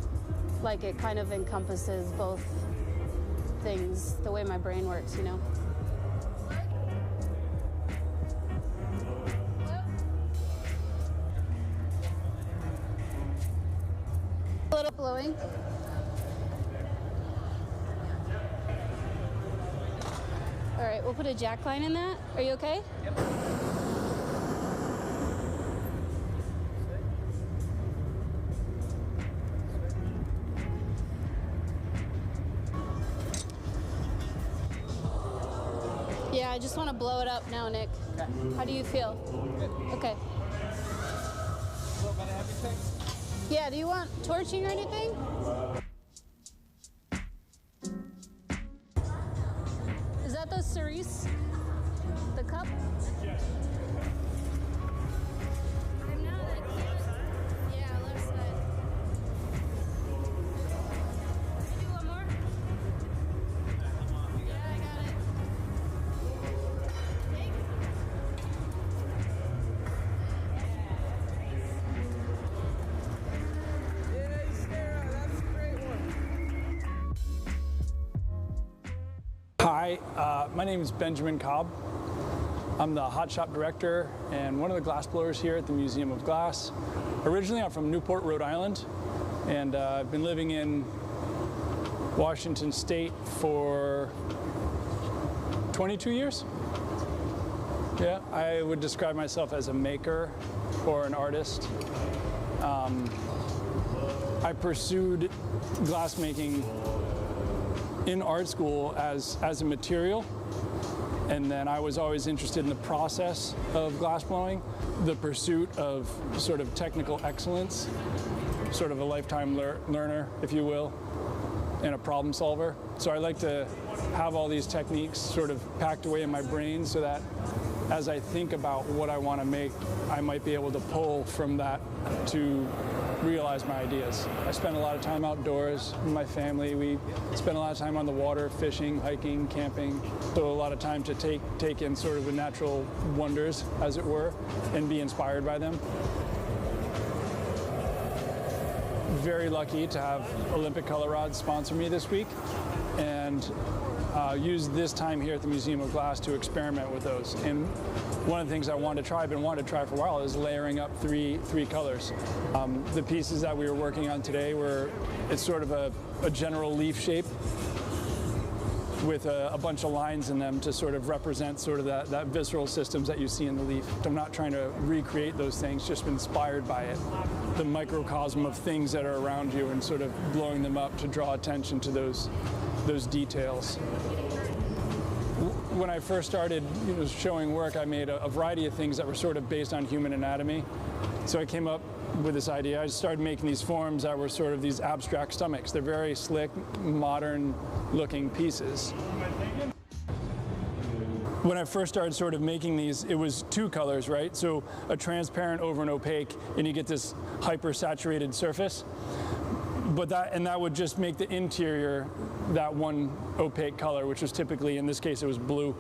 like it kind of encompasses both things, the way my brain works, you know? A little blowing. All right, we'll put a jack line in that. Are you okay? Yep. Yeah, I just want to blow it up now, Nick. Okay. How do you feel? Good. Okay. Yeah, do you want torching or anything? Is that the cerise? The cup? Yes. I'm not, I can't. Yeah, left side. Can you do one more? Yeah, I got it. Take. Yay, Sarah, that's a great one. Hi, my name is Benjamin Cobb. I'm the hot shop director and one of the glass blowers here at the Museum of Glass. Originally, I'm from Newport, Rhode Island, and I've been living in Washington State for 22 years. Yeah, I would describe myself as a maker or an artist. I pursued glass making in art school as a material, and then I was always interested in the process of glass blowing, the pursuit of sort of technical excellence, sort of a lifetime learner, if you will, and a problem solver. So I like to have all these techniques sort of packed away in my brain so that as I think about what I want to make, I might be able to pull from that to realize my ideas. I spend a lot of time outdoors with my family. We spend a lot of time on the water, fishing, hiking, camping. So a lot of time to take in sort of the natural wonders, as it were, and be inspired by them. Very lucky to have Olympic Color Rods sponsor me this week, and use this time here at the Museum of Glass to experiment with those. And one of the things I've been wanting to try for a while, is layering up three colors. The pieces that we were working on today it's sort of a general leaf shape with a bunch of lines in them to sort of represent sort of that visceral systems that you see in the leaf. I'm not trying to recreate those things, just inspired by it. The microcosm of things that are around you and sort of blowing them up to draw attention to those details. When I first started showing work, I made a variety of things that were sort of based on human anatomy. So I came up with this idea. I started making these forms that were sort of these abstract stomachs. They're very slick, modern looking pieces. When I first started sort of making these, it was two colors, right? So a transparent over an opaque, and you get this hyper-saturated surface. But that would just make the interior that one opaque color, which was typically, in this case, it was blue.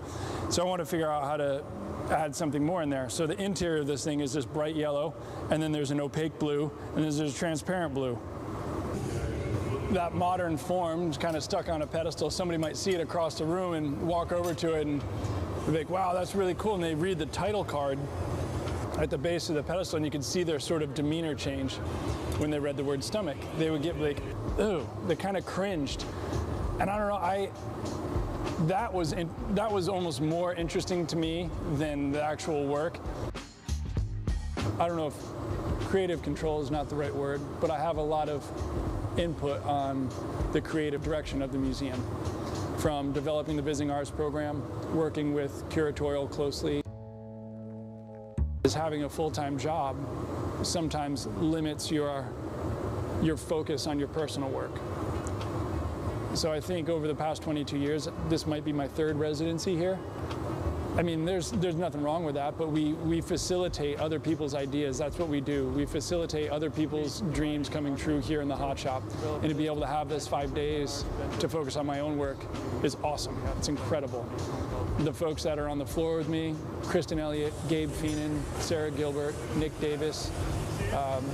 So I wanted to figure out how to add something more in there. So the interior of this thing is this bright yellow, and then there's an opaque blue, and then there's a transparent blue. That modern form is kind of stuck on a pedestal. Somebody might see it across the room and walk over to it and be like, wow, that's really cool. And they read the title card at the base of the pedestal, and you can see their sort of demeanor change when they read the word stomach. They would get like, ooh, they kind of cringed. And I don't know, that was almost more interesting to me than the actual work. I don't know if creative control is not the right word, but I have a lot of input on the creative direction of the museum. From developing the visiting arts program, working with curatorial closely. Having a full-time job sometimes limits your focus on your personal work. So I think over the past 22 years, this might be my third residency here. I mean, there's nothing wrong with that, but we facilitate other people's ideas. That's what we do. We facilitate other people's dreams coming true here in the hot shop. And to be able to have this 5 days to focus on my own work is awesome. It's incredible. The folks that are on the floor with me, Kristen Elliott, Gabe Feenan, Sarah Gilbert, Nick Davis.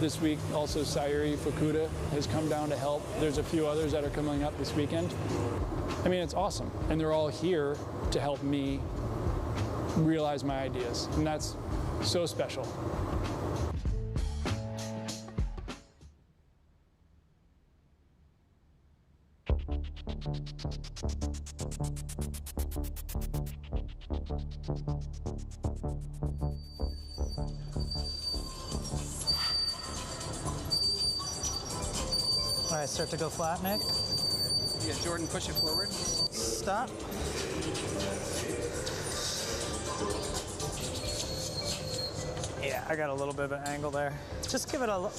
This week, also Sayuri Fukuda has come down to help. There's a few others that are coming up this weekend. I mean, it's awesome. And they're all here to help me realize my ideas. And that's so special. All right, start to go flat, Nick. Yeah, Jordan, push it forward. Stop. Yeah, I got a little bit of an angle there. Just give it a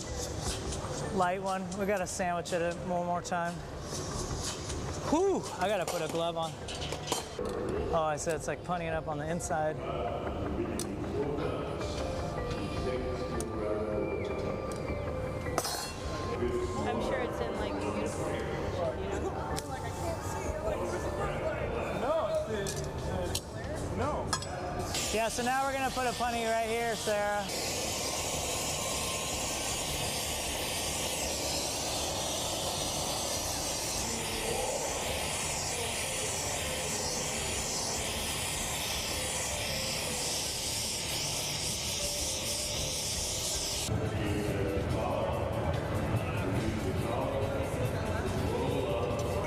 light one. We got to sandwich it one more time. Whew, I got to put a glove on. Oh, I said it's like punning up on the inside. I'm sure it's in like beautiful. No. Yeah, so now we're gonna put a punny right here, Sarah.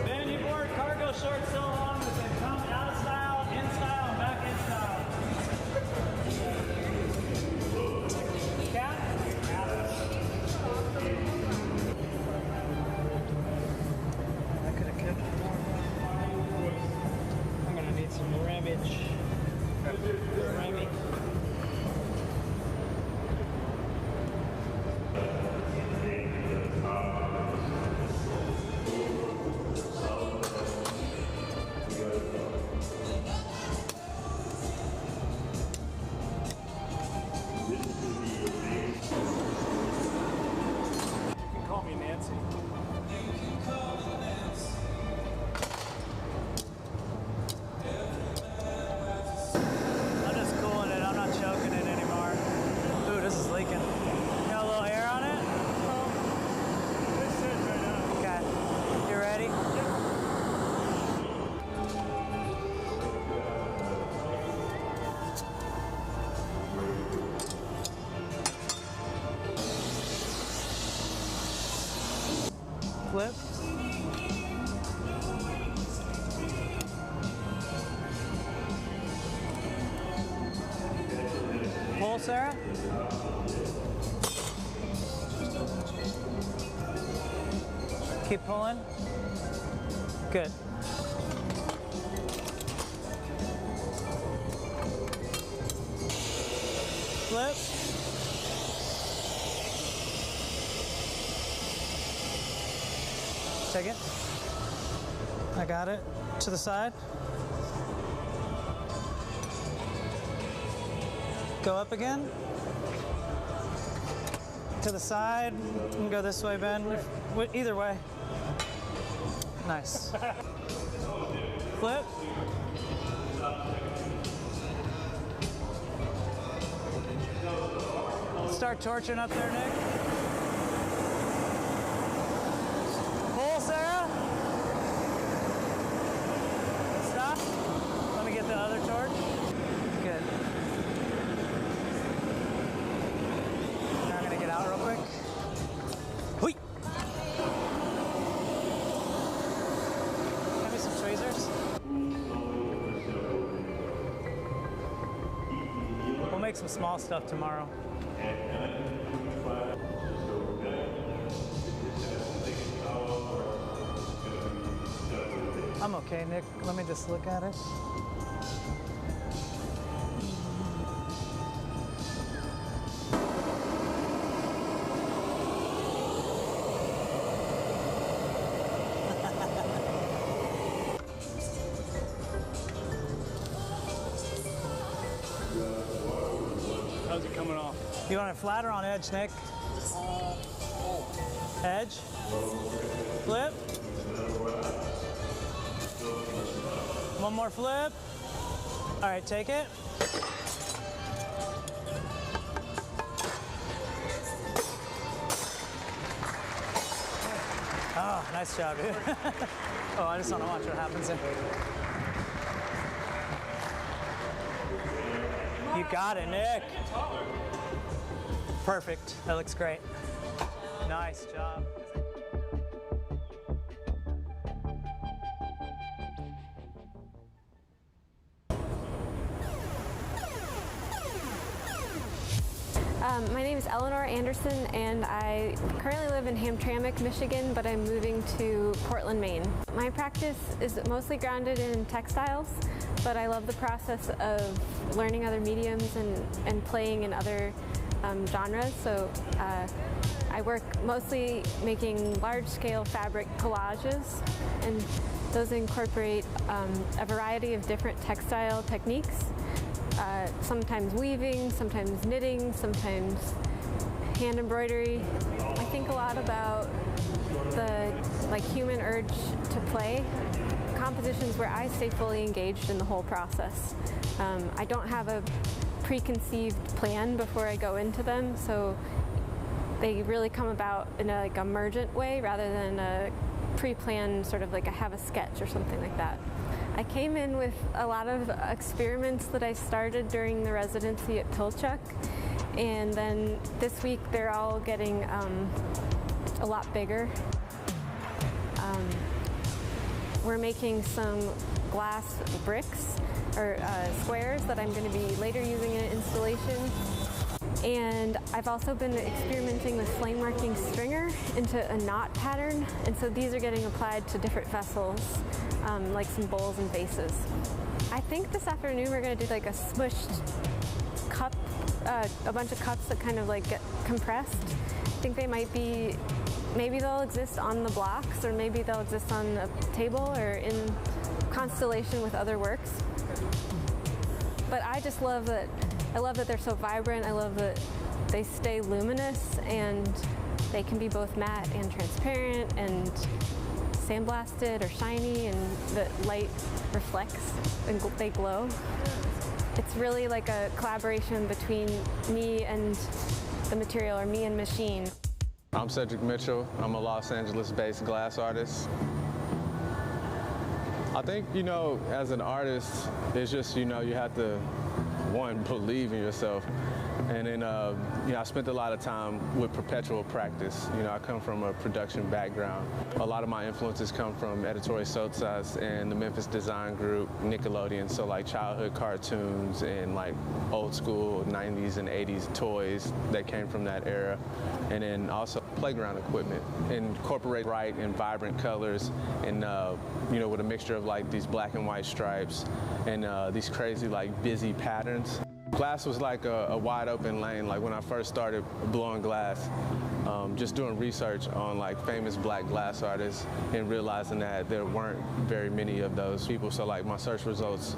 Ben, you wore cargo shorts so long that they come out of style, in style, and back in style. Flip. Pull, Sarah. Keep pulling. Good. Flip. Take it. I got it. To the side. Go up again. To the side. You can go this way, Ben. Either way. Nice. Flip. Start torching up there, Nick. Pull, Sarah. Stop. Let me get the other torch. Good. Now I'm gonna get out real quick. Hui. Give me some tweezers. We'll make some small stuff tomorrow. I'm okay, Nick. Let me just look at it. How's it coming off? You want it flat or on edge, Nick? Edge. Flip. One more flip. All right, take it. Oh, nice job, dude. Oh, I just want to watch what happens there. You got it, Nick. Perfect. That looks great. Nice job. My name is Eleanor Anderson, and I currently live in Hamtramck, Michigan, but I'm moving to Portland, Maine. My practice is mostly grounded in textiles, but I love the process of learning other mediums and playing in other genres. So I work mostly making large-scale fabric collages, and those incorporate a variety of different textile techniques. Sometimes weaving, sometimes knitting, sometimes hand embroidery. I think a lot about the human urge to play. Compositions where I stay fully engaged in the whole process. I don't have a preconceived plan before I go into them, so they really come about in a emergent way rather than a pre-planned sort of I have a sketch or something like that. I came in with a lot of experiments that I started during the residency at Pilchuck, and then this week they're all getting a lot bigger. We're making some glass bricks or squares that I'm going to be later using in an installation. And I've also been experimenting with flame marking stringer into a knot pattern, and so these are getting applied to different vessels, like some bowls and vases. I think this afternoon we're going to do a smushed cup, a bunch of cups that kind of get compressed. I think they might be, maybe they'll exist on the blocks, or maybe they'll exist on a table or in constellation with other works. But I just love that. I love that they're so vibrant. I love that they stay luminous, and they can be both matte and transparent and sandblasted or shiny, and the light reflects and they glow. It's really like a collaboration between me and the material, or me and machine. I'm Cedric Mitchell. I'm a Los Angeles-based glass artist. I think, as an artist, it's just, you have to, one, believe in yourself, And then, I spent a lot of time with perpetual practice. I come from a production background. A lot of my influences come from Editorial Sotsas and the Memphis Design Group, Nickelodeon, so like childhood cartoons and like old school 90s and 80s toys that came from that era. And then also playground equipment, incorporate bright and vibrant colors and, with a mixture of like these black and white stripes and these crazy like busy patterns. Glass was like a wide open lane. Like when I first started blowing glass, just doing research on like famous black glass artists and realizing that there weren't very many of those people. So like my search results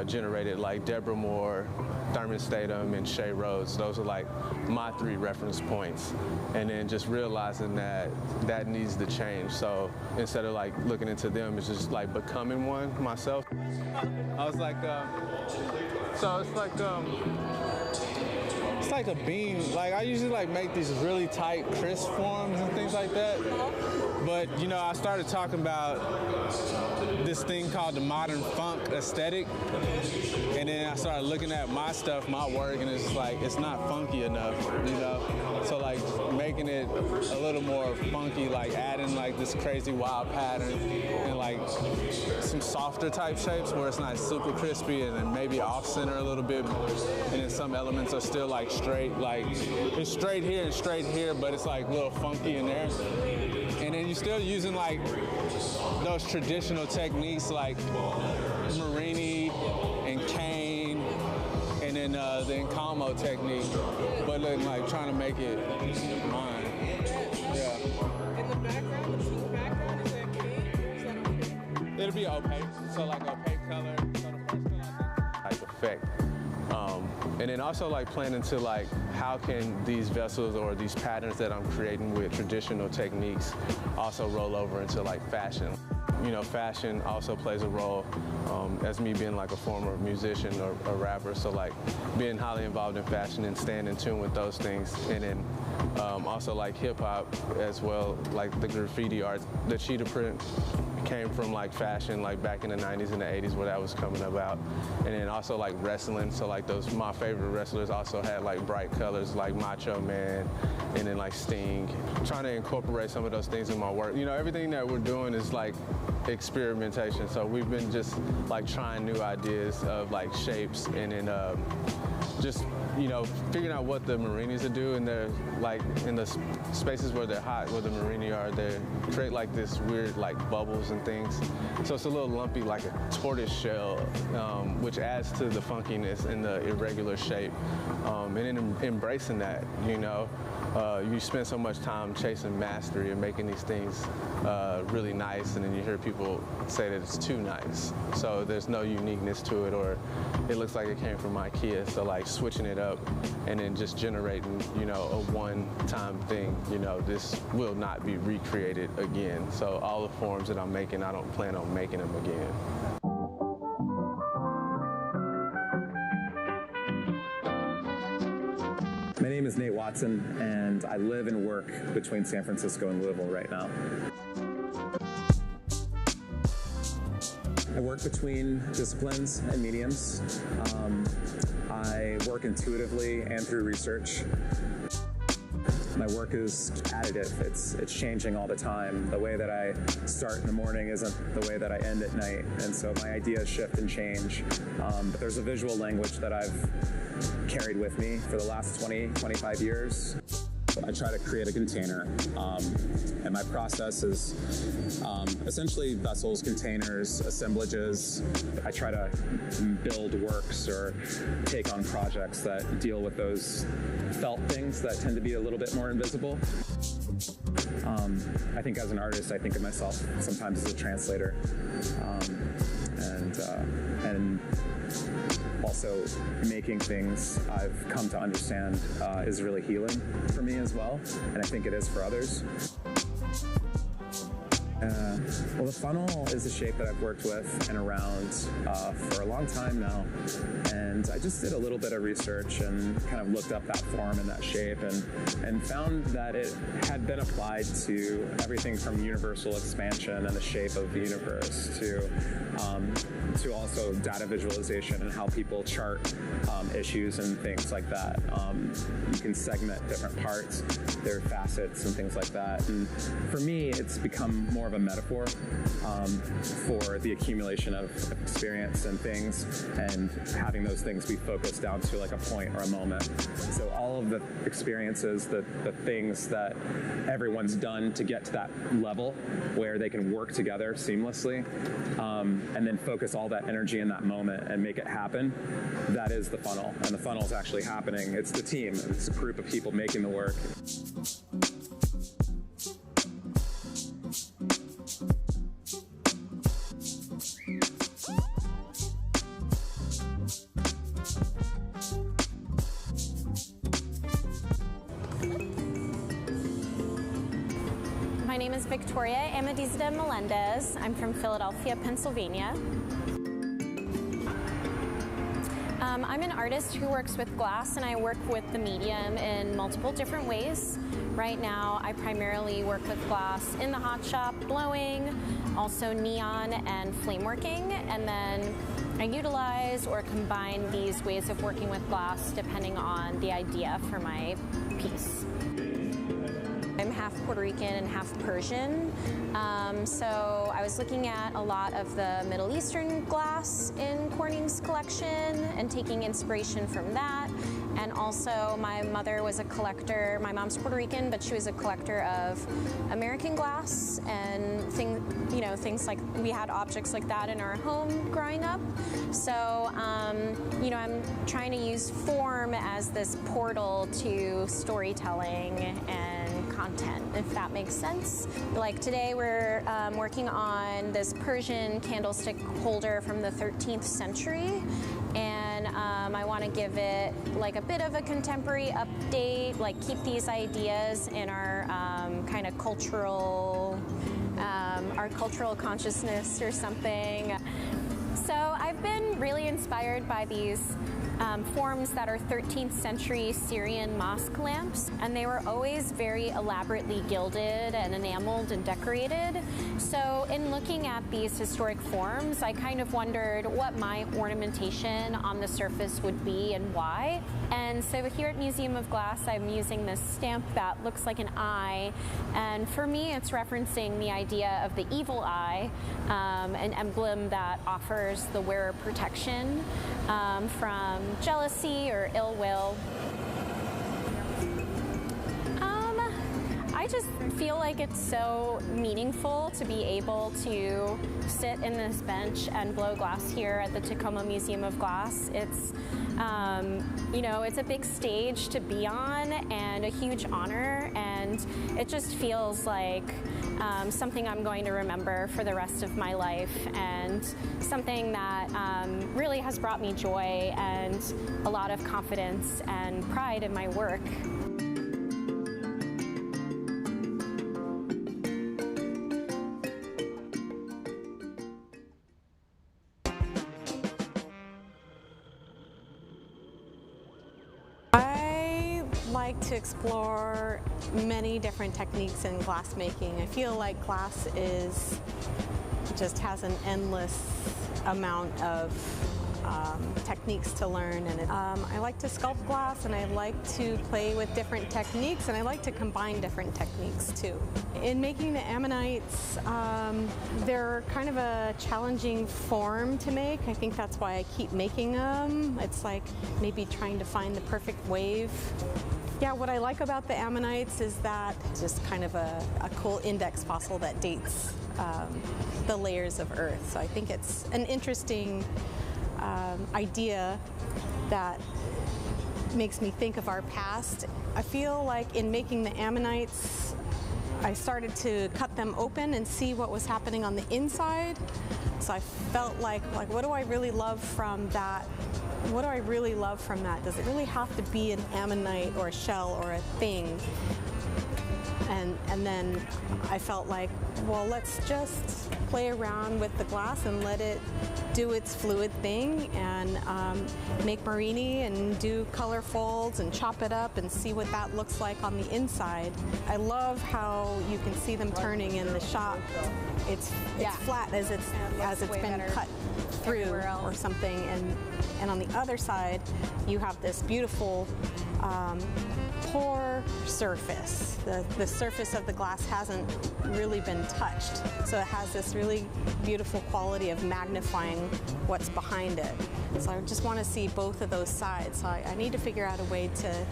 generated like Deborah Moore, Thurman Statham, and Shay Rhodes. Those are like my 3 reference points. And then just realizing that that needs to change. So instead of like looking into them, it's just like becoming one myself. I was like, so it's like a beam. Like I usually like make these really tight, crisp forms and things like that. But I started talking about this thing called the modern funk aesthetic, and then I started looking at my stuff, my work, and it's like it's not funky enough, So like making it a little more funky, like adding like this crazy wild pattern and like some softer type shapes where it's not super crispy and then maybe off center a little bit, and then some elements are still like straight, like it's straight here and straight here, but it's like a little funky in there. And then you're still using like those traditional techniques like Marini and cane, and then the Encamo technique, but then like trying to make it mine. Yeah. In the background, the true background, is that paint or is that opaque? It'll be opaque, so like opaque color. So the first color type effect. And then also like planning to like how can these vessels or these patterns that I'm creating with traditional techniques also roll over into like fashion. Fashion also plays a role as me being like a former musician or a rapper. So like being highly involved in fashion and staying in tune with those things. And then also like hip hop as well, like the graffiti art, the cheetah print came from like fashion, like back in the 90s and the 80s where that was coming about. And then also like wrestling, so like my favorite wrestlers also had like bright colors like Macho Man and then like Sting. Trying to incorporate some of those things in my work. Everything that we're doing is like experimentation, so we've been just like trying new ideas of like shapes and then just figuring out what the Marinis will do, and they're like in the spaces where they're hot, where the Marini are, they create like this weird like bubbles and things. So it's a little lumpy, like a tortoise shell, which adds to the funkiness and the irregular shape. And then embracing that, you spend so much time chasing mastery and making these things really nice, and then you hear people say that it's too nice. So there's no uniqueness to it, or it looks like it came from IKEA. So like switching it up and then just generating, a one-time thing. This will not be recreated again. So all the forms that I'm making, I don't plan on making them again. My name is Nate Watson, and I live and work between San Francisco and Louisville right now. I work between disciplines and mediums. I work intuitively and through research. My work is additive. It's changing all the time. The way that I start in the morning isn't the way that I end at night, and so my ideas shift and change. But there's a visual language that I've carried with me for the last 25 years. I try to create a container, and my process is essentially vessels, containers, assemblages. I try to build works or take on projects that deal with those felt things that tend to be a little bit more invisible. I think as an artist, I think of myself sometimes as a translator, and also making things I've come to understand is really healing for me as well, and I think it is for others. Well, the funnel is a shape that I've worked with and around for a long time now, and I just did a little bit of research and kind of looked up that form and that shape and found that it had been applied to everything from universal expansion and the shape of the universe to also data visualization and how people chart issues and things like that. You can segment different parts, their facets and things like that. And for me, it's become more of a metaphor for the accumulation of experience and things, and having those things be focused down to like a point or a moment. So all of the experiences, the things that everyone's done to get to that level where they can work together seamlessly, and then focus all that energy in that moment and make it happen, that is the funnel. And the funnel is actually happening. It's the team. It's a group of people making the work. My name is Victoria Amadizada Melendez. I'm from Philadelphia, Pennsylvania. I'm an artist who works with glass, and I work with the medium in multiple different ways. Right now, I primarily work with glass in the hot shop, blowing, also neon and flame working, and then I utilize or combine these ways of working with glass depending on the idea for my piece. I'm half Puerto Rican and half Persian, so I was looking at a lot of the Middle Eastern glass in Corning's collection and taking inspiration from that. And also my mother was a collector. My mom's Puerto Rican, but she was a collector of American glass and things like, we had objects like that in our home growing up. So, I'm trying to use form as this portal to storytelling and content, if that makes sense. Like today we're working on this Persian candlestick holder from the 13th century, and I want to give it like a bit of a contemporary update, like keep these ideas in our kind of cultural, our cultural consciousness or something. So I've been really inspired by these forms that are 13th century Syrian mosque lamps, and they were always very elaborately gilded and enameled and decorated. So in looking at these historic forms, I kind of wondered what my ornamentation on the surface would be and why. And so here at Museum of Glass, I'm using this stamp that looks like an eye, and for me it's referencing the idea of the evil eye, an emblem that offers the wearer protection from jealousy or ill will. I just feel like it's so meaningful to be able to sit in this bench and blow glass here at the Tacoma Museum of Glass. It's, it's a big stage to be on and a huge honor, and it just feels like something I'm going to remember for the rest of my life, and something that really has brought me joy and a lot of confidence and pride in my work. I like to explore many different techniques in glass making. I feel like glass just has an endless amount of techniques to learn, and I like to sculpt glass, and I like to play with different techniques, and I like to combine different techniques too. In making the ammonites, they're kind of a challenging form to make. I think that's why I keep making them. It's like maybe trying to find the perfect wave. Yeah, what I like about the ammonites is that it's just kind of a cool index fossil that dates the layers of Earth. So I think it's an interesting idea that makes me think of our past. I feel like in making the ammonites, I started to cut them open and see what was happening on the inside. So I felt like what do I really love from that? What do I really love from that? Does it really have to be an ammonite or a shell or a thing? And then I felt like, well, let's just play around with the glass and let it do its fluid thing and make marini and do color folds and chop it up and see what that looks like on the inside. I love how you can see them turning in the shop. It's flat as it's been cut through or something, and on the other side you have this beautiful pour surface. The surface of the glass hasn't really been touched, so it has this really beautiful quality of magnifying what's behind it. So I just want to see both of those sides, so I need to figure out a way to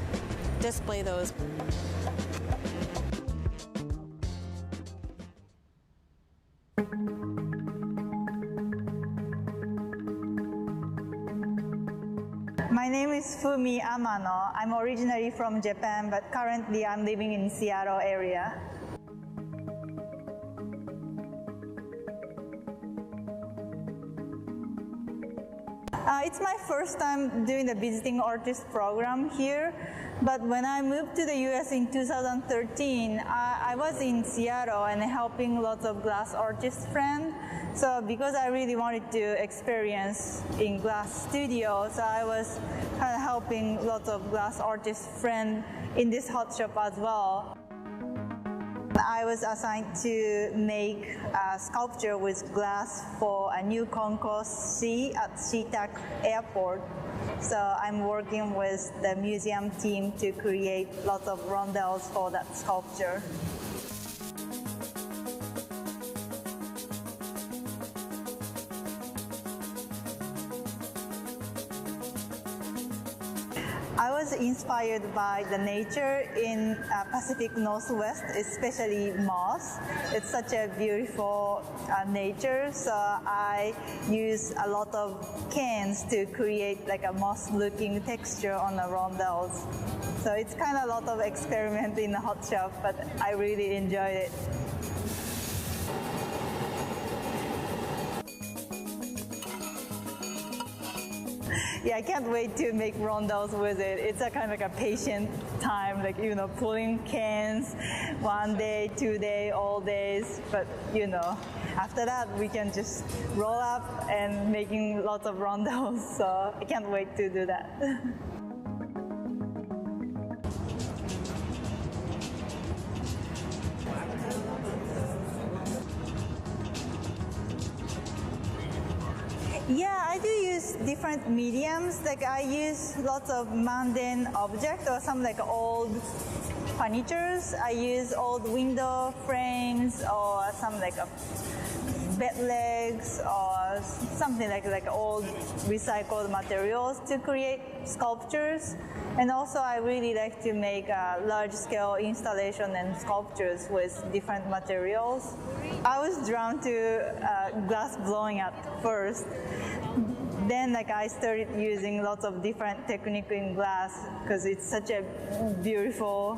display those. My name is Fumi Amano. I'm originally from Japan, but currently I'm living in Seattle area. It's my first time doing the visiting artist program here, but when I moved to the US in 2013, I was in Seattle and helping lots of glass artist friends. So because I really wanted to experience in glass studio, so I was kind of helping lots of glass artist friends in this hot shop as well. I was assigned to make a sculpture with glass for a new concourse C at SeaTac Airport. So I'm working with the museum team to create lots of rondelles for that sculpture. I was inspired by the nature in Pacific Northwest, especially moss. It's such a beautiful nature, so I use a lot of cans to create like a moss-looking texture on the rondelles. So it's kind of a lot of experiment in the hot shop, but I really enjoyed it. Yeah, I can't wait to make rondelles with it. It's a kind of like a patient time, like, you know, pulling cans 1 day, 2 days, all days. But, you know, after that, we can just roll up and making lots of rondelles. So I can't wait to do that. Yeah, I do use different mediums. Like I use lots of mundane objects or some like old furnitures. I use old window frames or some like bed legs or something like old recycled materials to create sculptures. And also I really like to make a large-scale installation and sculptures with different materials. I was drawn to glass blowing at first. Then I started using lots of different techniques in glass because it's such a beautiful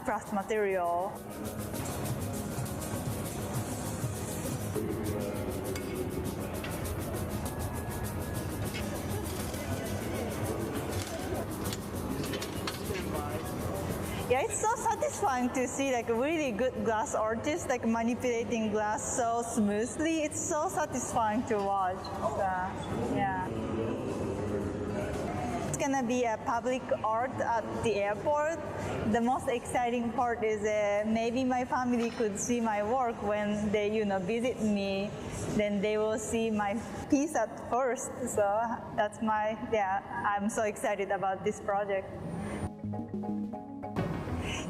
craft material. Yeah, it's so satisfying to see a really good glass artist manipulating glass so smoothly. It's so satisfying to watch. So, yeah. It's gonna be a public art at the airport. The most exciting part is maybe my family could see my work when they, visit me. Then they will see my piece at first. So that's I'm so excited about this project.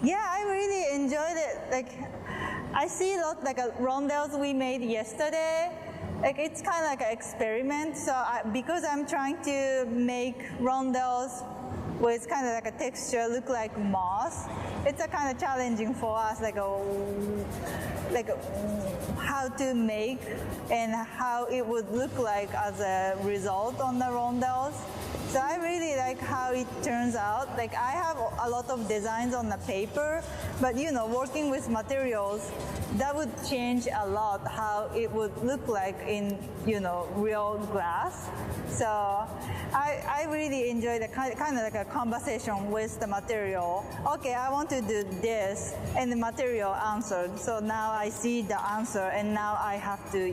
Yeah, I really enjoyed it. I see a lot rondelles we made yesterday. It's kind of like an experiment. So because I'm trying to make rondelles with kind of like a texture look like moss, it's a kind of challenging for us, how to make and how it would look like as a result on the rondelles. So I really like how it turns out. Like I have a lot of designs on the paper, but working with materials, that would change a lot how it would look like in real glass. So I really enjoy the kind of like a conversation with the material. Okay, I want to do this, and the material answered. So now I see the answer, and now I have to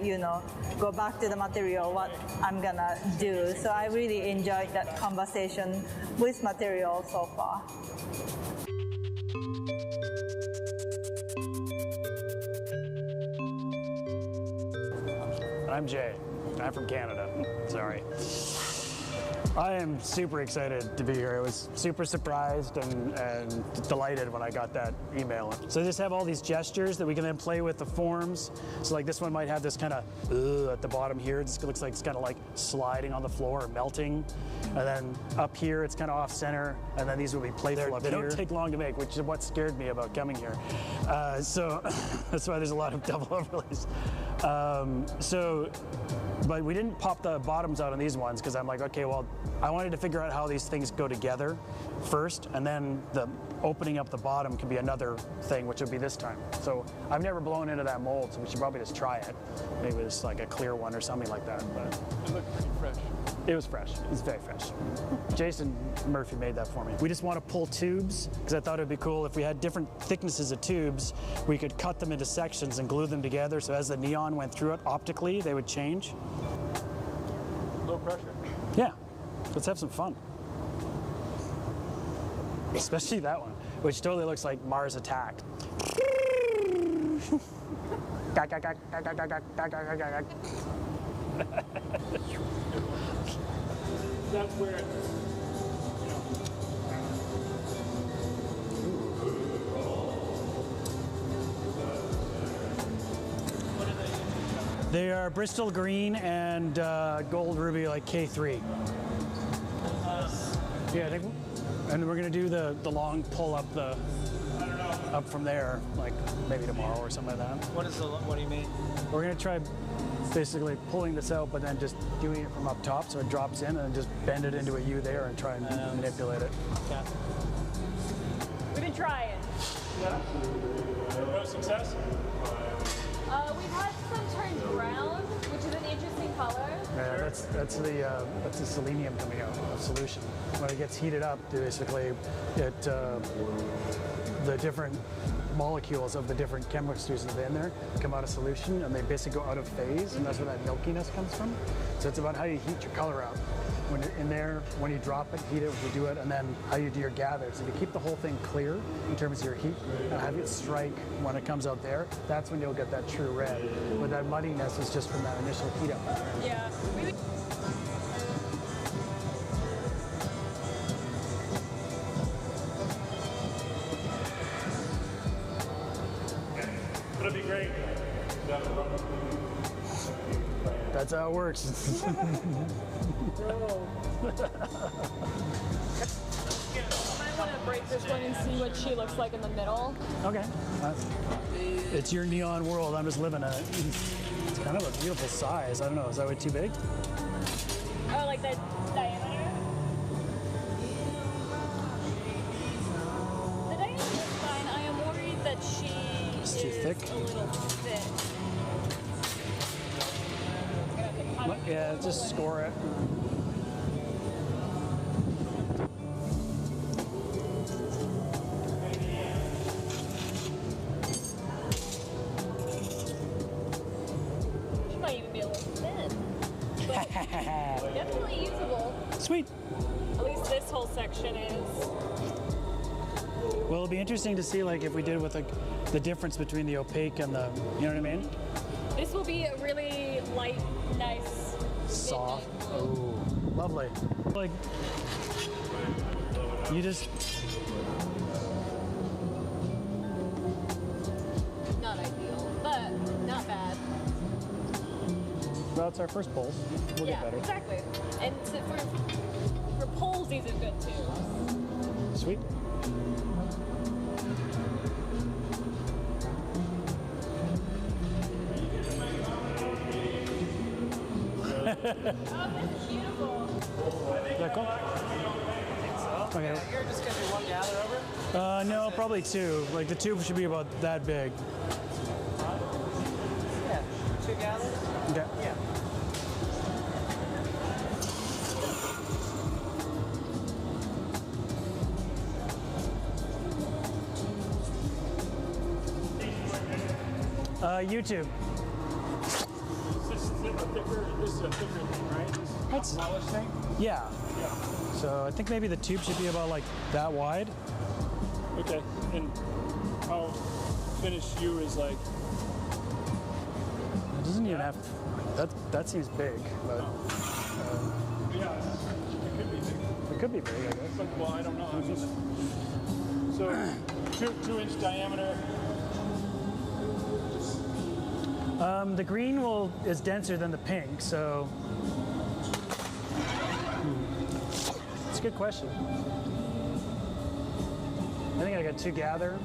go back to the material what I'm gonna do. So I really enjoyed that conversation with material so far. I'm Jay. I'm from Canada. Sorry. I am super excited to be here. I was super surprised and delighted when I got that email. So I just have all these gestures that we can then play with the forms. So like this one might have this kind of at the bottom here. It looks like it's kind of like sliding on the floor or melting. And then up here it's kind of off center. And then these will be playful up here. They don't take long to make, which is what scared me about coming here. So that's why there's a lot of double overlays. But we didn't pop the bottoms out on these ones because I'm like, okay, well, I wanted to figure out how these things go together first, and then the opening up the bottom can be another thing, which would be this time. So I've never blown into that mold, so we should probably just try it. Maybe it's like a clear one or something like that. But it looked pretty fresh. It was fresh. It was very fresh. Jason Murphy made that for me. We just want to pull tubes because I thought it'd be cool if we had different thicknesses of tubes, we could cut them into sections and glue them together. So as the neon went through it optically, they would change. Low pressure. Yeah. Let's have some fun. Especially that one, which totally looks like Mars Attack. That's where they are Bristol green and gold ruby, like K3. Yeah, and we're gonna do the long pull up up from there, like maybe tomorrow or something like that. What do you mean? We're gonna try basically pulling this out, but then just doing it from up top so it drops in, and then just bend it into a U there and try and manipulate it. Okay. We've been trying. Yeah. No success? We've had some turned brown, which is an interesting color. Yeah, that's the selenium coming out of solution. When it gets heated up, basically, the different molecules of the different chemistries that are in there come out of solution, and they basically go out of phase, and that's where that milkiness comes from. So it's about how you heat your color out. When you're in there, when you drop it, heat it, when you do it, and then how you do your gather. So if you keep the whole thing clear in terms of your heat, and have it strike when it comes out there, that's when you'll get that true red. But that muddiness is just from that initial heat up. Yeah. It'll be great. That's how it works. I might want to break this one and see what she looks like in the middle. Okay. It's your neon world. I'm just living in it. It's kind of a beautiful size. I don't know. Is that way too big? Oh, like the diameter? The diameter is fine. I am worried that she It's too thick. a little thick. Yeah, just score it. She might even be a little thin. But definitely usable. Sweet. At least this whole section is. Well, it'll be interesting to see, like, if we did with the difference between the opaque and the, you know what I mean? This will be a really light, nice, soft. Ooh, lovely. Like, you just. Not ideal, but not bad. Well, it's our first poll. We'll get better. Exactly. And so for polls, these are good too. Sweet. Oh, this is beautiful. Is that cool? Okay. Yeah, you're just gonna do one gather over? No, probably two. Like the tube should be about that big. Yeah, 2 gathers? Okay. Yeah. YouTube. This is a thicker thing, right? That's smallish thing? Yeah. So I think maybe the tube should be about like that wide. Okay. And how finished you is like? It doesn't even have. That seems big, but. Yeah, it could be big. It could be big, I guess. But, well, I don't know. I'm just, so 2-inch diameter. The green is denser than the pink, so. It's a good question. I think I got 2 gather.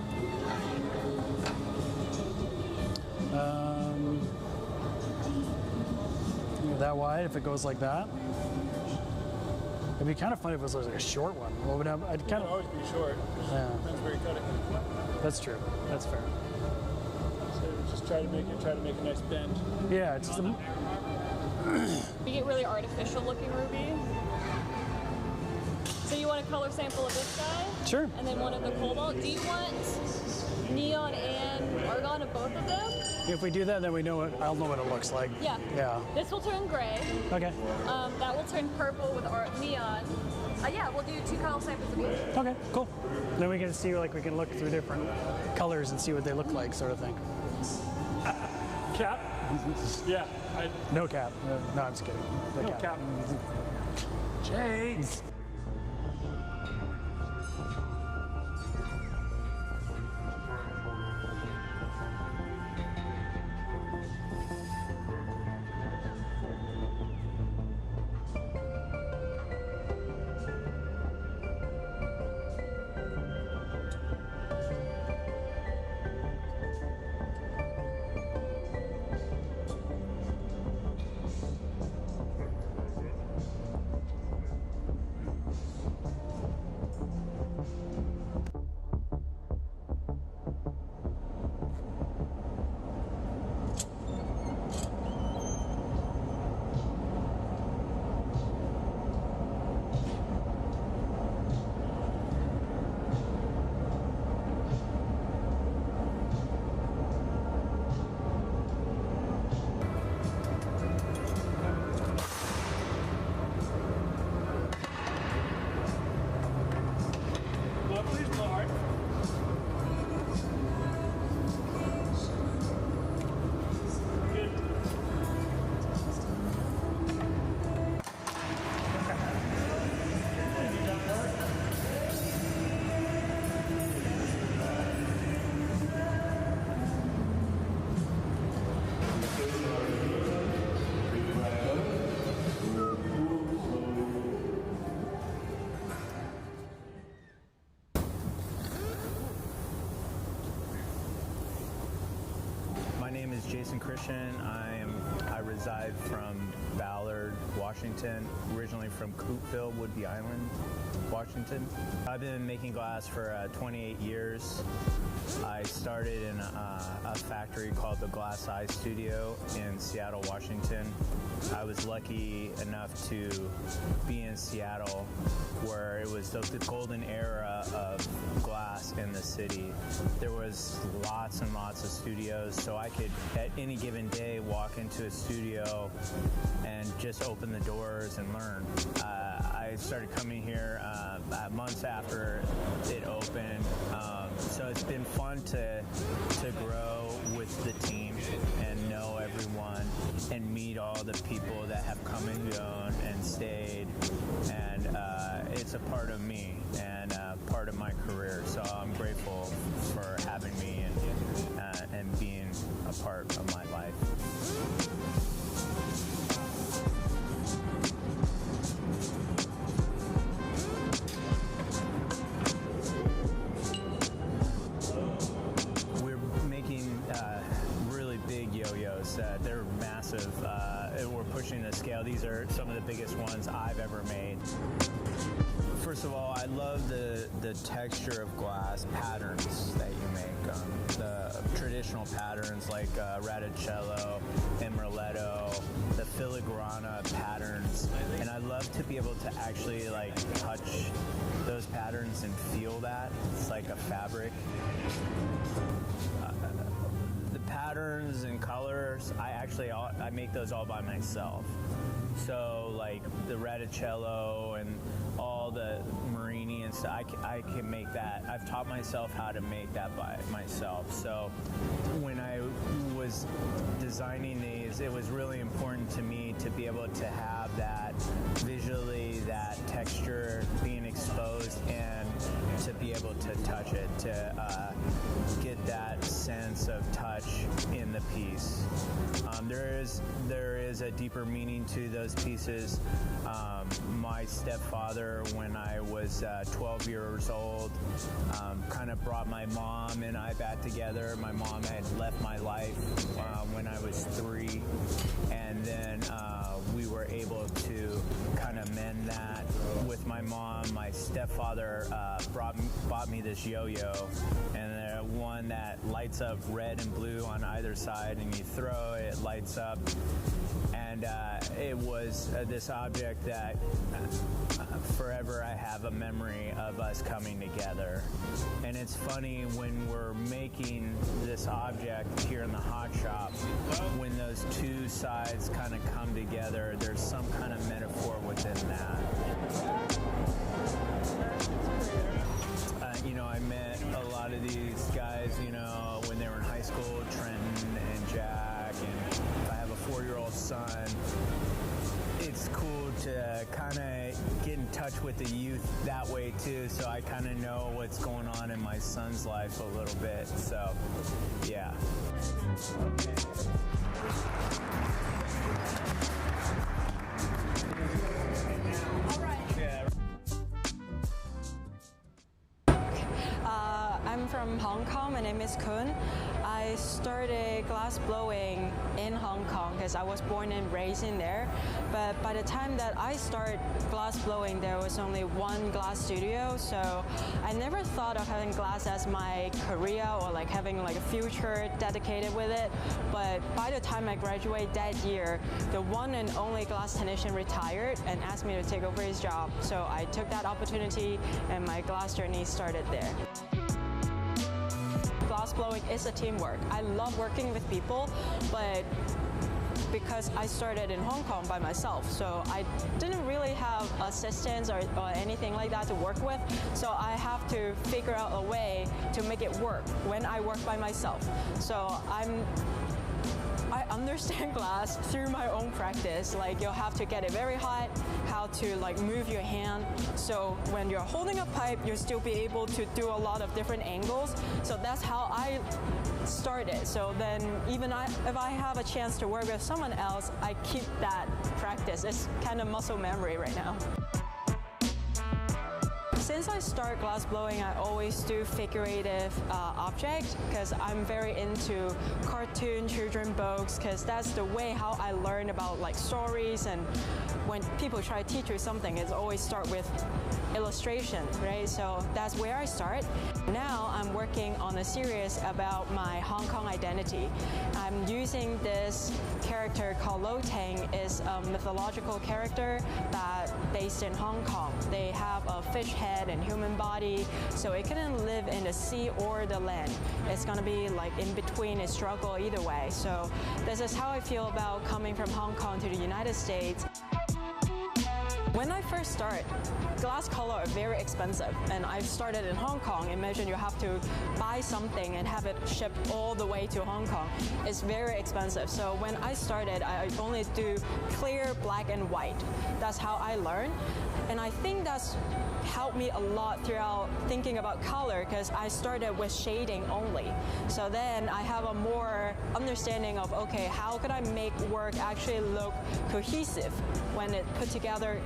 That wide, if it goes like that. It'd be kind of funny if it was like a short one. Well, I'd kind of always be short. Yeah. Depends where you cut it. That's true. That's fair. So just try to make a nice bend. Yeah, it's just We get really artificial looking ruby. So you want a color sample of this guy? Sure. And then one of the cobalt. Do you want neon and argon of both of them? If we do that, then I'll know what it looks like. Yeah. Yeah. This will turn gray. Okay. That will turn purple with neon. Yeah, we'll do 2 color samples of each. Okay, cool. Then we can see, like, we can look through different colors and see what they look like, sort of thing. Cap? Yeah. No cap. No, I'm just kidding. No cap. Jay. My name is Jason Christian. I reside from Ballard, Washington, originally from Coopville, Whidbey Island, Washington. I've been making glass for 28 years. I started in a factory called the Glass Eye Studio in Seattle, Washington. I was lucky enough to be in Seattle where it was the golden era of glass in the city. There was lots and lots of studios, so I could at any given day walk into a studio and just open the doors and learn. I started coming here months after it opened, so it's been fun to grow with the team and know everyone and meet all the people that have come and gone and stayed, and it's a part of me and part of my career, so I'm grateful for having me and being a part of my life. They're massive. We're pushing the scale know, these are some of the biggest ones I've ever made. First of all, I love the texture of glass patterns that you make. The traditional patterns like radicello and merletto, the filigrana patterns, and I love to be able to actually like touch those patterns and feel that. It's like a fabric. The patterns and colors, I make those all by myself. So like the radicello and all the marini and stuff, I can make that. I've taught myself how to make that by myself. So when I was designing these, it was really important to me to be able to have that visually, that texture being exposed, and to be able to touch it, to get that sense of touch in the piece. There is a deeper meaning to those pieces. My stepfather, when I was 12 years old, kind of brought my mom and I back together. My mom had left my life when I was 3, and then we were able to kind of mend that with my mom. My stepfather bought me this yo-yo, and one that lights up red and blue on either side, and you throw it, it lights up. And it was this object that forever I have a memory of us coming together. And it's funny, when we're making this object here in the hot shop, when those two sides kind of come together, there's some kind of metaphor within that. You know, I met a lot of these guys, you know, when they were in high school, Trenton and Jack, and I have a 4-year-old son. It's cool to kind of get in touch with the youth that way too, so I kind of know what's going on in my son's life a little bit, so yeah. I'm from Hong Kong. My name is Kun. I started glass blowing in Hong Kong because I was born and raised in there. But by the time that I started glass blowing, there was only one glass studio. So I never thought of having glass as my career or like having like a future dedicated with it. But by the time I graduated that year, the one and only glass technician retired and asked me to take over his job. So I took that opportunity and my glass journey started there. Glass blowing is a teamwork. I love working with people, but because I started in Hong Kong by myself, so I didn't really have assistants or anything like that to work with, so I have to figure out a way to make it work when I work by myself. So I understand glass through my own practice. Like, you'll have to get it very hot, how to like move your hand. So when you're holding a pipe, you'll still be able to do a lot of different angles. So that's how I started. So then even if I have a chance to work with someone else, I keep that practice. It's kind of muscle memory right now. Since I start glass blowing, I always do figurative objects because I'm very into cartoon children books, because that's the way how I learn about like stories, and when people try to teach you something, it's always start with illustration, right? So that's where I start. Now I'm working on a series about my Hong Kong identity. I'm using this character called Lo Tang. Is a mythological character that based in Hong Kong. They have a fish head and human body, so it couldn't live in the sea or the land. It's gonna be like in between, a struggle either way. So this is how I feel about coming from Hong Kong to the United States. When I first start, glass color are very expensive, and I started in Hong Kong. Imagine you have to buy something and have it shipped all the way to Hong Kong. It's very expensive. So when I started, I only do clear, black, and white. That's how I learned, and I think that's helped me a lot throughout thinking about color, because I started with shading only. So then I have a more understanding of, okay, how could I make work actually look cohesive when it put together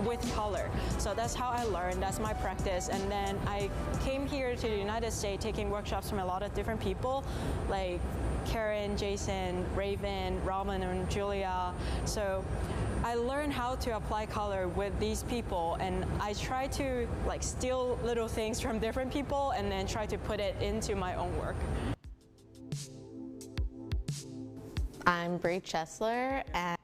with color. So that's how I learned, that's my practice. And then I came here to the United States taking workshops from a lot of different people, like Karen, Jason, Raven, Robin, and Julia. So I learned how to apply color with these people, and I try to like steal little things from different people and then try to put it into my own work. I'm Bree Chesler, and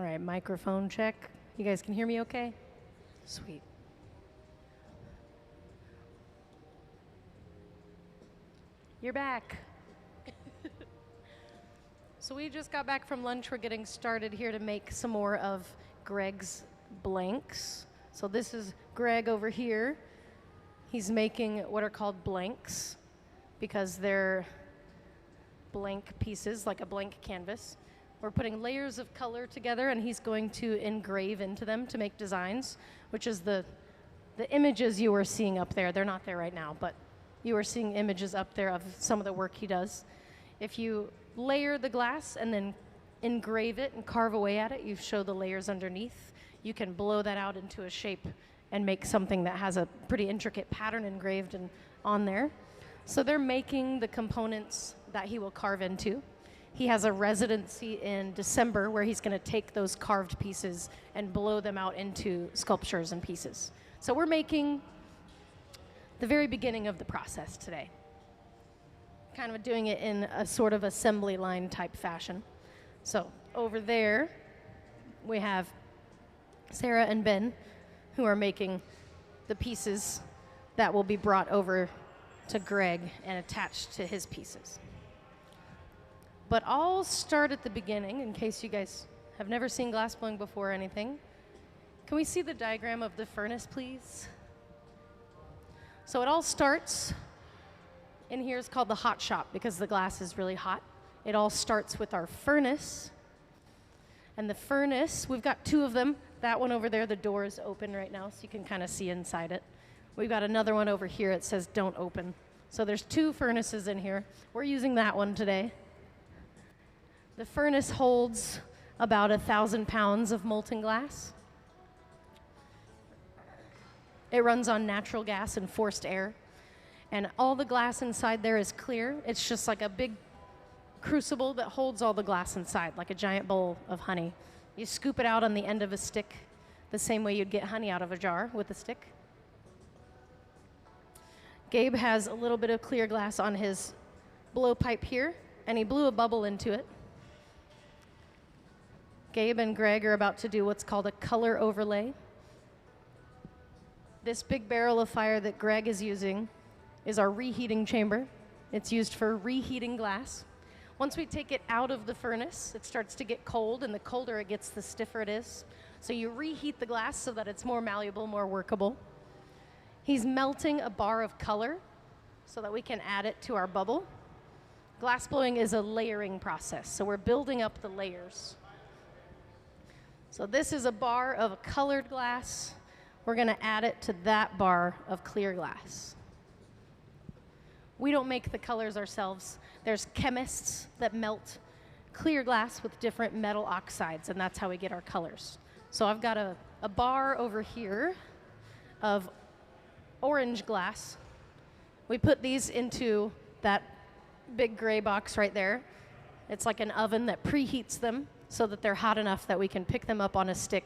All right, microphone check. You guys can hear me okay? Sweet. You're back. So we just got back from lunch. We're getting started here to make some more of Greg's blanks. So this is Greg over here. He's making what are called blanks because they're blank pieces, like a blank canvas. We're putting layers of color together, and he's going to engrave into them to make designs, which is the images you were seeing up there. They're not there right now, but you were seeing images up there of some of the work he does. If you layer the glass and then engrave it and carve away at it, you show the layers underneath. You can blow that out into a shape and make something that has a pretty intricate pattern engraved on there. So they're making the components that he will carve into. He has a residency in December where he's going to take those carved pieces and blow them out into sculptures and pieces. So we're making the very beginning of the process today. Kind of doing it in a sort of assembly line type fashion. So over there, we have Sarah and Ben, who are making the pieces that will be brought over to Greg and attached to his pieces. But I'll start at the beginning, in case you guys have never seen glassblowing before or anything. Can we see the diagram of the furnace, please? So it all starts, in here is called the hot shop because the glass is really hot. It all starts with our furnace. And the furnace, we've got two of them. That one over there, the door is open right now, so you can kind of see inside it. We've got another one over here. It says don't open. So there's two furnaces in here. We're using that one today. The furnace holds about 1,000 pounds of molten glass. It runs on natural gas and forced air. And all the glass inside there is clear. It's just like a big crucible that holds all the glass inside, like a giant bowl of honey. You scoop it out on the end of a stick, the same way you'd get honey out of a jar with a stick. Gabe has a little bit of clear glass on his blowpipe here, and he blew a bubble into it. Gabe and Greg are about to do what's called a color overlay. This big barrel of fire that Greg is using is our reheating chamber. It's used for reheating glass. Once we take it out of the furnace, it starts to get cold, and the colder it gets, the stiffer it is. So you reheat the glass so that it's more malleable, more workable. He's melting a bar of color so that we can add it to our bubble. Glassblowing is a layering process, so we're building up the layers. So this is a bar of colored glass. We're going to add it to that bar of clear glass. We don't make the colors ourselves. There's chemists that melt clear glass with different metal oxides, and that's how we get our colors. So I've got a bar over here of orange glass. We put these into that big gray box right there. It's like an oven that preheats them so that they're hot enough that we can pick them up on a stick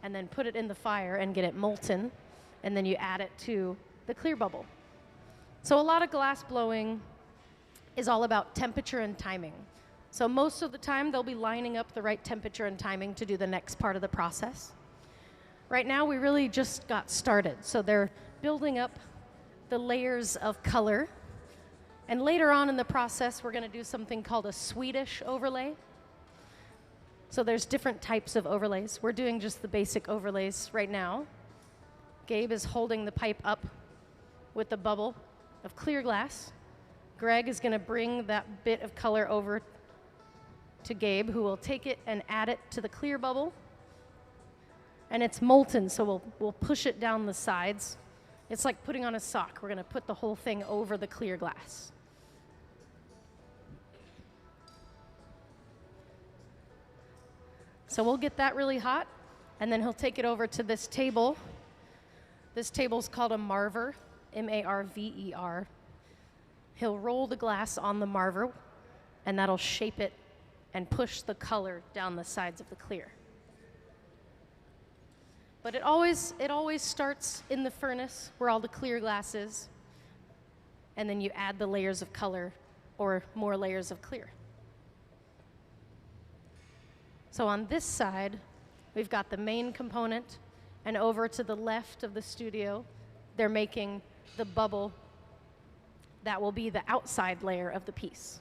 and then put it in the fire and get it molten, and then you add it to the clear bubble. So a lot of glass blowing is all about temperature and timing. So most of the time they'll be lining up the right temperature and timing to do the next part of the process. Right now we really just got started. So they're building up the layers of color. And later on in the process we're going to do something called a Swedish overlay. So there's different types of overlays. We're doing just the basic overlays right now. Gabe is holding the pipe up with the bubble of clear glass. Greg is going to bring that bit of color over to Gabe, who will take it and add it to the clear bubble. And it's molten, so we'll push it down the sides. It's like putting on a sock. We're going to put the whole thing over the clear glass. So we'll get that really hot, and then he'll take it over to this table. This table's called a marver, M-A-R-V-E-R. He'll roll the glass on the marver, and that'll shape it and push the color down the sides of the clear. But it always starts in the furnace where all the clear glass is, and then you add the layers of color or more layers of clear. So on this side, we've got the main component, and over to the left of the studio, they're making the bubble that will be the outside layer of the piece.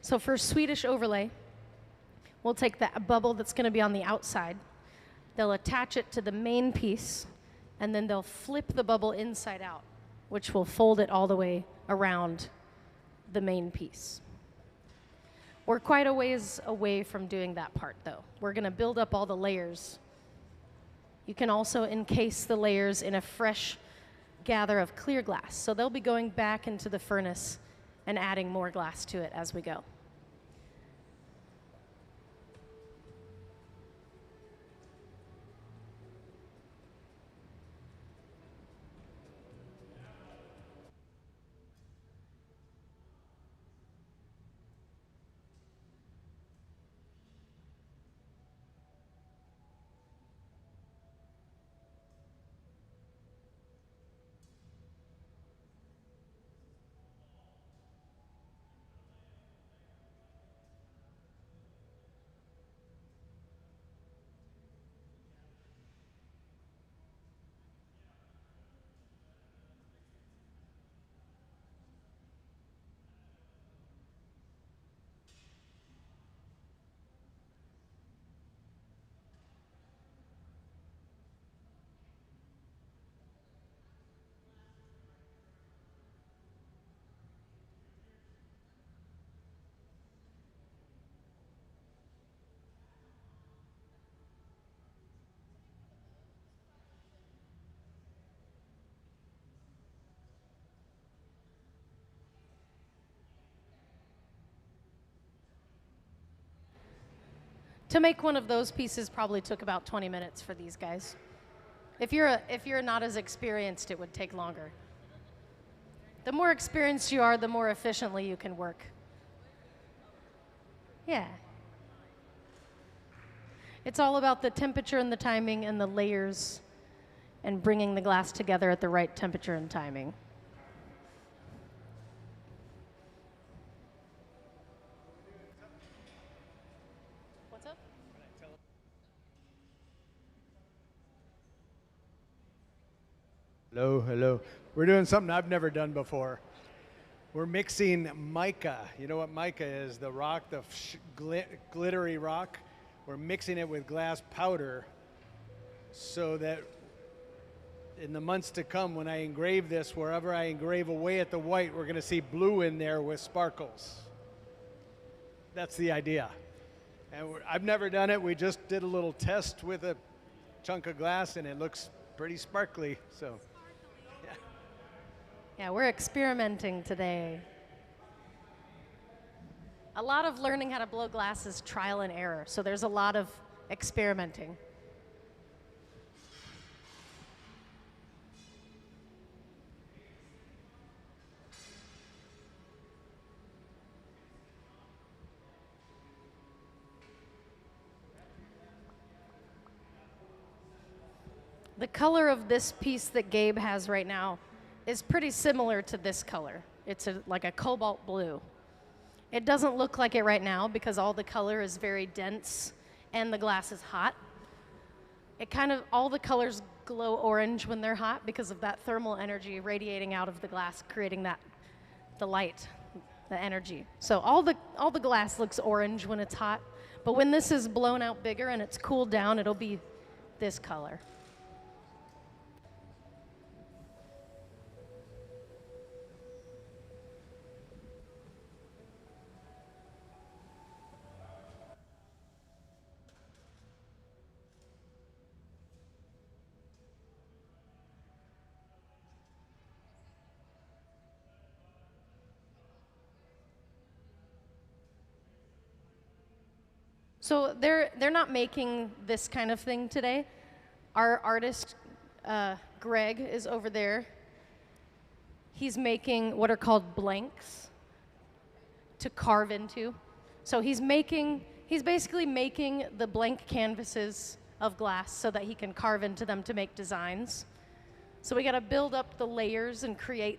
So for Swedish overlay, we'll take that bubble that's going to be on the outside, they'll attach it to the main piece, and then they'll flip the bubble inside out, which will fold it all the way around the main piece. We're quite a ways away from doing that part, though. We're going to build up all the layers. You can also encase the layers in a fresh gather of clear glass. So they'll be going back into the furnace and adding more glass to it as we go. To make one of those pieces probably took about 20 minutes for these guys. If you're not as experienced, it would take longer. The more experienced you are, the more efficiently you can work. Yeah. It's all about the temperature and the timing and the layers and bringing the glass together at the right temperature and timing. Hello, hello. We're doing something I've never done before. We're mixing mica. You know what mica is? The rock, the glittery rock. We're mixing it with glass powder so that in the months to come, when I engrave this, wherever I engrave away at the white, we're going to see blue in there with sparkles. That's the idea. And I've never done it. We just did a little test with a chunk of glass, and it looks pretty sparkly. So. Yeah, we're experimenting today. A lot of learning how to blow glass is trial and error, so there's a lot of experimenting. The color of this piece that Gabe has right now is pretty similar to this color. It's like a cobalt blue. It doesn't look like it right now because all the color is very dense and the glass is hot. All the colors glow orange when they're hot because of that thermal energy radiating out of the glass, creating the light, the energy. So all the glass looks orange when it's hot, but when this is blown out bigger and it's cooled down, it'll be this color. So they're not making this kind of thing today. Our artist, Greg, is over there. He's making what are called blanks to carve into. So he's basically making the blank canvases of glass so that he can carve into them to make designs. So we got to build up the layers and create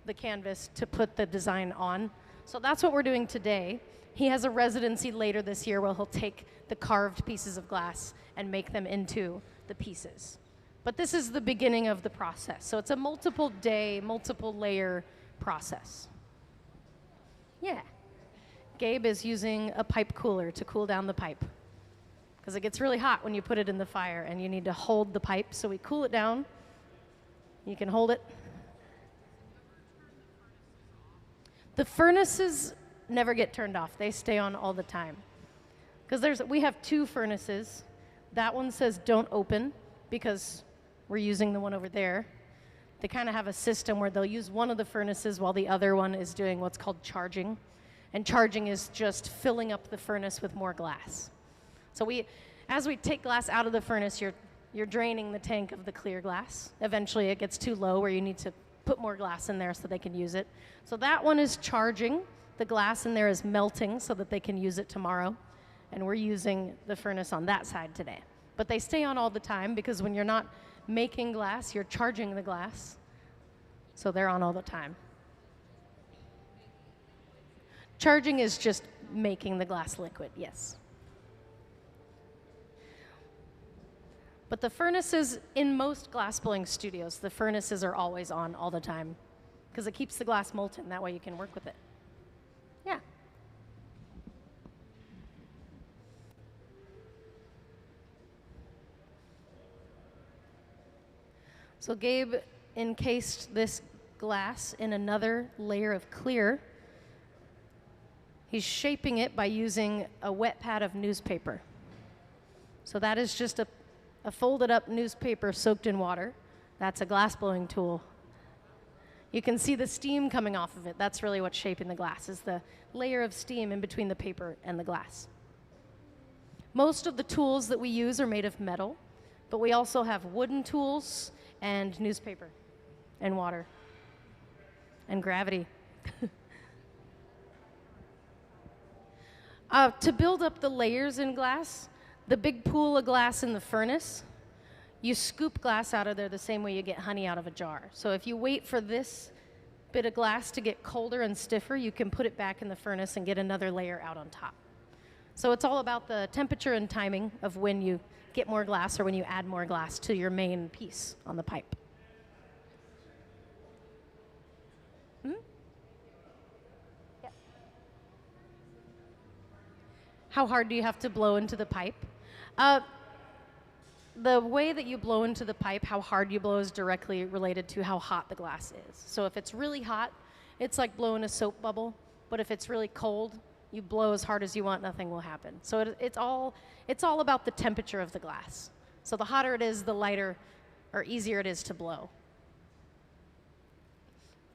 the canvas to put the design on. So that's what we're doing today. He has a residency later this year where he'll take the carved pieces of glass and make them into the pieces. But this is the beginning of the process. So it's a multiple day, multiple layer process. Yeah. Gabe is using a pipe cooler to cool down the pipe because it gets really hot when you put it in the fire and you need to hold the pipe. So we cool it down. You can hold it. The furnaces never get turned off. They stay on all the time. Because we have two furnaces. That one says don't open because we're using the one over there. They kind of have a system where they'll use one of the furnaces while the other one is doing what's called charging. And charging is just filling up the furnace with more glass. So as we take glass out of the furnace, you're draining the tank of the clear glass. Eventually it gets too low where you need to put more glass in there so they can use it. So that one is charging. The glass in there is melting so that they can use it tomorrow. And we're using the furnace on that side today. But they stay on all the time because when you're not making glass, you're charging the glass. So they're on all the time. Charging is just making the glass liquid, yes. But the furnaces, in most glass blowing studios, the furnaces are always on all the time because it keeps the glass molten. That way you can work with it. Yeah. So Gabe encased this glass in another layer of clear. He's shaping it by using a wet pad of newspaper. So that is just a folded up newspaper soaked in water. That's a glass blowing tool. You can see the steam coming off of it. That's really what's shaping the glass, is the layer of steam in between the paper and the glass. Most of the tools that we use are made of metal, but we also have wooden tools and newspaper and water and gravity. To build up the layers in glass, the big pool of glass in the furnace, you scoop glass out of there the same way you get honey out of a jar. So if you wait for this bit of glass to get colder and stiffer, you can put it back in the furnace and get another layer out on top. So it's all about the temperature and timing of when you get more glass or when you add more glass to your main piece on the pipe. How hard do you have to blow into the pipe? The way that you blow into the pipe, how hard you blow, is directly related to how hot the glass is. So if it's really hot, it's like blowing a soap bubble. But if it's really cold, you blow as hard as you want, nothing will happen. So it's all about the temperature of the glass. So the hotter it is, the lighter or easier it is to blow.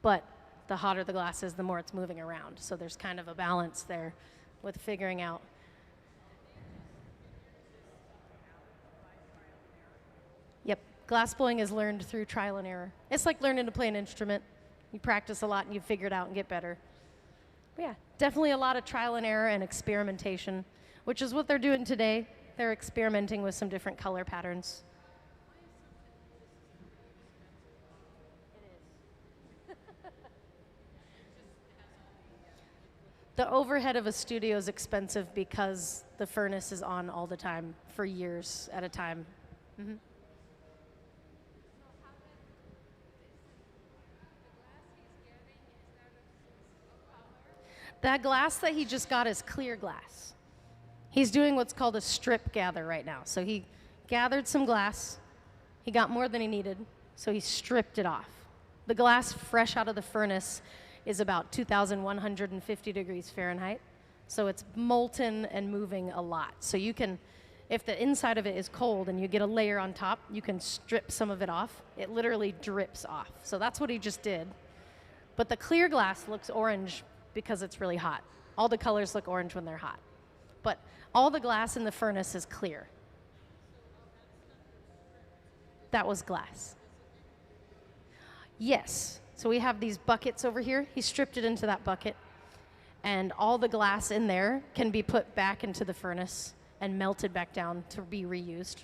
But the hotter the glass is, the more it's moving around. So there's kind of a balance there with figuring out. Yep, glass blowing is learned through trial and error. It's like learning to play an instrument. You practice a lot and you figure it out and get better. But yeah, definitely a lot of trial and error and experimentation, which is what they're doing today. They're experimenting with some different color patterns. The overhead of a studio is expensive because the furnace is on all the time for years at a time. Mm-hmm. That glass that he just got is clear glass. He's doing what's called a strip gather right now. So he gathered some glass. He got more than he needed, so he stripped it off. The glass fresh out of the furnace is about 2,150 degrees Fahrenheit. So it's molten and moving a lot. So you can, if the inside of it is cold and you get a layer on top, you can strip some of it off. It literally drips off. So that's what he just did. But the clear glass looks orange because it's really hot. All the colors look orange when they're hot. But all the glass in the furnace is clear. That was glass. Yes. So we have these buckets over here. He stripped it into that bucket. And all the glass in there can be put back into the furnace and melted back down to be reused.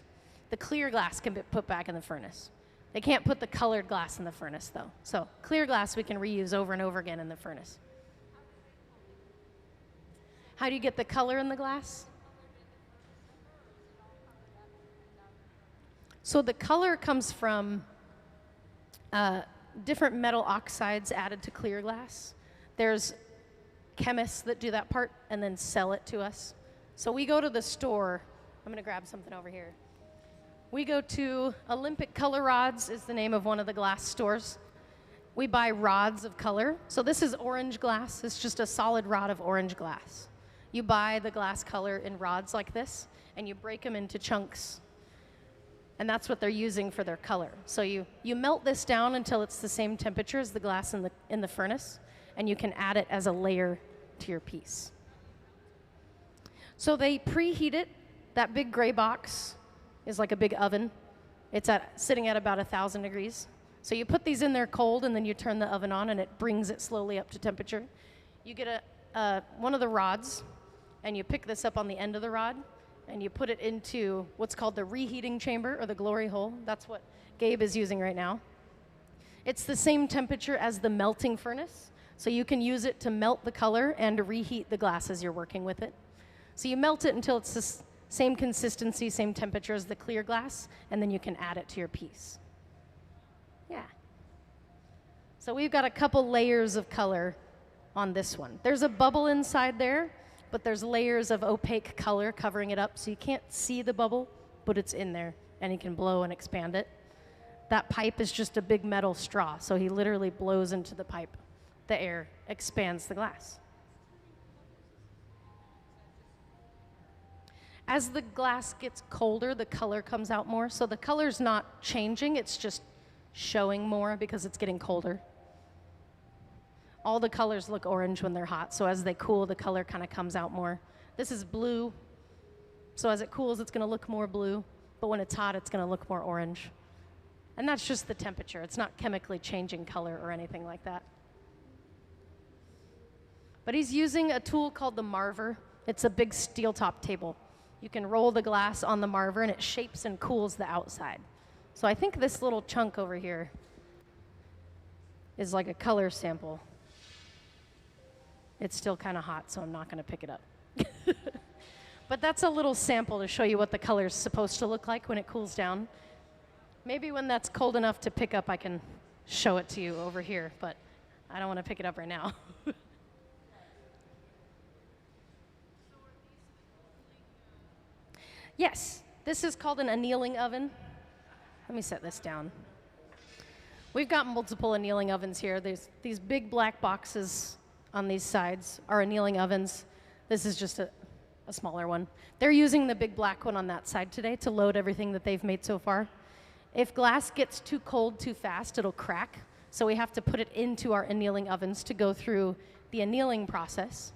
The clear glass can be put back in the furnace. They can't put the colored glass in the furnace, though. So clear glass we can reuse over and over again in the furnace. How do you get the color in the glass? So the color comes from different metal oxides added to clear glass. There's chemists that do that part and then sell it to us. So we go to the store. I'm going to grab something over here. We go to Olympic Color Rods is the name of one of the glass stores. We buy rods of color. So this is orange glass. It's just a solid rod of orange glass. You buy the glass color in rods like this, and you break them into chunks. And that's what they're using for their color. So you melt this down until it's the same temperature as the glass in the furnace, and you can add it as a layer to your piece. So they preheat it. That big gray box is like a big oven. It's sitting at about 1,000 degrees. So you put these in there cold, and then you turn the oven on, and it brings it slowly up to temperature. You get one of the rods, and you pick this up on the end of the rod, and you put it into what's called the reheating chamber, or the glory hole. That's what Gabe is using right now. It's the same temperature as the melting furnace, so you can use it to melt the color and to reheat the glass as you're working with it. So you melt it until it's the same consistency, same temperature as the clear glass, and then you can add it to your piece. Yeah. So we've got a couple layers of color on this one. There's a bubble inside there, but there's layers of opaque color covering it up, so you can't see the bubble, but it's in there, and he can blow and expand it. That pipe is just a big metal straw, so he literally blows into the pipe. The air expands the glass. As the glass gets colder, the color comes out more, so the color's not changing, it's just showing more because it's getting colder. All the colors look orange when they're hot, so as they cool, the color kind of comes out more. This is blue, so as it cools, it's going to look more blue, but when it's hot, it's going to look more orange. And that's just the temperature. It's not chemically changing color or anything like that. But he's using a tool called the marver. It's a big steel top table. You can roll the glass on the marver, and it shapes and cools the outside. So I think this little chunk over here is like a color sample. It's still kind of hot, so I'm not going to pick it up. But that's a little sample to show you what the color is supposed to look like when it cools down. Maybe when that's cold enough to pick up, I can show it to you over here, but I don't want to pick it up right now. Yes, this is called an annealing oven. Let me set this down. We've got multiple annealing ovens here. There's these big black boxes on these sides are annealing ovens. This is just a smaller one. They're using the big black one on that side today to load everything that they've made so far. If glass gets too cold too fast, it'll crack. So we have to put it into our annealing ovens to go through the annealing process.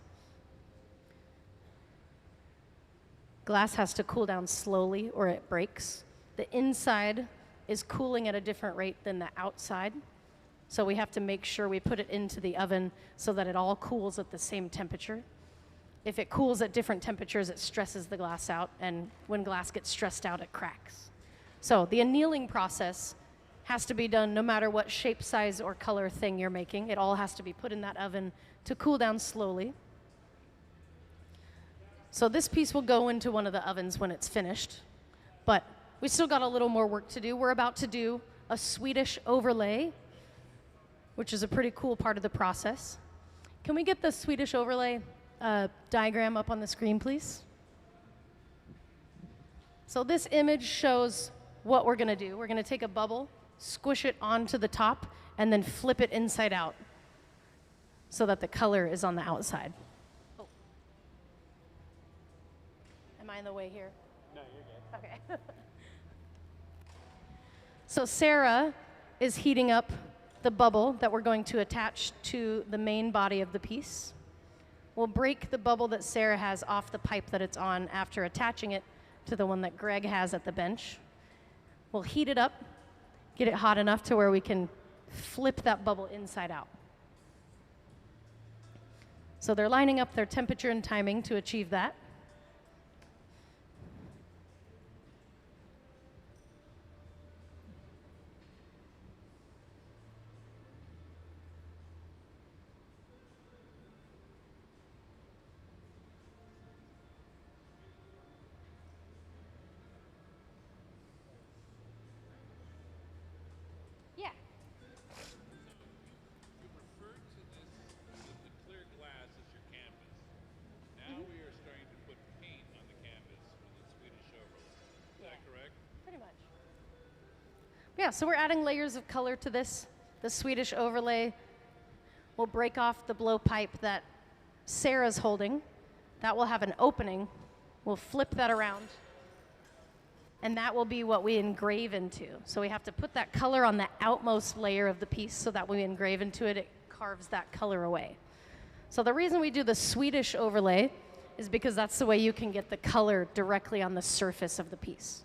Glass has to cool down slowly or it breaks. The inside is cooling at a different rate than the outside. So we have to make sure we put it into the oven so that it all cools at the same temperature. If it cools at different temperatures, it stresses the glass out, and when glass gets stressed out, it cracks. So the annealing process has to be done no matter what shape, size, or color thing you're making. It all has to be put in that oven to cool down slowly. So this piece will go into one of the ovens when it's finished, but we still got a little more work to do. We're about to do a Swedish overlay, which is a pretty cool part of the process. Can we get the Swedish overlay diagram up on the screen, please? So this image shows what we're gonna do. We're gonna take a bubble, squish it onto the top, and then flip it inside out so that the color is on the outside. Oh. Am I in the way here? No, you're good. Okay. So Sarah is heating up the bubble that we're going to attach to the main body of the piece. We'll break the bubble that Sarah has off the pipe that it's on after attaching it to the one that Greg has at the bench. We'll heat it up, get it hot enough to where we can flip that bubble inside out. So they're lining up their temperature and timing to achieve that. Yeah, so we're adding layers of color to this. The Swedish overlay will break off the blowpipe that Sarah's holding. That will have an opening. We'll flip that around. And that will be what we engrave into. So we have to put that color on the outmost layer of the piece so that when we engrave into it, it carves that color away. So the reason we do the Swedish overlay is because that's the way you can get the color directly on the surface of the piece.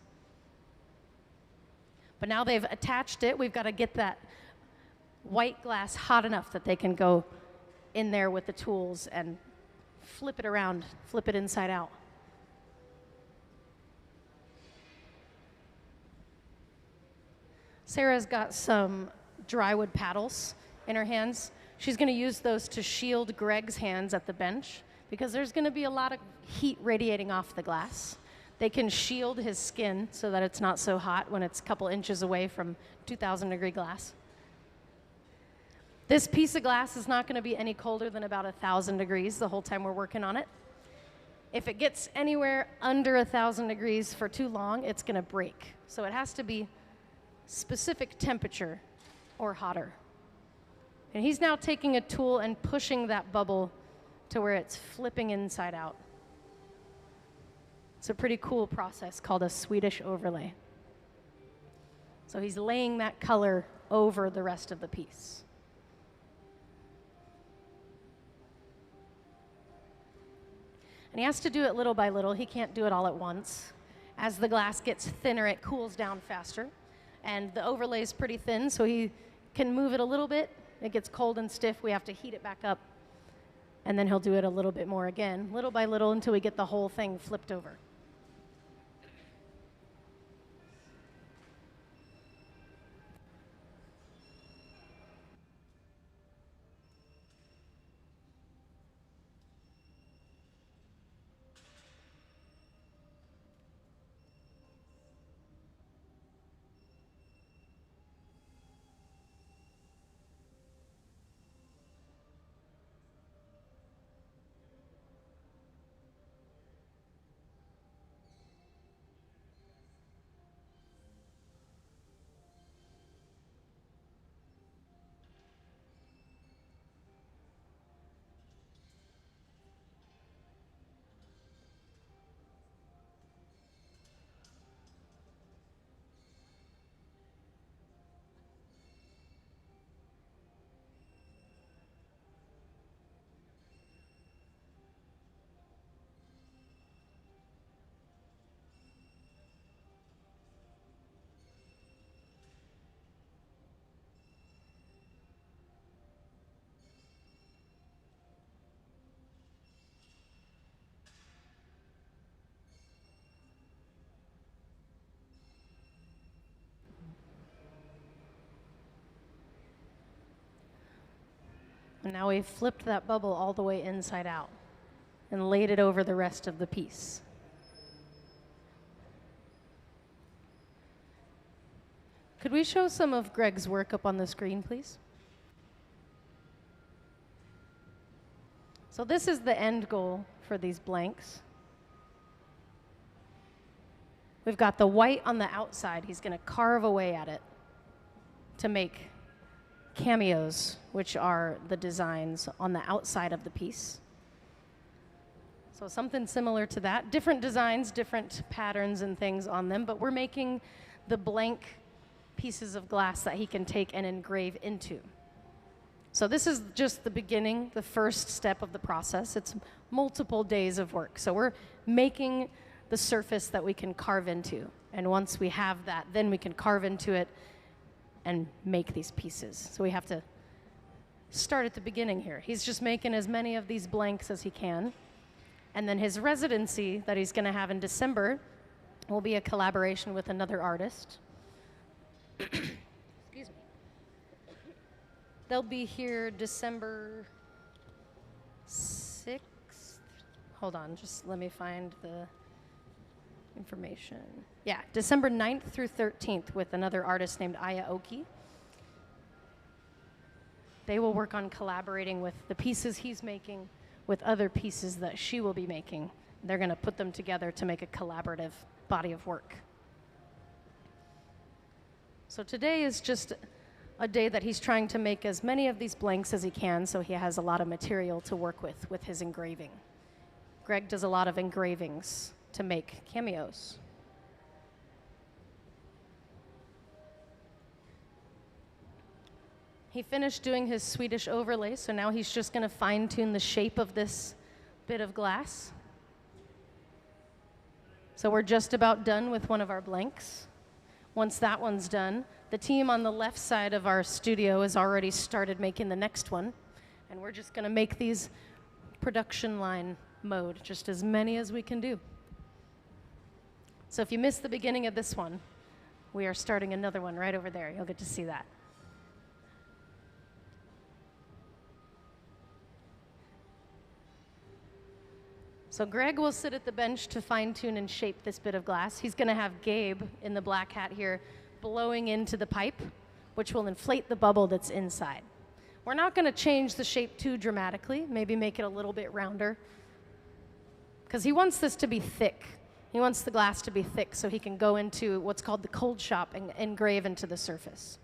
But now they've attached it, we've got to get that white glass hot enough that they can go in there with the tools and flip it around, flip it inside out. Sarah's got some drywood paddles in her hands. She's going to use those to shield Greg's hands at the bench because there's going to be a lot of heat radiating off the glass. They can shield his skin so that it's not so hot when it's a couple inches away from 2,000-degree glass. This piece of glass is not going to be any colder than about 1,000 degrees the whole time we're working on it. If it gets anywhere under 1,000 degrees for too long, it's going to break. So it has to be specific temperature or hotter. And he's now taking a tool and pushing that bubble to where it's flipping inside out. It's a pretty cool process called a Swedish overlay. So he's laying that color over the rest of the piece. And he has to do it little by little. He can't do it all at once. As the glass gets thinner, it cools down faster. And the overlay is pretty thin, so he can move it a little bit. It gets cold and stiff. We have to heat it back up. And then he'll do it a little bit more again, little by little, until we get the whole thing flipped over. And now we've flipped that bubble all the way inside out and laid it over the rest of the piece. Could we show some of Greg's work up on the screen, please? So this is the end goal for these blanks. We've got the white on the outside. He's going to carve away at it to make cameos, which are the designs on the outside of the piece. So something similar to that. Different designs, different patterns and things on them, but we're making the blank pieces of glass that he can take and engrave into. So this is just the beginning, the first step of the process. It's multiple days of work. So we're making the surface that we can carve into. And once we have that, then we can carve into it and make these pieces. So we have to start at the beginning here. He's just making as many of these blanks as he can. And then his residency that he's gonna have in December will be a collaboration with another artist. Excuse me. They'll be here December 6th. Hold on, just let me find the information. Yeah, December 9th through 13th with another artist named Aya Oki. They will work on collaborating with the pieces he's making with other pieces that she will be making. They're going to put them together to make a collaborative body of work. So today is just a day that he's trying to make as many of these blanks as he can so he has a lot of material to work with his engraving. Greg does a lot of engravings to make cameos. He finished doing his Swedish overlay, so now he's just going to fine-tune the shape of this bit of glass. So we're just about done with one of our blanks. Once that one's done, the team on the left side of our studio has already started making the next one, and we're just going to make these production line mode, just as many as we can do. So if you missed the beginning of this one, we are starting another one right over there. You'll get to see that. So Greg will sit at the bench to fine-tune and shape this bit of glass. He's going to have Gabe in the black hat here blowing into the pipe, which will inflate the bubble that's inside. We're not going to change the shape too dramatically, maybe make it a little bit rounder, because he wants this to be thick. He wants the glass to be thick so he can go into what's called the cold shop and engrave into the surface.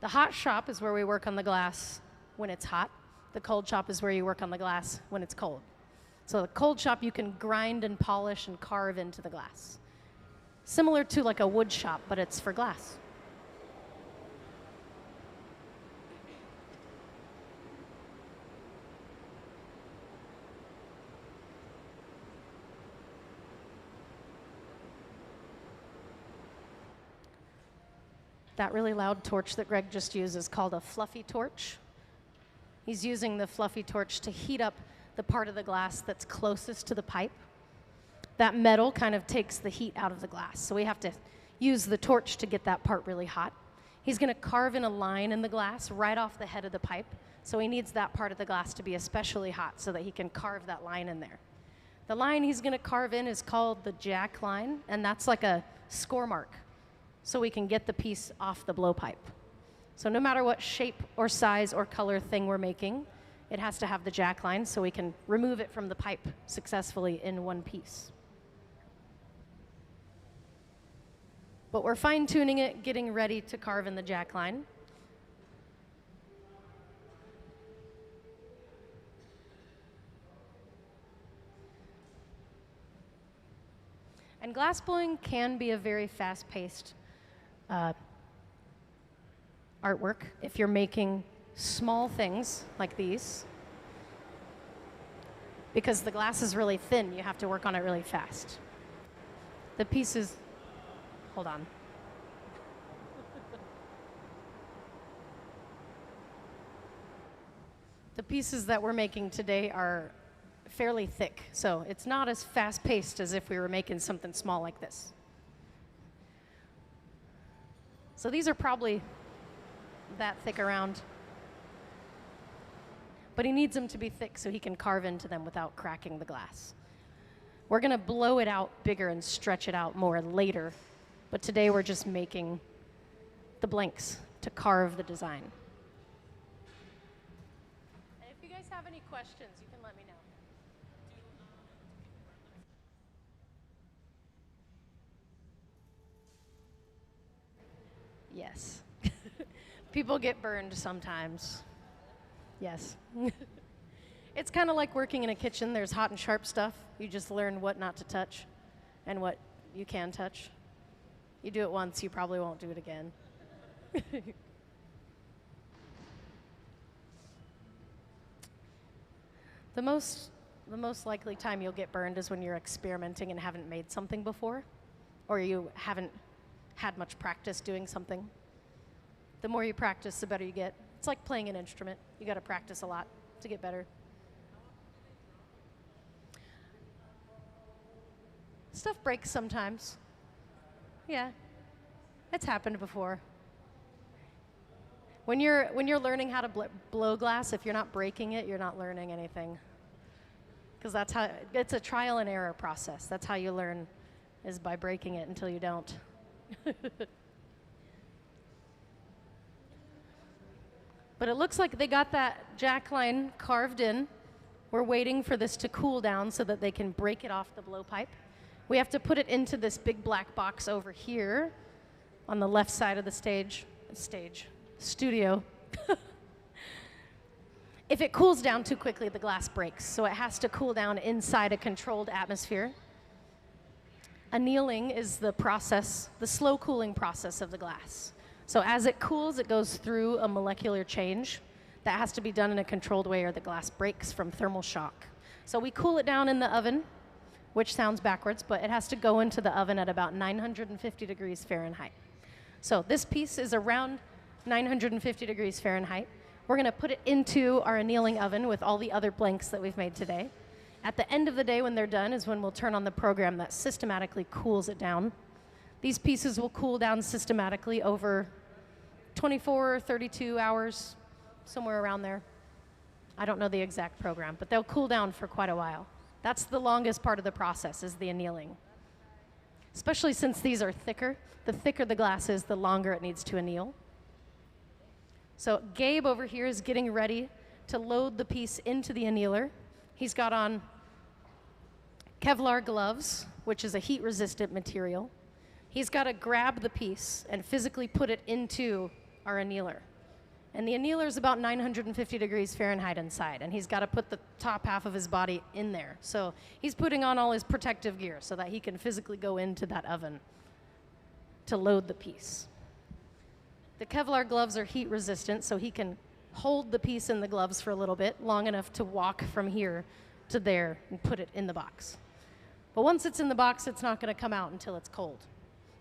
The hot shop is where we work on the glass when it's hot. The cold shop is where you work on the glass when it's cold. So the cold shop, you can grind and polish and carve into the glass. Similar to like a wood shop, but it's for glass. That really loud torch that Greg just used is called a fluffy torch. He's using the fluffy torch to heat up the part of the glass that's closest to the pipe. That metal kind of takes the heat out of the glass, so we have to use the torch to get that part really hot. He's going to carve in a line in the glass right off the head of the pipe, so he needs that part of the glass to be especially hot so that he can carve that line in there. The line he's going to carve in is called the jack line, and that's like a score mark, so we can get the piece off the blowpipe. So no matter what shape or size or color thing we're making, it has to have the jack line so we can remove it from the pipe successfully in one piece. But we're fine-tuning it, getting ready to carve in the jack line. And glass blowing can be a very fast-paced artwork if you're making small things like these. Because the glass is really thin, you have to work on it really fast. The pieces, hold on. The pieces that we're making today are fairly thick, so it's not as fast-paced as if we were making something small like this. So these are probably that thick around. But he needs them to be thick so he can carve into them without cracking the glass. We're going to blow it out bigger and stretch it out more later, but today we're just making the blanks to carve the design. And if you guys have any questions, you can let me know. Yes. People get burned sometimes. Yes. It's kind of like working in a kitchen. There's hot and sharp stuff. You just learn what not to touch and what you can touch. You do it once, you probably won't do it again. The most likely time you'll get burned is when you're experimenting and haven't made something before, or you haven't had much practice doing something. The more you practice, the better you get. It's like playing an instrument. You got to practice a lot to get better. Stuff breaks sometimes. Yeah, it's happened before. When you're learning how to blow glass, if you're not breaking it, you're not learning anything. Because that's how it's a trial and error process. That's how you learn, is by breaking it until you don't. But it looks like they got that jack line carved in. We're waiting for this to cool down so that they can break it off the blowpipe. We have to put it into this big black box over here on the left side of the studio. If it cools down too quickly, the glass breaks. So it has to cool down inside a controlled atmosphere. Annealing is the process, the slow cooling process of the glass. So as it cools, it goes through a molecular change that has to be done in a controlled way or the glass breaks from thermal shock. So we cool it down in the oven, which sounds backwards, but it has to go into the oven at about 950 degrees Fahrenheit. So this piece is around 950 degrees Fahrenheit. We're going to put it into our annealing oven with all the other blanks that we've made today. At the end of the day, when they're done, is when we'll turn on the program that systematically cools it down. These pieces will cool down systematically over 24 or 32 hours, somewhere around there. I don't know the exact program, but they'll cool down for quite a while. That's the longest part of the process, is the annealing. Especially since these are thicker. The thicker the glass is, the longer it needs to anneal. So Gabe over here is getting ready to load the piece into the annealer. He's got on Kevlar gloves, which is a heat-resistant material. He's got to grab the piece and physically put it into our annealer. And the annealer is about 950 degrees Fahrenheit inside, and he's got to put the top half of his body in there. So he's putting on all his protective gear so that he can physically go into that oven to load the piece. The Kevlar gloves are heat resistant, so he can hold the piece in the gloves for a little bit, long enough to walk from here to there and put it in the box. But once it's in the box, it's not going to come out until it's cold.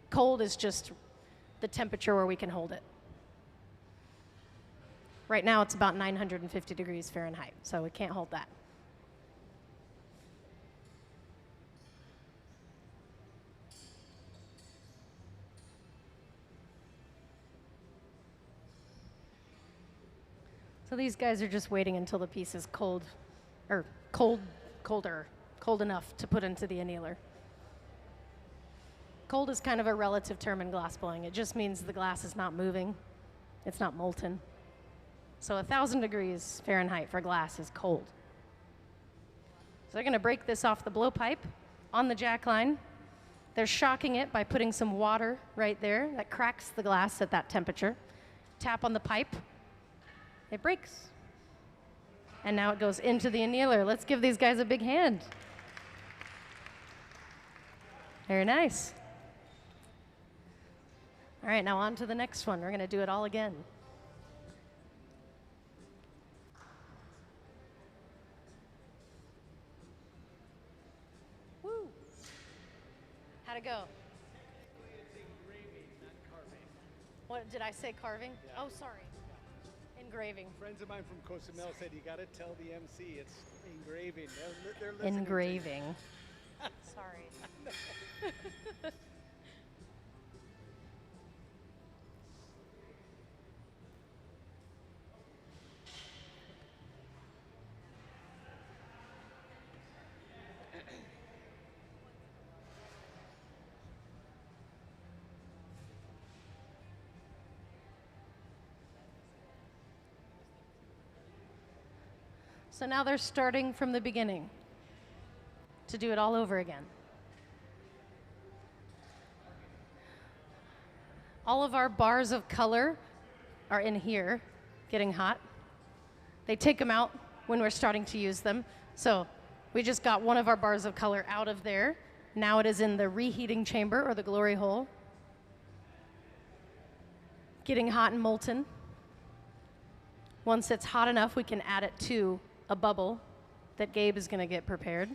Cold is just the temperature where we can hold it. Right now, it's about 950 degrees Fahrenheit, so we can't hold that. So these guys are just waiting until the piece is cold enough to put into the annealer. Cold is kind of a relative term in glass blowing. It just means the glass is not moving. It's not molten. So 1,000 degrees Fahrenheit for glass is cold. So they're going to break this off the blowpipe on the jack line. They're shocking it by putting some water right there that cracks the glass at that temperature. Tap on the pipe. It breaks. And now it goes into the annealer. Let's give these guys a big hand. Very nice. All right, now on to the next one. We're going to do it all again. Woo. How'd it go? What did I say, carving? Yeah. Oh, sorry. Engraving. Friends of mine from Cozumel said you got to tell the MC it's engraving. They're listening. Engraving. Sorry. So now they're starting from the beginning to do it all over again. All of our bars of color are in here, getting hot. They take them out when we're starting to use them. So we just got one of our bars of color out of there. Now it is in the reheating chamber, or the glory hole, getting hot and molten. Once it's hot enough, we can add it to a bubble that Gabe is going to get prepared.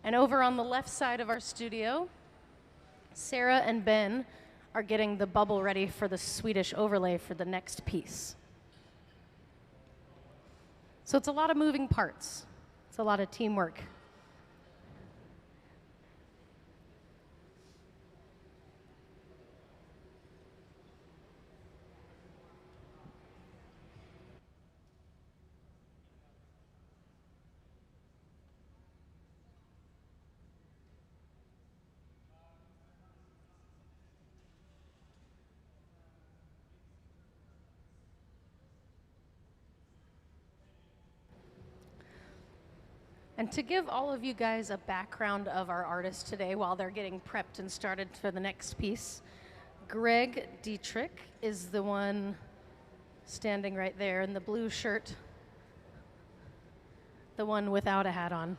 And over on the left side of our studio, Sarah and Ben are getting the bubble ready for the Swedish overlay for the next piece. So it's a lot of moving parts. It's a lot of teamwork. And to give all of you guys a background of our artists today while they're getting prepped and started for the next piece, Greg Dietrich is the one standing right there in the blue shirt, the one without a hat on.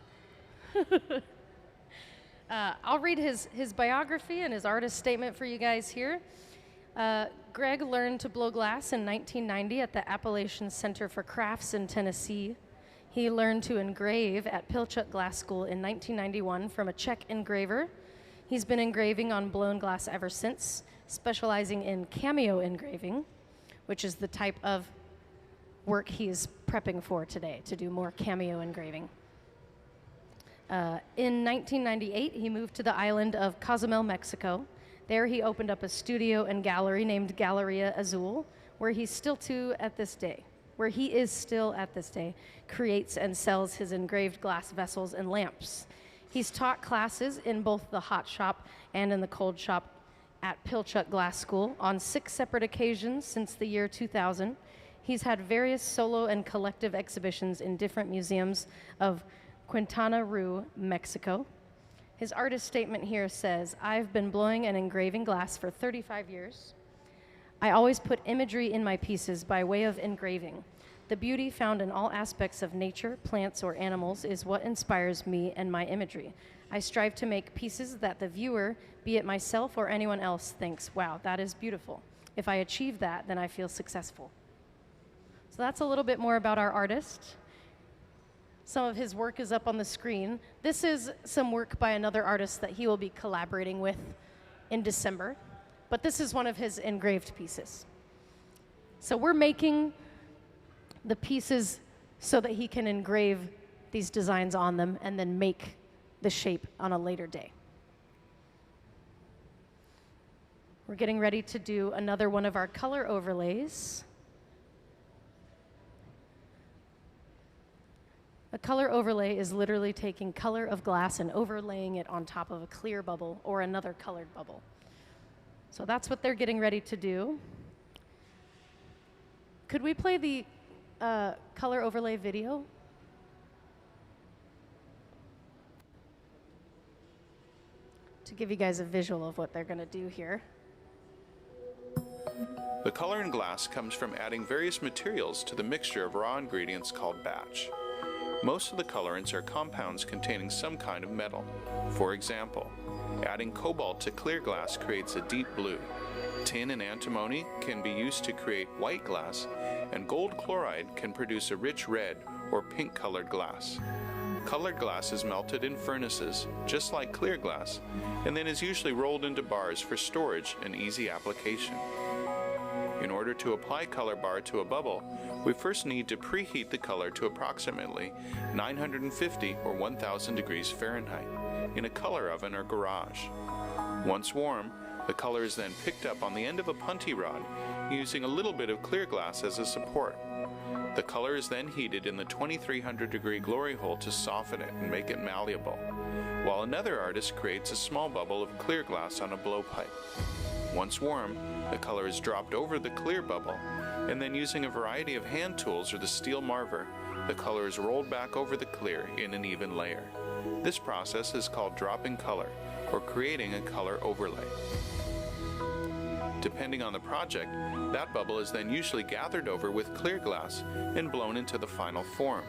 I'll read his biography and his artist statement for you guys here. Greg learned to blow glass in 1990 at the Appalachian Center for Crafts in Tennessee. He learned to engrave at Pilchuck Glass School in 1991 from a Czech engraver. He's been engraving on blown glass ever since, specializing in cameo engraving, which is the type of work he is prepping for today, to do more cameo engraving. In 1998, he moved to the island of Cozumel, Mexico. There he opened up a studio and gallery named Galleria Azul, where he is still at this day, creates and sells his engraved glass vessels and lamps. He's taught classes in both the hot shop and in the cold shop at Pilchuck Glass School on 6 separate occasions since the year 2000. He's had various solo and collective exhibitions in different museums of Quintana Roo, Mexico. His artist statement here says, "I've been blowing and engraving glass for 35 years. I always put imagery in my pieces by way of engraving. The beauty found in all aspects of nature, plants, or animals is what inspires me and my imagery. I strive to make pieces that the viewer, be it myself or anyone else, thinks, wow, that is beautiful. If I achieve that, then I feel successful." So that's a little bit more about our artist. Some of his work is up on the screen. This is some work by another artist that he will be collaborating with in December, but this is one of his engraved pieces. So we're making the pieces so that he can engrave these designs on them and then make the shape on a later day. We're getting ready to do another one of our color overlays. A color overlay is literally taking color of glass and overlaying it on top of a clear bubble or another colored bubble. So that's what they're getting ready to do. Could we play the color overlay video? To give you guys a visual of what they're going to do here. The color in glass comes from adding various materials to the mixture of raw ingredients called batch. Most of the colorants are compounds containing some kind of metal. For example, adding cobalt to clear glass creates a deep blue. Tin and antimony can be used to create white glass, and gold chloride can produce a rich red or pink colored glass. Colored glass is melted in furnaces, just like clear glass, and then is usually rolled into bars for storage and easy application. In order to apply color bar to a bubble, we first need to preheat the color to approximately 950 or 1000 degrees Fahrenheit in a color oven or garage. Once warm, the color is then picked up on the end of a punty rod using a little bit of clear glass as a support. The color is then heated in the 2300 degree glory hole to soften it and make it malleable, while another artist creates a small bubble of clear glass on a blowpipe. Once warm, the color is dropped over the clear bubble, and then using a variety of hand tools or the steel marver, the color is rolled back over the clear in an even layer. This process is called dropping color, or creating a color overlay. Depending on the project, that bubble is then usually gathered over with clear glass and blown into the final form.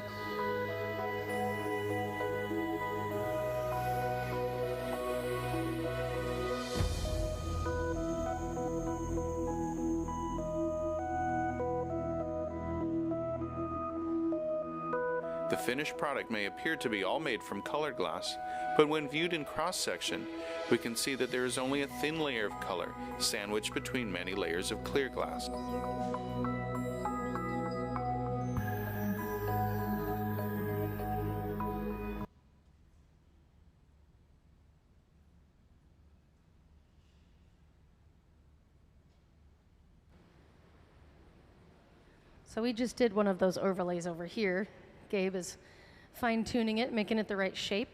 The finished product may appear to be all made from colored glass, but when viewed in cross-section, we can see that there is only a thin layer of color sandwiched between many layers of clear glass. So we just did one of those overlays over here. Gabe is fine-tuning it, making it the right shape.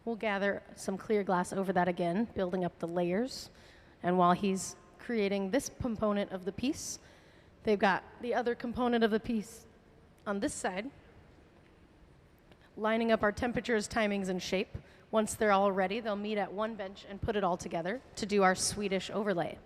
We'll gather some clear glass over that again, building up the layers. And while he's creating this component of the piece, they've got the other component of the piece on this side. lining up our temperatures, timings, and shape. Once they're all ready, they'll meet at one bench and put it all together to do our Swedish overlay.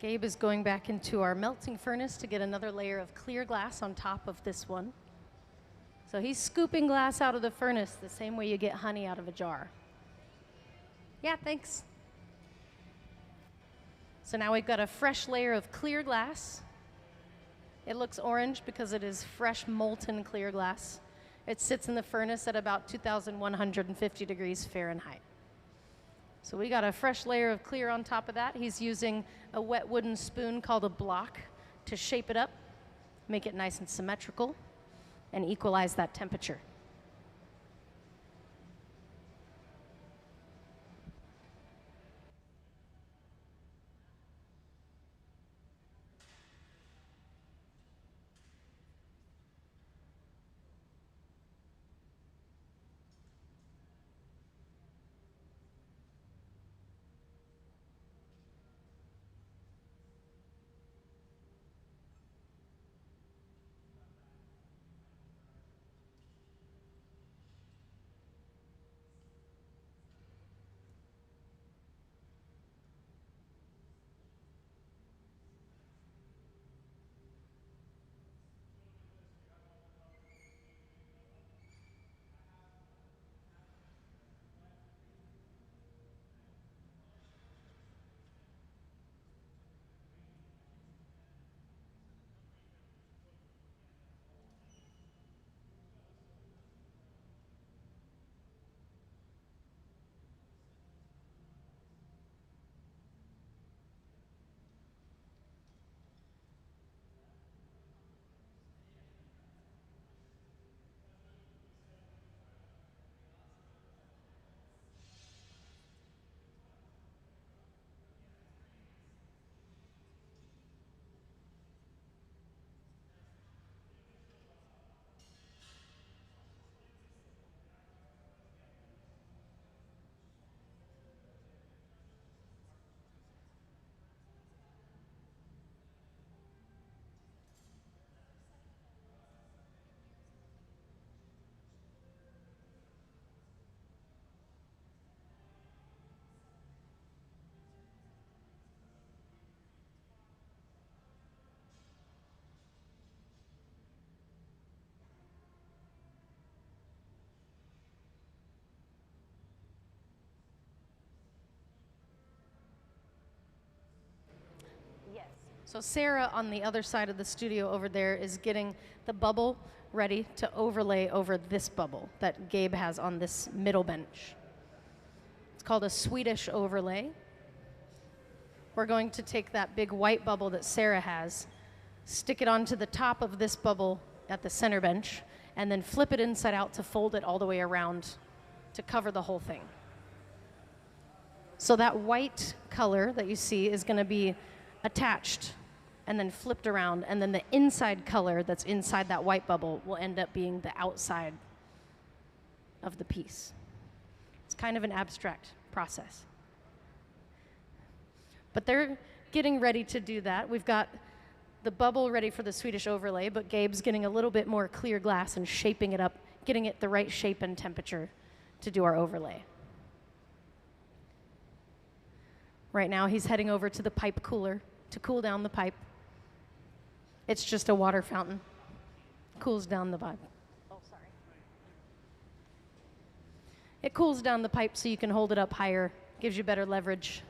Gabe is going back into our melting furnace to get another layer of clear glass on top of this one. So he's scooping glass out of the furnace the same way you get honey out of a jar. Yeah, thanks. So now we've got a fresh layer of clear glass. It looks orange because it is fresh molten clear glass. It sits in the furnace at about 2,150 degrees Fahrenheit. So we got a fresh layer of clear on top of that. He's using a wet wooden spoon called a block to shape it up, make it nice and symmetrical, and equalize that temperature. So Sarah on the other side of the studio over there is getting the bubble ready to overlay over this bubble that Gabe has on this middle bench. It's called a Swedish overlay. We're going to take that big white bubble that Sarah has, stick it onto the top of this bubble at the center bench, and then flip it inside out to fold it all the way around to cover the whole thing. So that white color that you see is going to be attached and then flipped around, and then the inside color that's inside that white bubble will end up being the outside of the piece. It's kind of an abstract process. But they're getting ready to do that. We've got the bubble ready for the Swedish overlay, but Gabe's getting a little bit more clear glass and shaping it up, getting it the right shape and temperature to do our overlay. Right now he's heading over to the pipe cooler to cool down the pipe. It's just a water fountain. Cools down the pipe. Oh, sorry. It cools down the pipe so you can hold it up higher, gives you better leverage.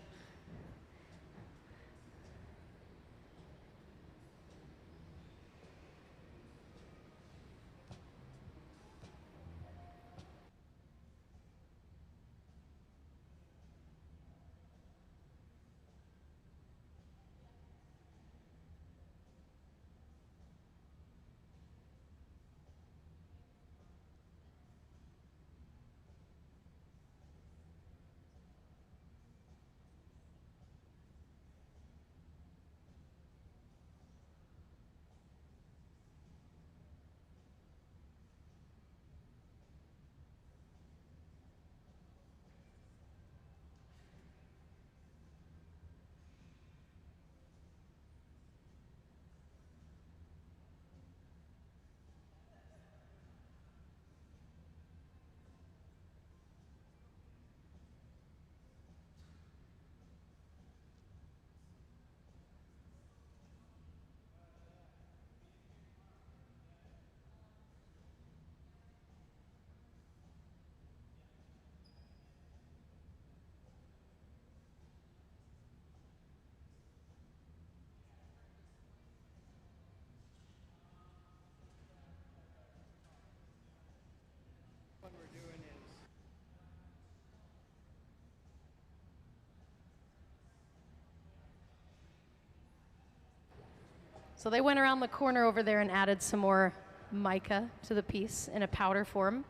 So they went around the corner over there and added some more mica to the piece in a powder form.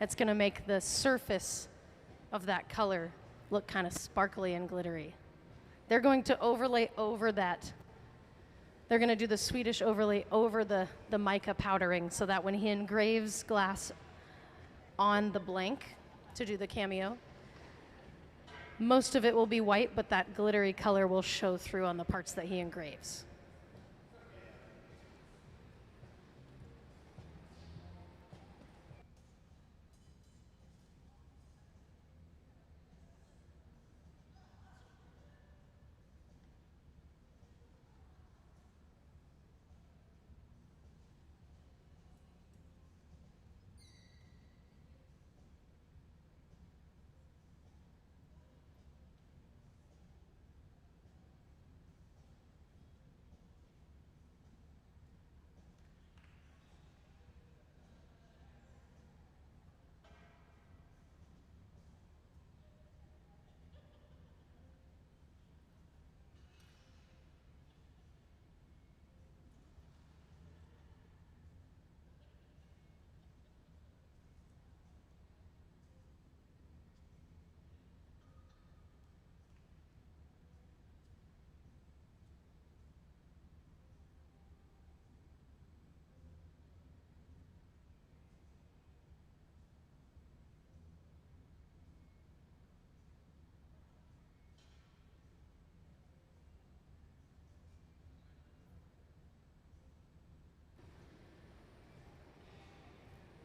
It's going to make the surface of that color look kind of sparkly and glittery. They're going to overlay over that. They're going to do the Swedish overlay over the mica powdering so that when he engraves glass on the blank to do the cameo, most of it will be white, but that glittery color will show through on the parts that he engraves.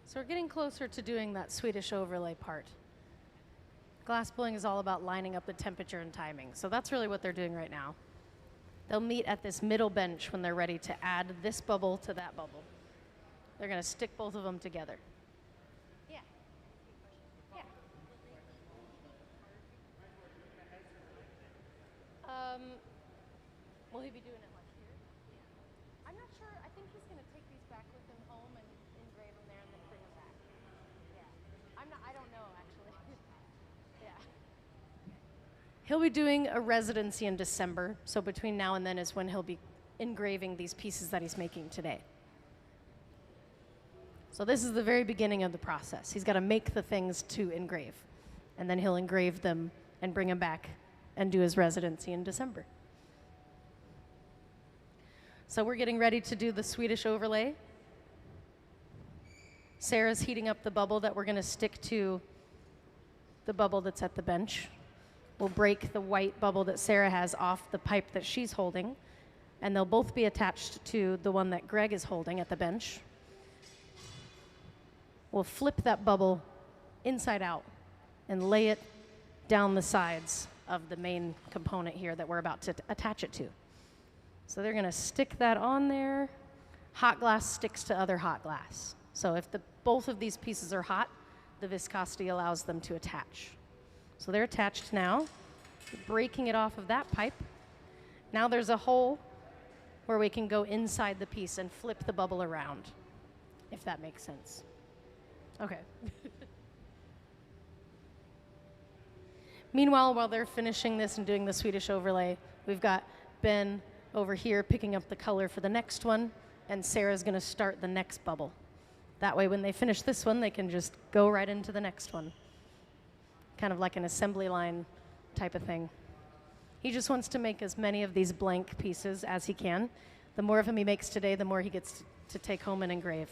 So we're getting closer to doing that Swedish overlay part. Glass blowing is all about lining up the temperature and timing. So that's really what they're doing right now. They'll meet at this middle bench when they're ready to add this bubble to that bubble. They're going to stick both of them together. Yeah. Yeah. Will he be doing it like here? Yeah. I'm not sure. I think he's going to take these back with him home and engrave them there and then bring them back. Yeah. I don't know, actually. Yeah. He'll be doing a residency in December, so between now and then is when he'll be engraving these pieces that he's making today. So this is the very beginning of the process. He's got to make the things to engrave, and then he'll engrave them and bring them back and do his residency in December. So we're getting ready to do the Swedish overlay. Sarah's heating up the bubble that we're going to stick to the bubble that's at the bench. We'll break the white bubble that Sarah has off the pipe that she's holding, and they'll both be attached to the one that Greg is holding at the bench. We'll flip that bubble inside out and lay it down the sides of the main component here that we're about to attach it to. So they're going to stick that on there. Hot glass sticks to other hot glass. So if both of these pieces are hot, the viscosity allows them to attach. So they're attached now. Breaking it off of that pipe. Now there's a hole where we can go inside the piece and flip the bubble around, if that makes sense. Okay. Meanwhile, while they're finishing this and doing the Swedish overlay, we've got Ben over here picking up the color for the next one, and Sarah's going to start the next bubble. That way, when they finish this one, they can just go right into the next one. Kind of like an assembly line type of thing. He just wants to make as many of these blank pieces as he can. The more of them he makes today, the more he gets to take home and engrave.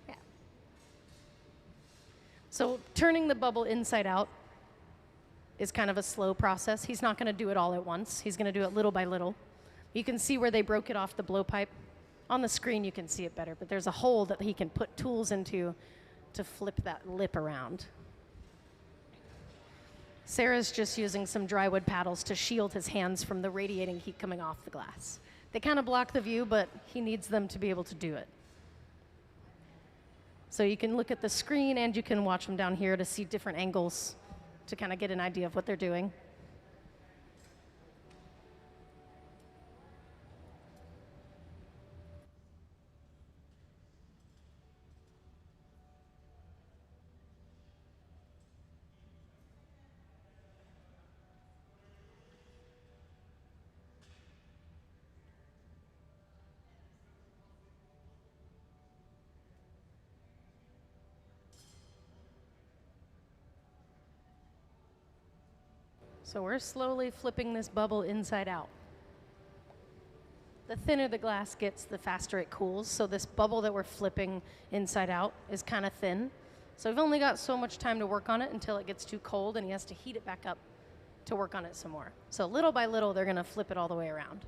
Yeah. So turning the bubble inside out is kind of a slow process. He's not going to do it all at once. He's going to do it little by little. You can see where they broke it off the blowpipe. On the screen, you can see it better, but there's a hole that he can put tools into to flip that lip around. Sarah's just using some drywood paddles to shield his hands from the radiating heat coming off the glass. They kind of block the view, but he needs them to be able to do it. So you can look at the screen and you can watch them down here to see different angles to kind of get an idea of what they're doing. So we're slowly flipping this bubble inside out. The thinner the glass gets, the faster it cools. So this bubble that we're flipping inside out is kind of thin. So we've only got so much time to work on it until it gets too cold and he has to heat it back up to work on it some more. So little by little, they're going to flip it all the way around.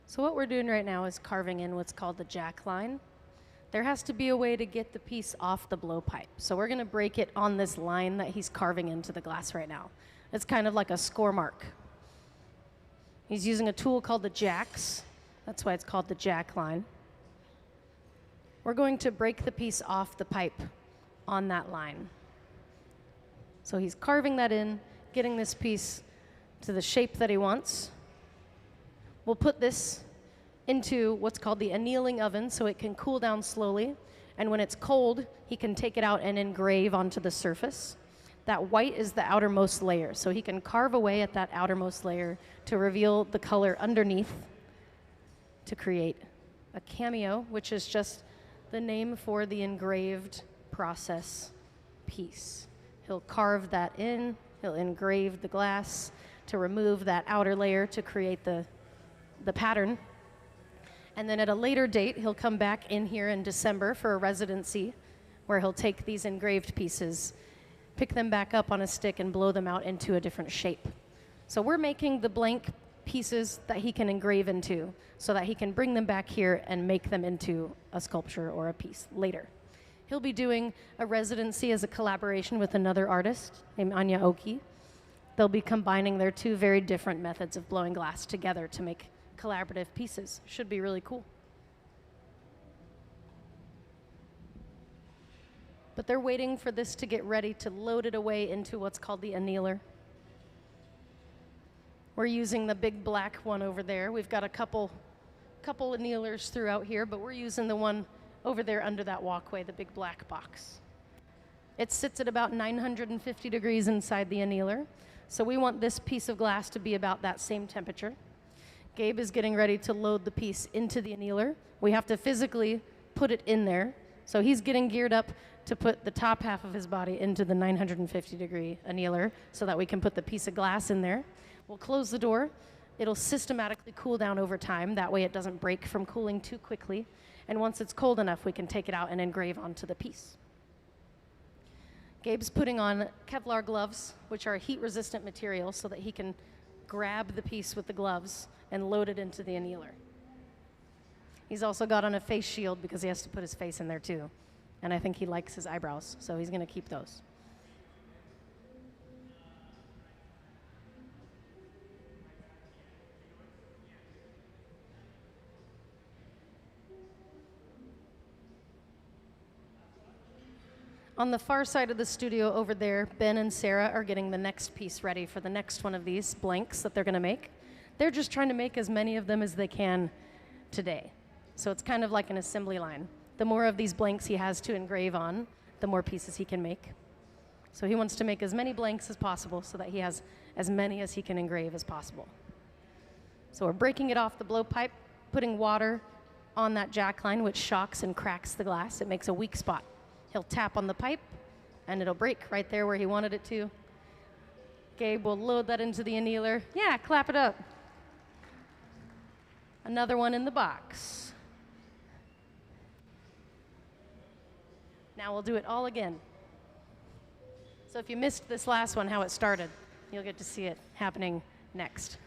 So what we're doing right now is carving in what's called the jack line. There has to be a way to get the piece off the blowpipe. So we're going to break it on this line that he's carving into the glass right now. It's kind of like a score mark. He's using a tool called the jacks. That's why it's called the jack line. We're going to break the piece off the pipe on that line. So he's carving that in, getting this piece to the shape that he wants. We'll put this into what's called the annealing oven so it can cool down slowly. And when it's cold, he can take it out and engrave onto the surface. That white is the outermost layer, so he can carve away at that outermost layer to reveal the color underneath to create a cameo, which is just the name for the engraved process piece. He'll carve that in, he'll engrave the glass to remove that outer layer to create the pattern. And then at a later date, he'll come back in here in December for a residency where he'll take these engraved pieces, pick them back up on a stick and blow them out into a different shape. So we're making the blank pieces that he can engrave into so that he can bring them back here and make them into a sculpture or a piece later. He'll be doing a residency as a collaboration with another artist named Aya Oki. They'll be combining their two very different methods of blowing glass together to make collaborative pieces. Should be really cool. But they're waiting for this to get ready to load it away into what's called the annealer. We're using the big black one over there. We've got a couple annealers throughout here, but we're using the one over there under that walkway, the big black box. It sits at about 950 degrees inside the annealer. So we want this piece of glass to be about that same temperature. Gabe is getting ready to load the piece into the annealer. We have to physically put it in there. So he's getting geared up to put the top half of his body into the 950 degree annealer so that we can put the piece of glass in there. We'll close the door. It'll systematically cool down over time. That way it doesn't break from cooling too quickly. And once it's cold enough, we can take it out and engrave onto the piece. Gabe's putting on Kevlar gloves, which are a heat-resistant material, so that he can grab the piece with the gloves and load it into the annealer. He's also got on a face shield because he has to put his face in there too. And I think he likes his eyebrows, so he's going to keep those. On the far side of the studio over there, Ben and Sarah are getting the next piece ready for the next one of these blanks that they're going to make. They're just trying to make as many of them as they can today. So it's kind of like an assembly line. The more of these blanks he has to engrave on, the more pieces he can make. So he wants to make as many blanks as possible so that he has as many as he can engrave as possible. So we're breaking it off the blowpipe, putting water on that jack line, which shocks and cracks the glass. It makes a weak spot. He'll tap on the pipe, and it'll break right there where he wanted it to. Gabe will load that into the annealer. Yeah, clap it up. Another one in the box. Now we'll do it all again. So if you missed this last one, how it started, you'll get to see it happening next.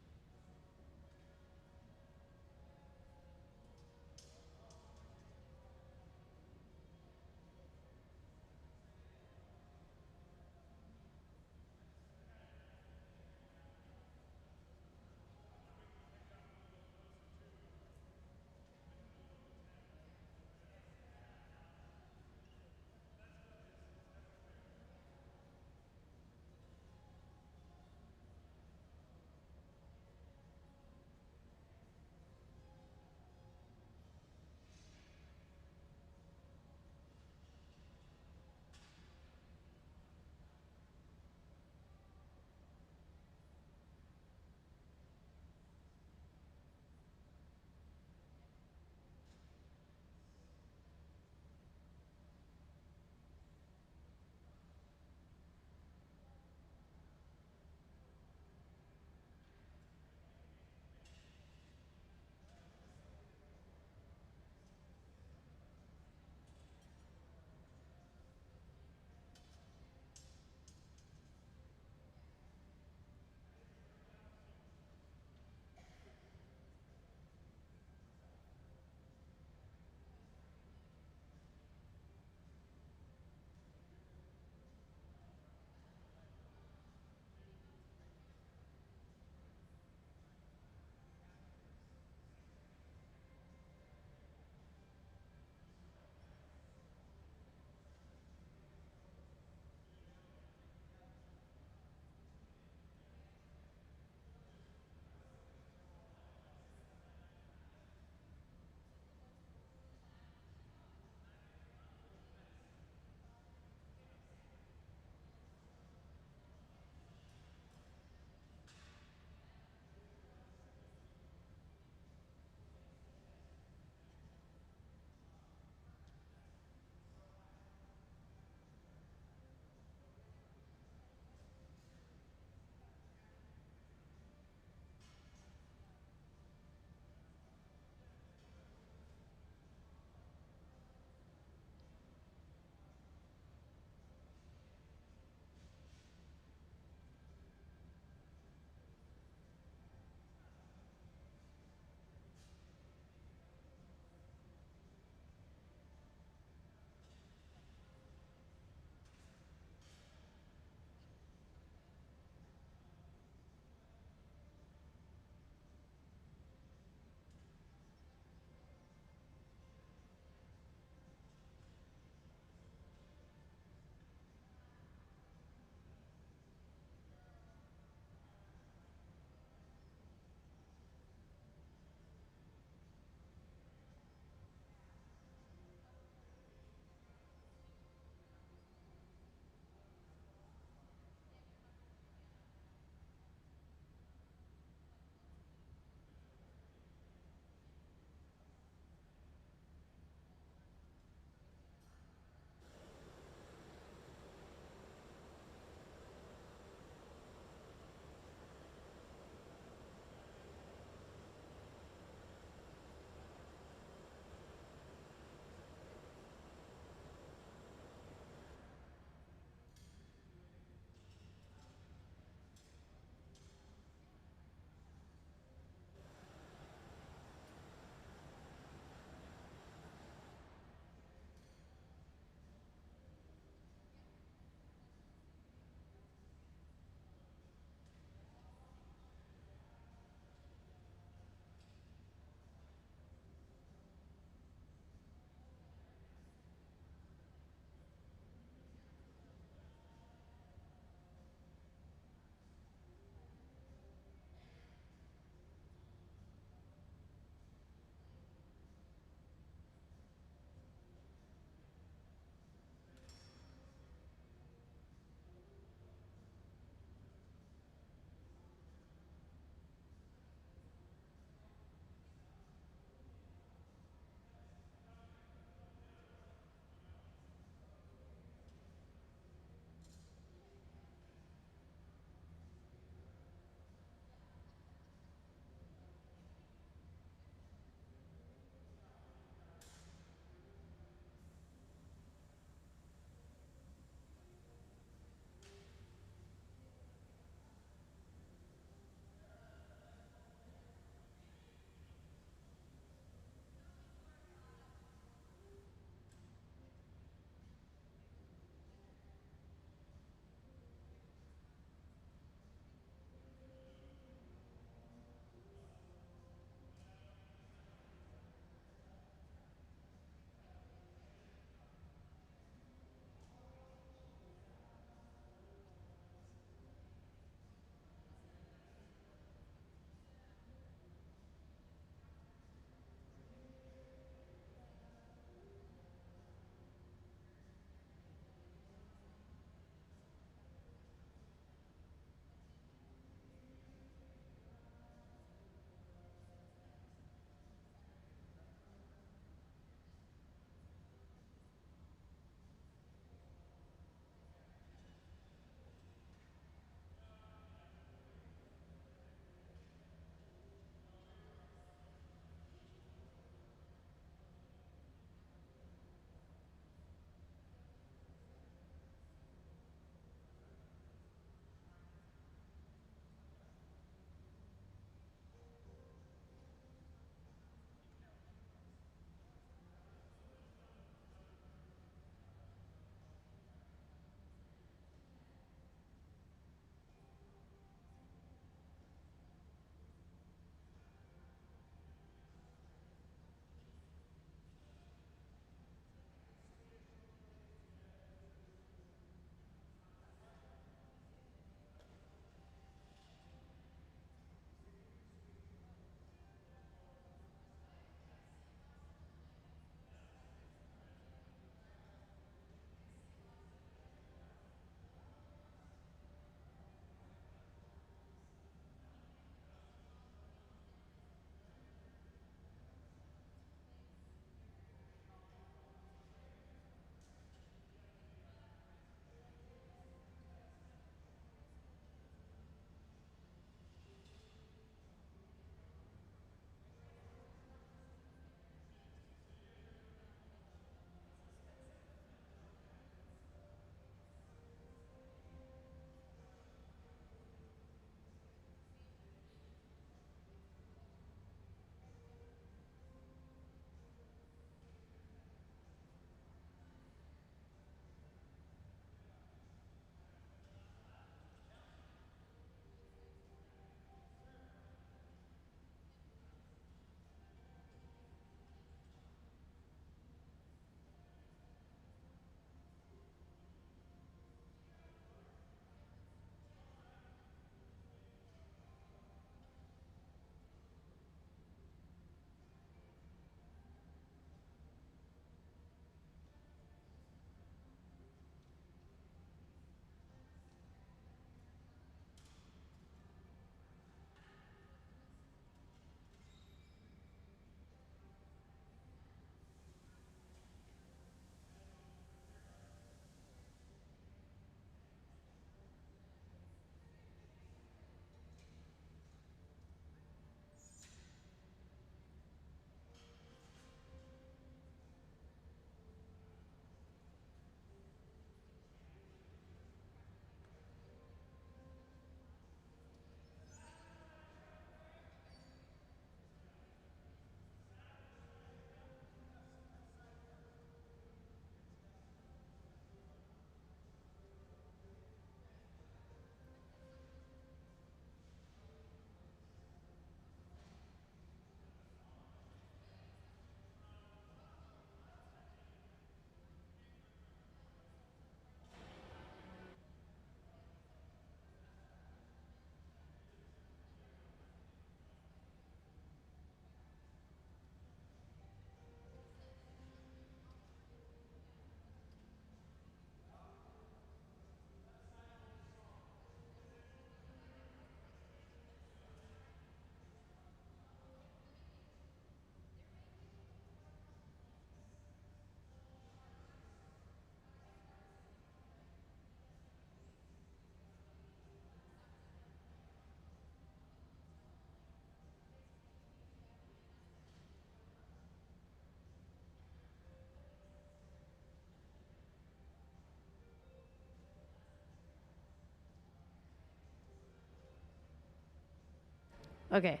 Okay.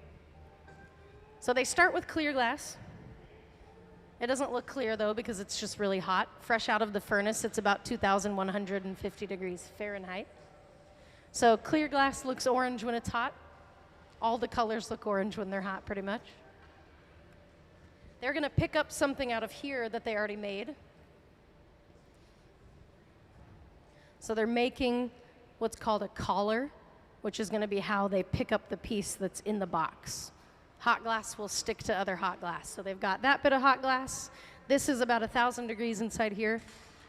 So they start with clear glass. It doesn't look clear though because it's just really hot. Fresh out of the furnace, it's about 2,150 degrees Fahrenheit. So clear glass looks orange when it's hot. All the colors look orange when they're hot, pretty much. They're gonna pick up something out of here that they already made. So they're making what's called a collar, which is gonna be how they pick up the piece that's in the box. Hot glass will stick to other hot glass. So they've got that bit of hot glass. This is about 1,000 degrees inside here.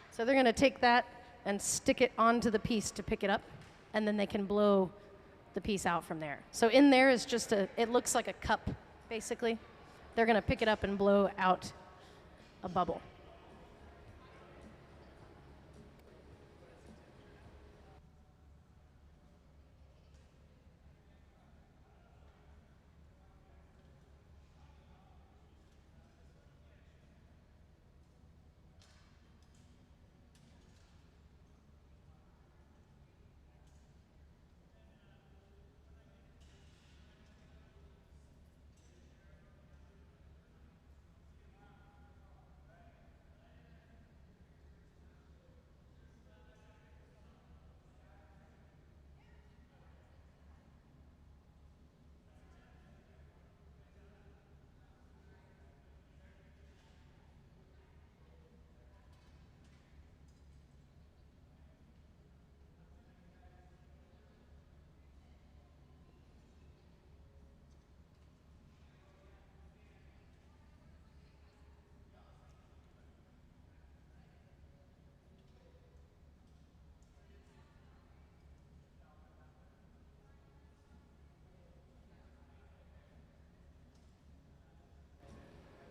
So they're gonna take that and stick it onto the piece to pick it up, and then they can blow the piece out from there. So in there is just it looks like a cup, basically. They're gonna pick it up and blow out a bubble.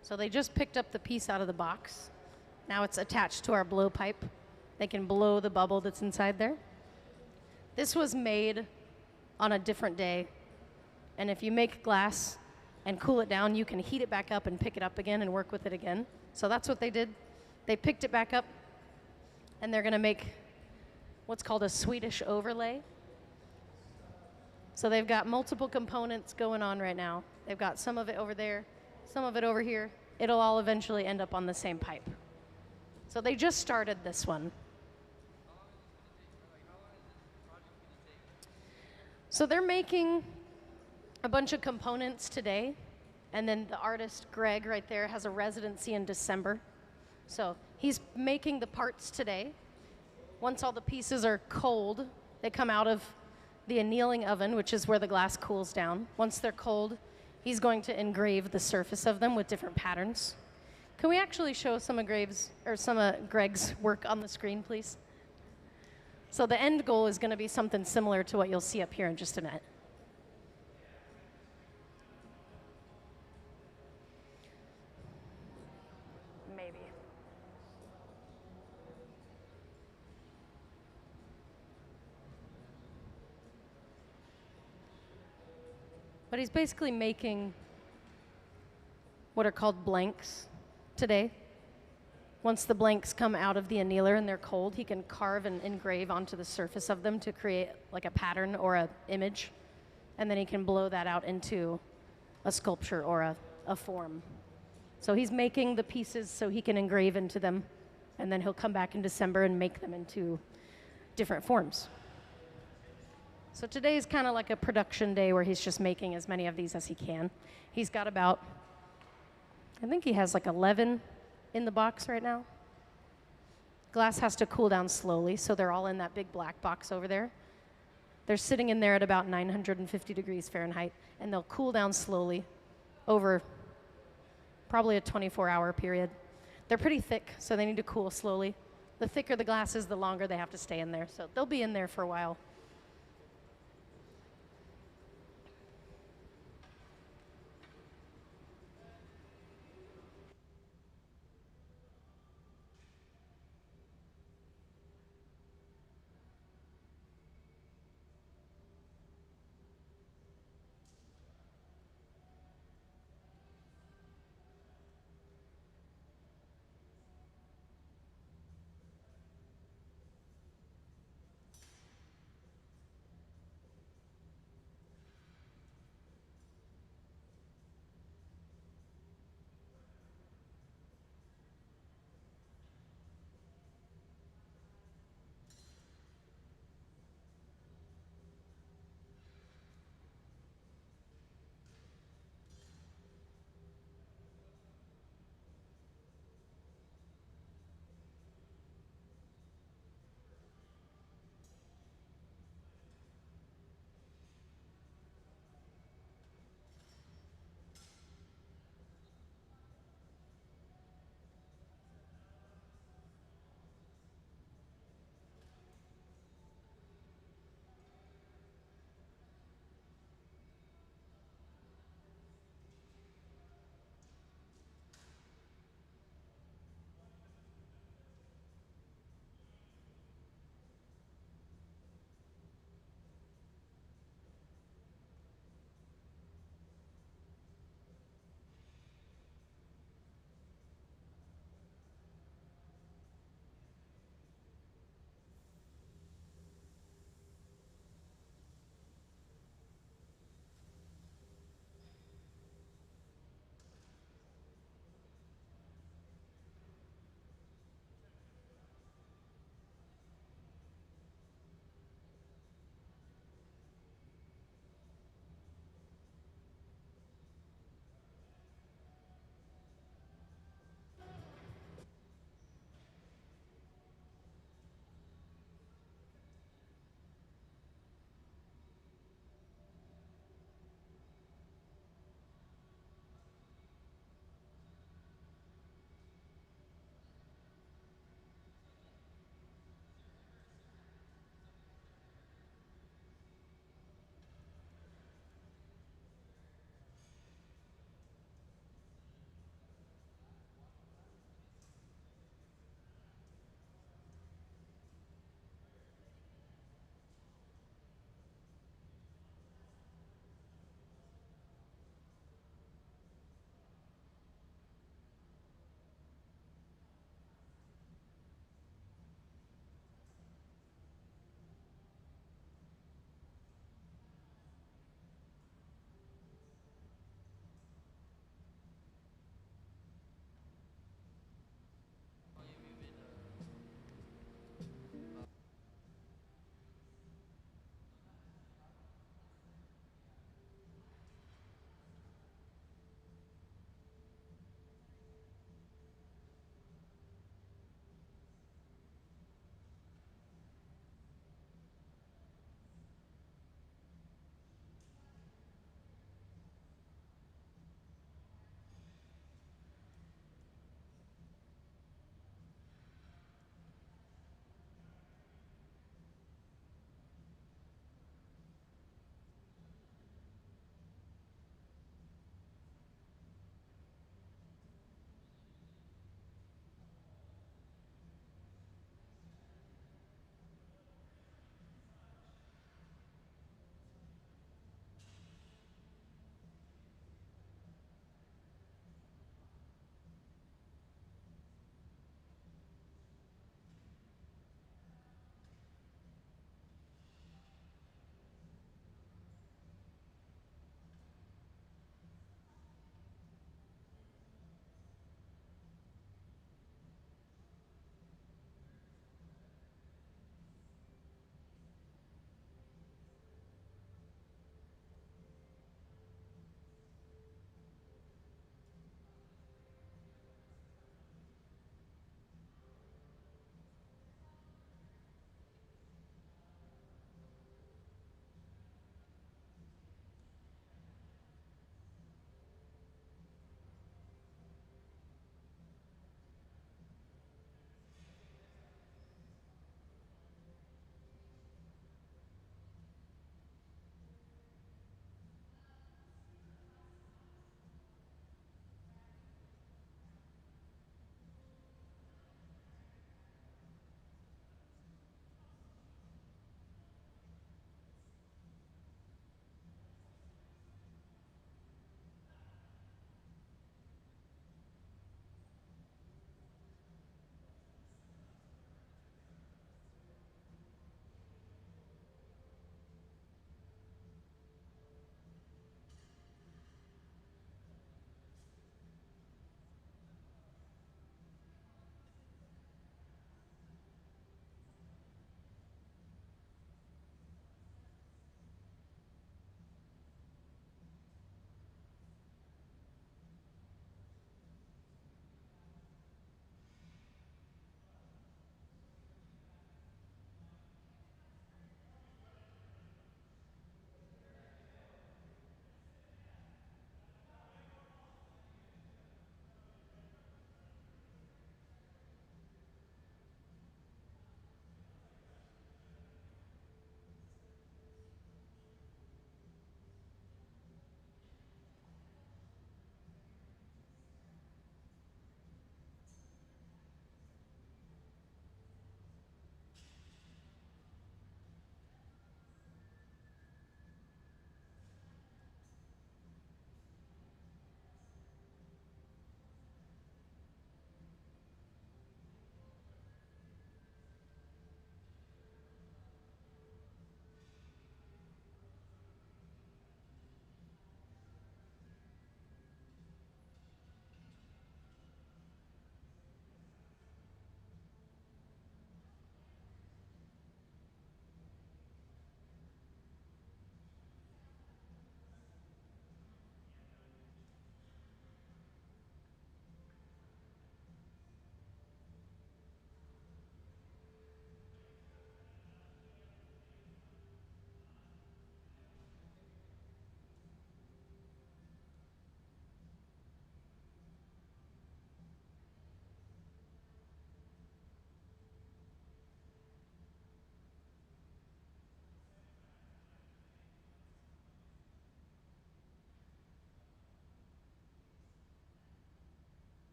So they just picked up the piece out of the box. Now it's attached to our blowpipe. They can blow the bubble that's inside there. This was made on a different day. And if you make glass and cool it down, you can heat it back up and pick it up again and work with it again. So that's what they did. They picked it back up, and they're gonna make what's called a Swedish overlay. So they've got multiple components going on right now. They've got some of it over there, some of it over here. It'll all eventually end up on the same pipe. So they just started this one. So they're making a bunch of components today, and then the artist, Greg, right there, has a residency in December. So he's making the parts today. Once all the pieces are cold, they come out of the annealing oven, which is where the glass cools down. Once they're cold, he's going to engrave the surface of them with different patterns. Can we actually show some of Greg's work on the screen, please? So the end goal is going to be something similar to what you'll see up here in just a minute. Maybe. But he's basically making what are called blanks today. Once the blanks come out of the annealer and they're cold, he can carve and engrave onto the surface of them to create like a pattern or an image. And then he can blow that out into a sculpture or a form. So he's making the pieces so he can engrave into them. And then he'll come back in December and make them into different forms. So today is kind of like a production day where he's just making as many of these as he can. He's got about, I think he has like 11 in the box right now. Glass has to cool down slowly, so they're all in that big black box over there. They're sitting in there at about 950 degrees Fahrenheit, and they'll cool down slowly over probably a 24-hour period. They're pretty thick, so they need to cool slowly. The thicker the glass is, the longer they have to stay in there, so they'll be in there for a while.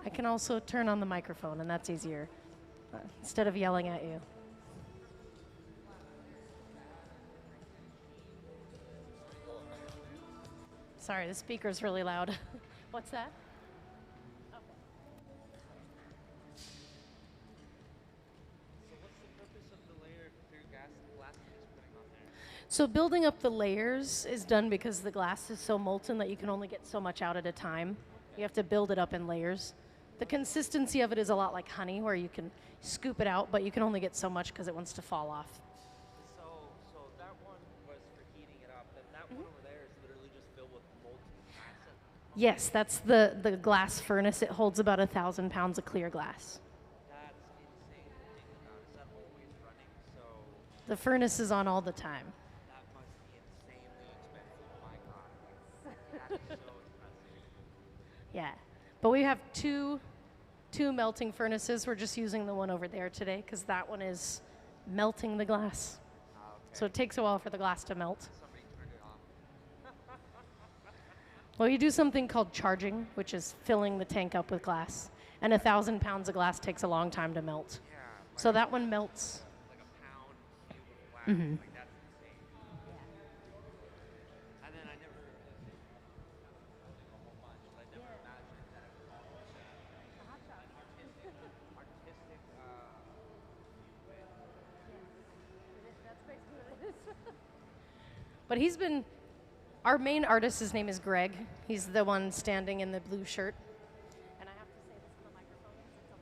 I can also turn on the microphone, and that's easier, instead of yelling at you. Sorry, the speaker's really loud. What's that? So building up the layers is done because the glass is so molten that you can only get so much out at a time. You have to build it up in layers. The consistency of it is a lot like honey, where you can scoop it out, but you can only get so much because it wants to fall off. So that one was for heating it up, and that one over there is literally just filled with molten acid. Yes, that's the glass furnace. It holds about 1,000 pounds of clear glass. That's insane to think about. Is that always running? So The furnace is on all the time. that must be insanely expensive. My God. That is so expensive. Yeah, but we have two melting furnaces. We're just using the one over there today because that one is melting the glass. So it takes a while for the glass to melt. Well, you do something called charging, which is filling the tank up with glass. And 1,000 pounds of glass takes a long time to melt. So that one melts. Like a pound cube of glass. Mhm. Like that's insane. And then I never a whole bunch. I never imagined that it was all an artistic But he's been, our main artist, his name is Greg. He's the one standing in the blue shirt. And I have to say this in the microphone because it's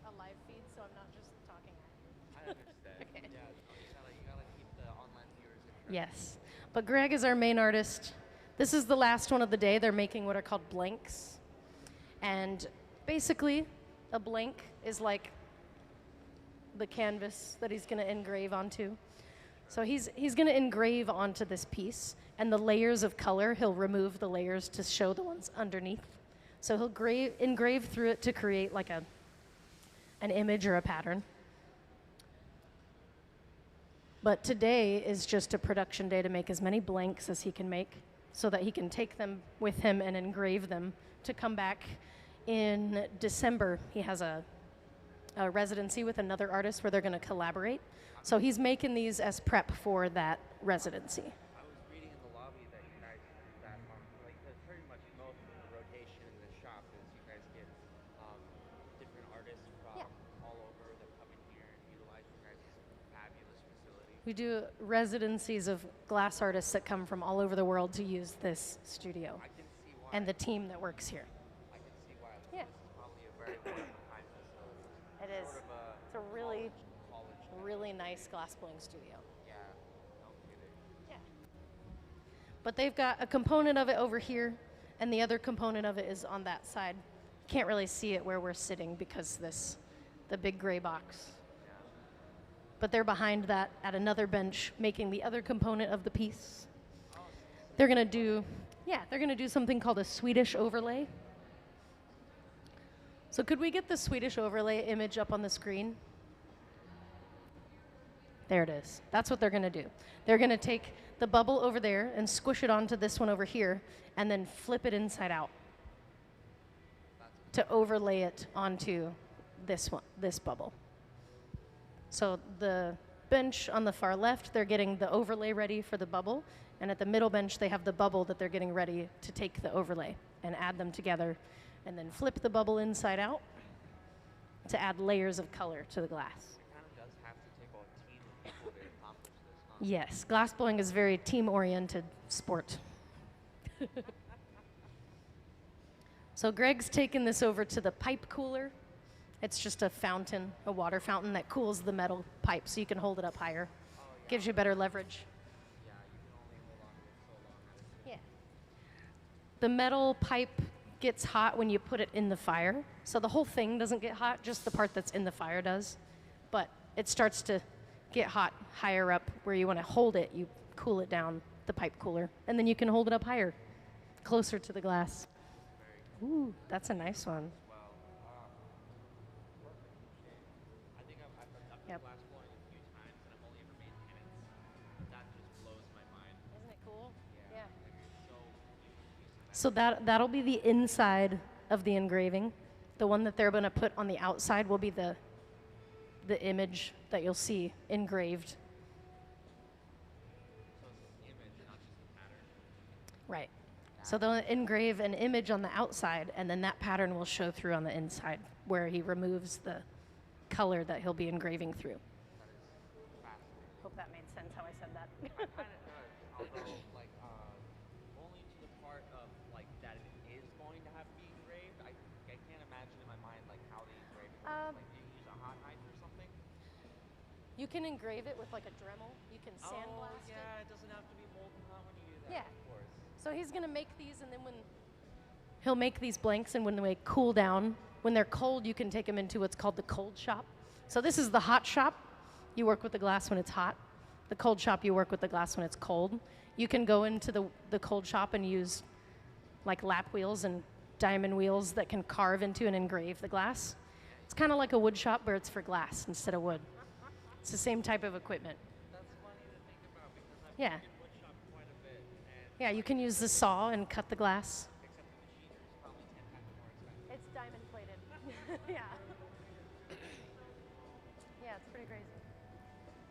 a live feed, so I'm not just talking at you. I understand. Okay. Yeah, you gotta keep the online viewers interested. Yes, but Greg is our main artist. This is the last one of the day. They're making what are called blanks. And basically, a blank is like the canvas that he's going to engrave onto. So he's going to engrave onto this piece, and the layers of color, he'll remove the layers to show the ones underneath. So he'll engrave through it to create like an image or a pattern. But today is just a production day to make as many blanks as he can make so that he can take them with him and engrave them to come back in December. He has a residency with another artist where they're going to collaborate. So he's making these as prep for that residency. I was reading in the lobby that you guys that like pretty much most of the rotation in the shop is you guys get different artists from all over that come in here and utilize your guys' fabulous facility. We do residencies of glass artists that come from all over the world to use this studio. I can see why. And the team that works here. I can see why. Yeah. This is probably a very one-of-a-kind facility. It is. Sort of It's a really, college really nice glass blowing studio. Yeah, no kidding. Yeah. But they've got a component of it over here, and the other component of it is on that side. Can't really see it where we're sitting because the big gray box. But they're behind that at another bench making the other component of the piece. They're gonna do something called a Swedish overlay. So could we get the Swedish overlay image up on the screen? There it is. That's what they're gonna do. They're gonna take the bubble over there and squish it onto this one over here and then flip it inside out to overlay it onto this one, this bubble. So the bench on the far left, they're getting the overlay ready for the bubble, and at the middle bench, they have the bubble that they're getting ready to take the overlay and add them together, and then flip the bubble inside out to add layers of color to the glass. It kind of does have to take a team of people to accomplish this, huh? Yes, glass blowing is a very team-oriented sport. So Greg's taken this over to the pipe cooler. It's just a fountain, a water fountain that cools the metal pipe so you can hold it up higher. Gives you better leverage. Yeah, you can only hold on to it so long. Yeah. The metal pipe gets hot when you put it in the fire. So the whole thing doesn't get hot, just the part that's in the fire does. But it starts to get hot higher up where you want to hold it. You cool it down, the pipe cooler, and then you can hold it up higher, closer to the glass. Ooh, that's a nice one. I think I've done Yep. glass blowing a few times, and I've only ever made pennants. That just blows my mind. Isn't it cool? Yeah. Like, you're so So that'll be the inside of the engraving. The one that they're going to put on the outside will be the image that you'll see engraved. Right. So they'll engrave an image on the outside, and then that pattern will show through on the inside, where he removes the color that he'll be engraving through. Hope that made sense how I said that. It kind of does, although like only to the part of like that it is going to have to be engraved. I can't imagine in my mind like how the engraving works. Like, do you use a hot knife or something? You can engrave it with like a Dremel. You can sandblast it. Yeah, it doesn't have to be molten hot when you do that. Yeah. Of course. So he's gonna make these, and then he'll make these blanks, and when they cool down, when they're cold, you can take them into what's called the cold shop. So this is the hot shop. You work with the glass when it's hot. The cold shop, you work with the glass when it's cold. You can go into the cold shop and use like lap wheels and diamond wheels that can carve into and engrave the glass. It's kind of like a wood shop, but it's for glass instead of wood. It's the same type of equipment. That's funny to think about because I've Yeah. worked in wood shop quite a bit. And Yeah, you can use the saw and cut the glass. except the machinery is probably 10 times more expensive. It's diamond plated. Yeah. Yeah, it's pretty crazy.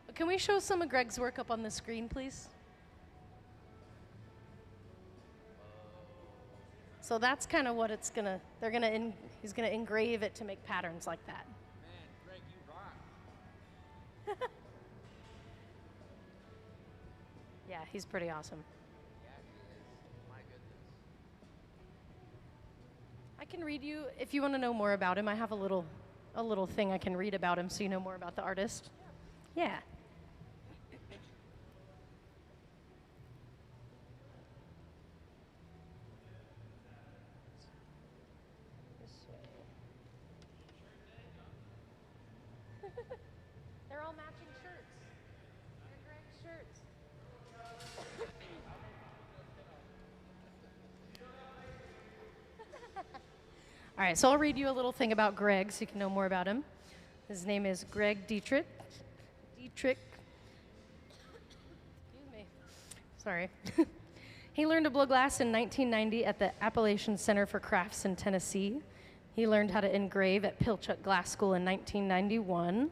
But can we show some of Greg's work up on the screen, please? So that's kind of what it's gonna. He's gonna engrave it to make patterns like that. Man, Greg, you rock. Yeah, he's pretty awesome. Yeah, he is. My goodness. I can read you if you want to know more about him. I have a little thing I can read about him, so you know more about the artist. Yeah. They're all matching shirts. They're Greg's shirts. All right, so I'll read you a little thing about Greg so you can know more about him. His name is Greg Dietrich. Excuse me. Sorry. He learned to blow glass in 1990 at the Appalachian Center for Crafts in Tennessee. He learned how to engrave at Pilchuck Glass School in 1991.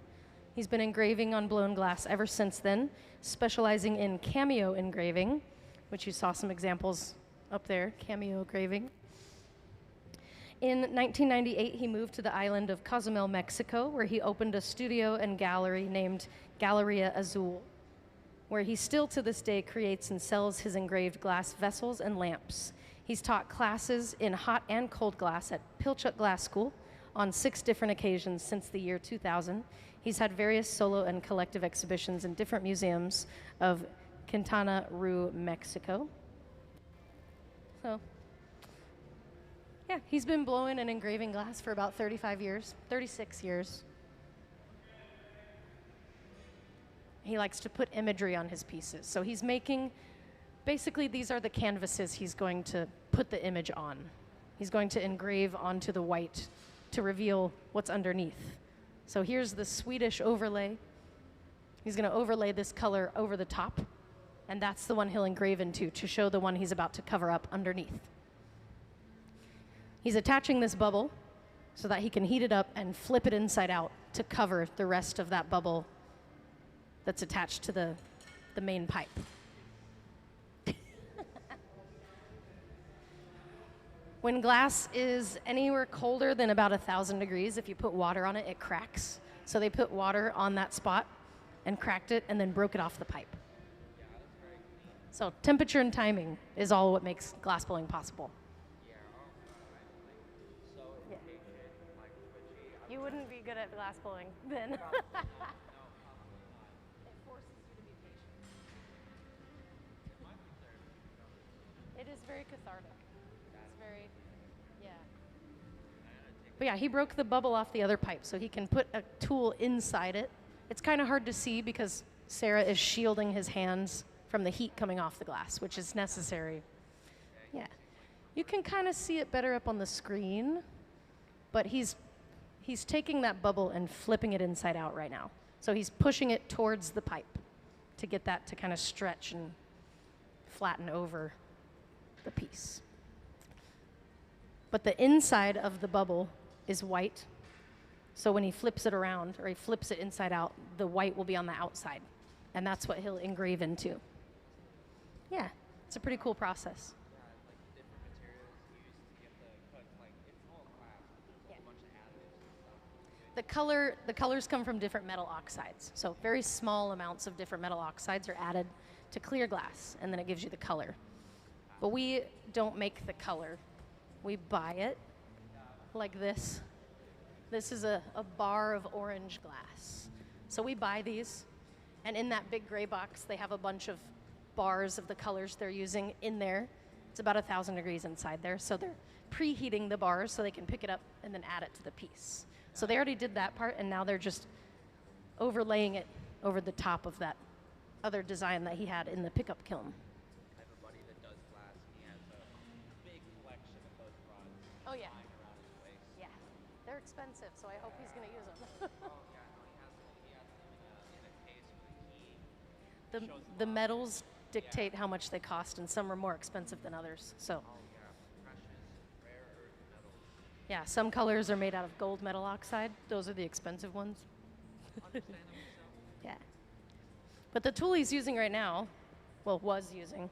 He's been engraving on blown glass ever since then, specializing in cameo engraving, which you saw some examples up there, cameo engraving. In 1998, he moved to the island of Cozumel, Mexico, where he opened a studio and gallery named Galleria Azul, where he still to this day creates and sells his engraved glass vessels and lamps. He's taught classes in hot and cold glass at Pilchuck Glass School on 6 different occasions since the year 2000. He's had various solo and collective exhibitions in different museums of Quintana Roo, Mexico. So, yeah, he's been blowing and engraving glass for about 36 years. He likes to put imagery on his pieces. So he's making, basically these are the canvases he's going to put the image on. He's going to engrave onto the white to reveal what's underneath. So here's the Swedish overlay. He's going to overlay this color over the top, and that's the one he'll engrave into to show the one he's about to cover up underneath. He's attaching this bubble so that he can heat it up and flip it inside out to cover the rest of that bubble that's attached to the main pipe. When glass is anywhere colder than about 1,000 degrees, if you put water on it, it cracks. So they put water on that spot and cracked it and then broke it off the pipe. So temperature and timing is all what makes glass blowing possible. Yeah. You wouldn't be good at glass blowing then. It forces you to be patient. It is very cathartic. It's very, yeah. But yeah, he broke the bubble off the other pipe, so he can put a tool inside it. It's kind of hard to see because Sarah is shielding his hands from the heat coming off the glass, which is necessary. Yeah. You can kind of see it better up on the screen, but he's taking that bubble and flipping it inside out right now. So he's pushing it towards the pipe to get that to kind of stretch and flatten over the piece. But the inside of the bubble is white. So when he flips it around, or he flips it inside out, the white will be on the outside. And that's what he'll engrave into. Yeah, it's a pretty cool process. The colors come from different metal oxides. So very small amounts of different metal oxides are added to clear glass, and then it gives you the color. But we don't make the color. We buy it like this. This is a bar of orange glass. So we buy these, and in that big gray box, they have a bunch of bars of the colors they're using in there. It's about 1,000 degrees inside there. So they're preheating the bars so they can pick it up and then add it to the piece. So they already did that part, and now they're just overlaying it over the top of that other design that he had in the pickup kiln. I have a buddy that does glass, and he has a big collection of those rods. Oh, yeah. Lying around his place. Yeah. They're expensive, so I hope he's going to use them. The metals dictate how much they cost, and some are more expensive than others. So, yeah, some colors are made out of gold metal oxide. Those are the expensive ones. Yeah. But the tool he's using right now, well, was using,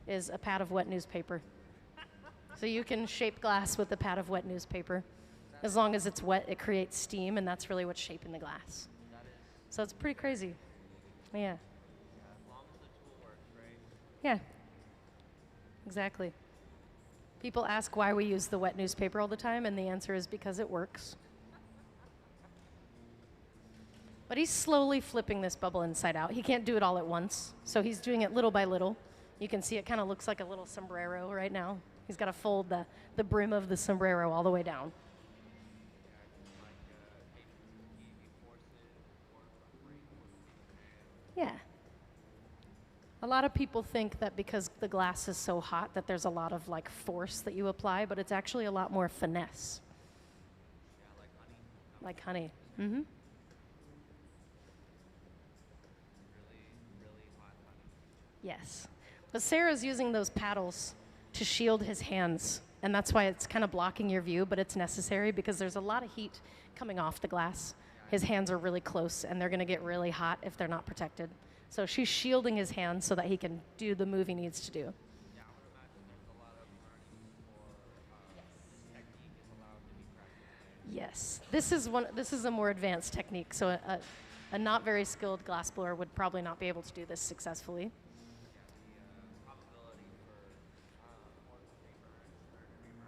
is a pad of wet newspaper. So you can shape glass with a pad of wet newspaper. As long as it's wet, it creates steam, and that's really what's shaping the glass. So it's pretty crazy. Yeah. Yeah, exactly. People ask why we use the wet newspaper all the time, and the answer is because it works. But he's slowly flipping this bubble inside out. He can't do it all at once, so he's doing it little by little. You can see it kind of looks like a little sombrero right now. He's got to fold the brim of the sombrero all the way down. Yeah. A lot of people think that because the glass is so hot that there's a lot of like force that you apply, but it's actually a lot more finesse. Yeah, like honey. Like honey. Mm-hmm. Really hot honey. Yes. But Sarah's using those paddles to shield his hands, and that's why it's kind of blocking your view, but it's necessary because there's a lot of heat coming off the glass. His hands are really close, and they're going to get really hot if they're not protected. So she's shielding his hands so that he can do the move he needs to do. Yeah, I would imagine there's a lot of learning before this technique is allowed to be practiced. Yes. This is a more advanced technique, so a not very skilled glassblower would probably not be able to do this successfully.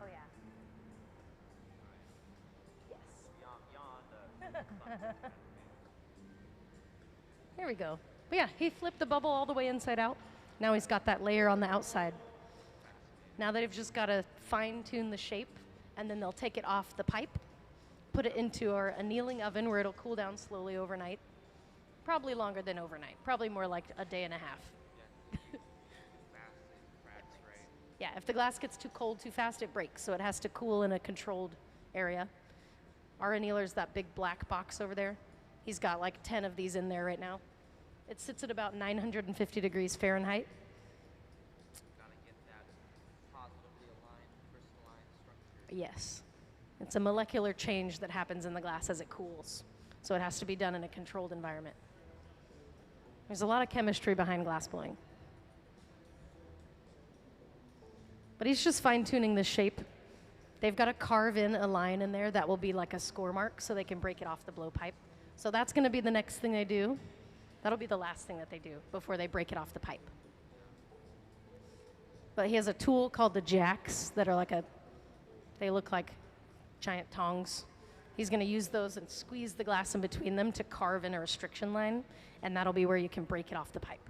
Oh yeah. Yes. Here we go. But yeah, he flipped the bubble all the way inside out. Now he's got that layer on the outside. Now they've just got to fine-tune the shape, and then they'll take it off the pipe, put it into our annealing oven where it'll cool down slowly overnight. Probably longer than overnight. Probably more like a day and a half. Yeah, if the glass gets too cold too fast, it breaks. So it has to cool in a controlled area. Our annealer's that big black box over there. He's got like 10 of these in there right now. It sits at about 950 degrees Fahrenheit. Gotta get that positively aligned, crystalline structure. Yes. It's a molecular change that happens in the glass as it cools. So it has to be done in a controlled environment. There's a lot of chemistry behind glass blowing. But he's just fine-tuning the shape. They've got to carve in a line in there that will be like a score mark so they can break it off the blowpipe. So that's going to be the next thing they do. That'll be the last thing that they do before they break it off the pipe. But he has a tool called the jacks that are they look like giant tongs. He's going to use those and squeeze the glass in between them to carve in a restriction line, and that'll be where you can break it off the pipe.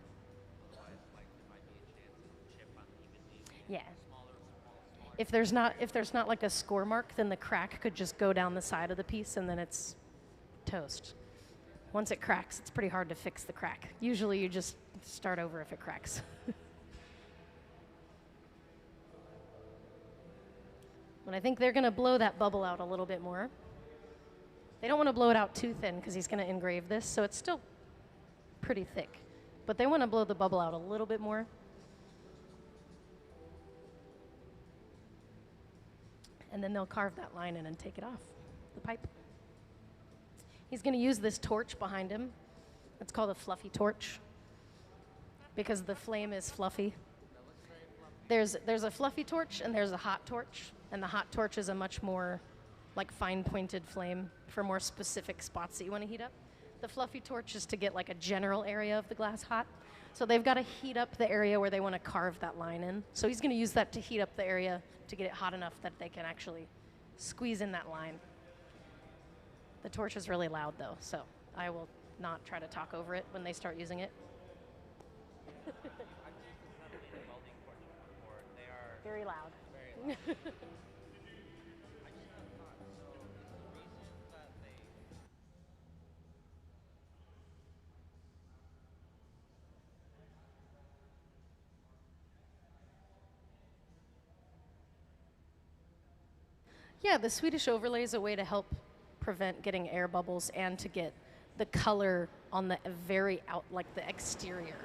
Yeah. If there's not like a score mark, then the crack could just go down the side of the piece, and then it's toast. Once it cracks, it's pretty hard to fix the crack. Usually you just start over if it cracks. But I think they're going to blow that bubble out a little bit more. They don't want to blow it out too thin because he's going to engrave this, so it's still pretty thick. But they want to blow the bubble out a little bit more. And then they'll carve that line in and take it off. the pipe. He's going to use this torch behind him. It's called a fluffy torch because the flame is fluffy. There's a fluffy torch and there's a hot torch, and the hot torch is a much more like fine-pointed flame for more specific spots that you want to heat up. The fluffy torch is to get like a general area of the glass hot. So they've got to heat up the area where they want to carve that line in. So he's going to use that to heat up the area to get it hot enough that they can actually squeeze in that line. The torch is really loud though, so I will not try to talk over it when they start using it. Very loud. Yeah, the Swedish overlay is a way to help prevent getting air bubbles and to get the color on the very out, like the exterior.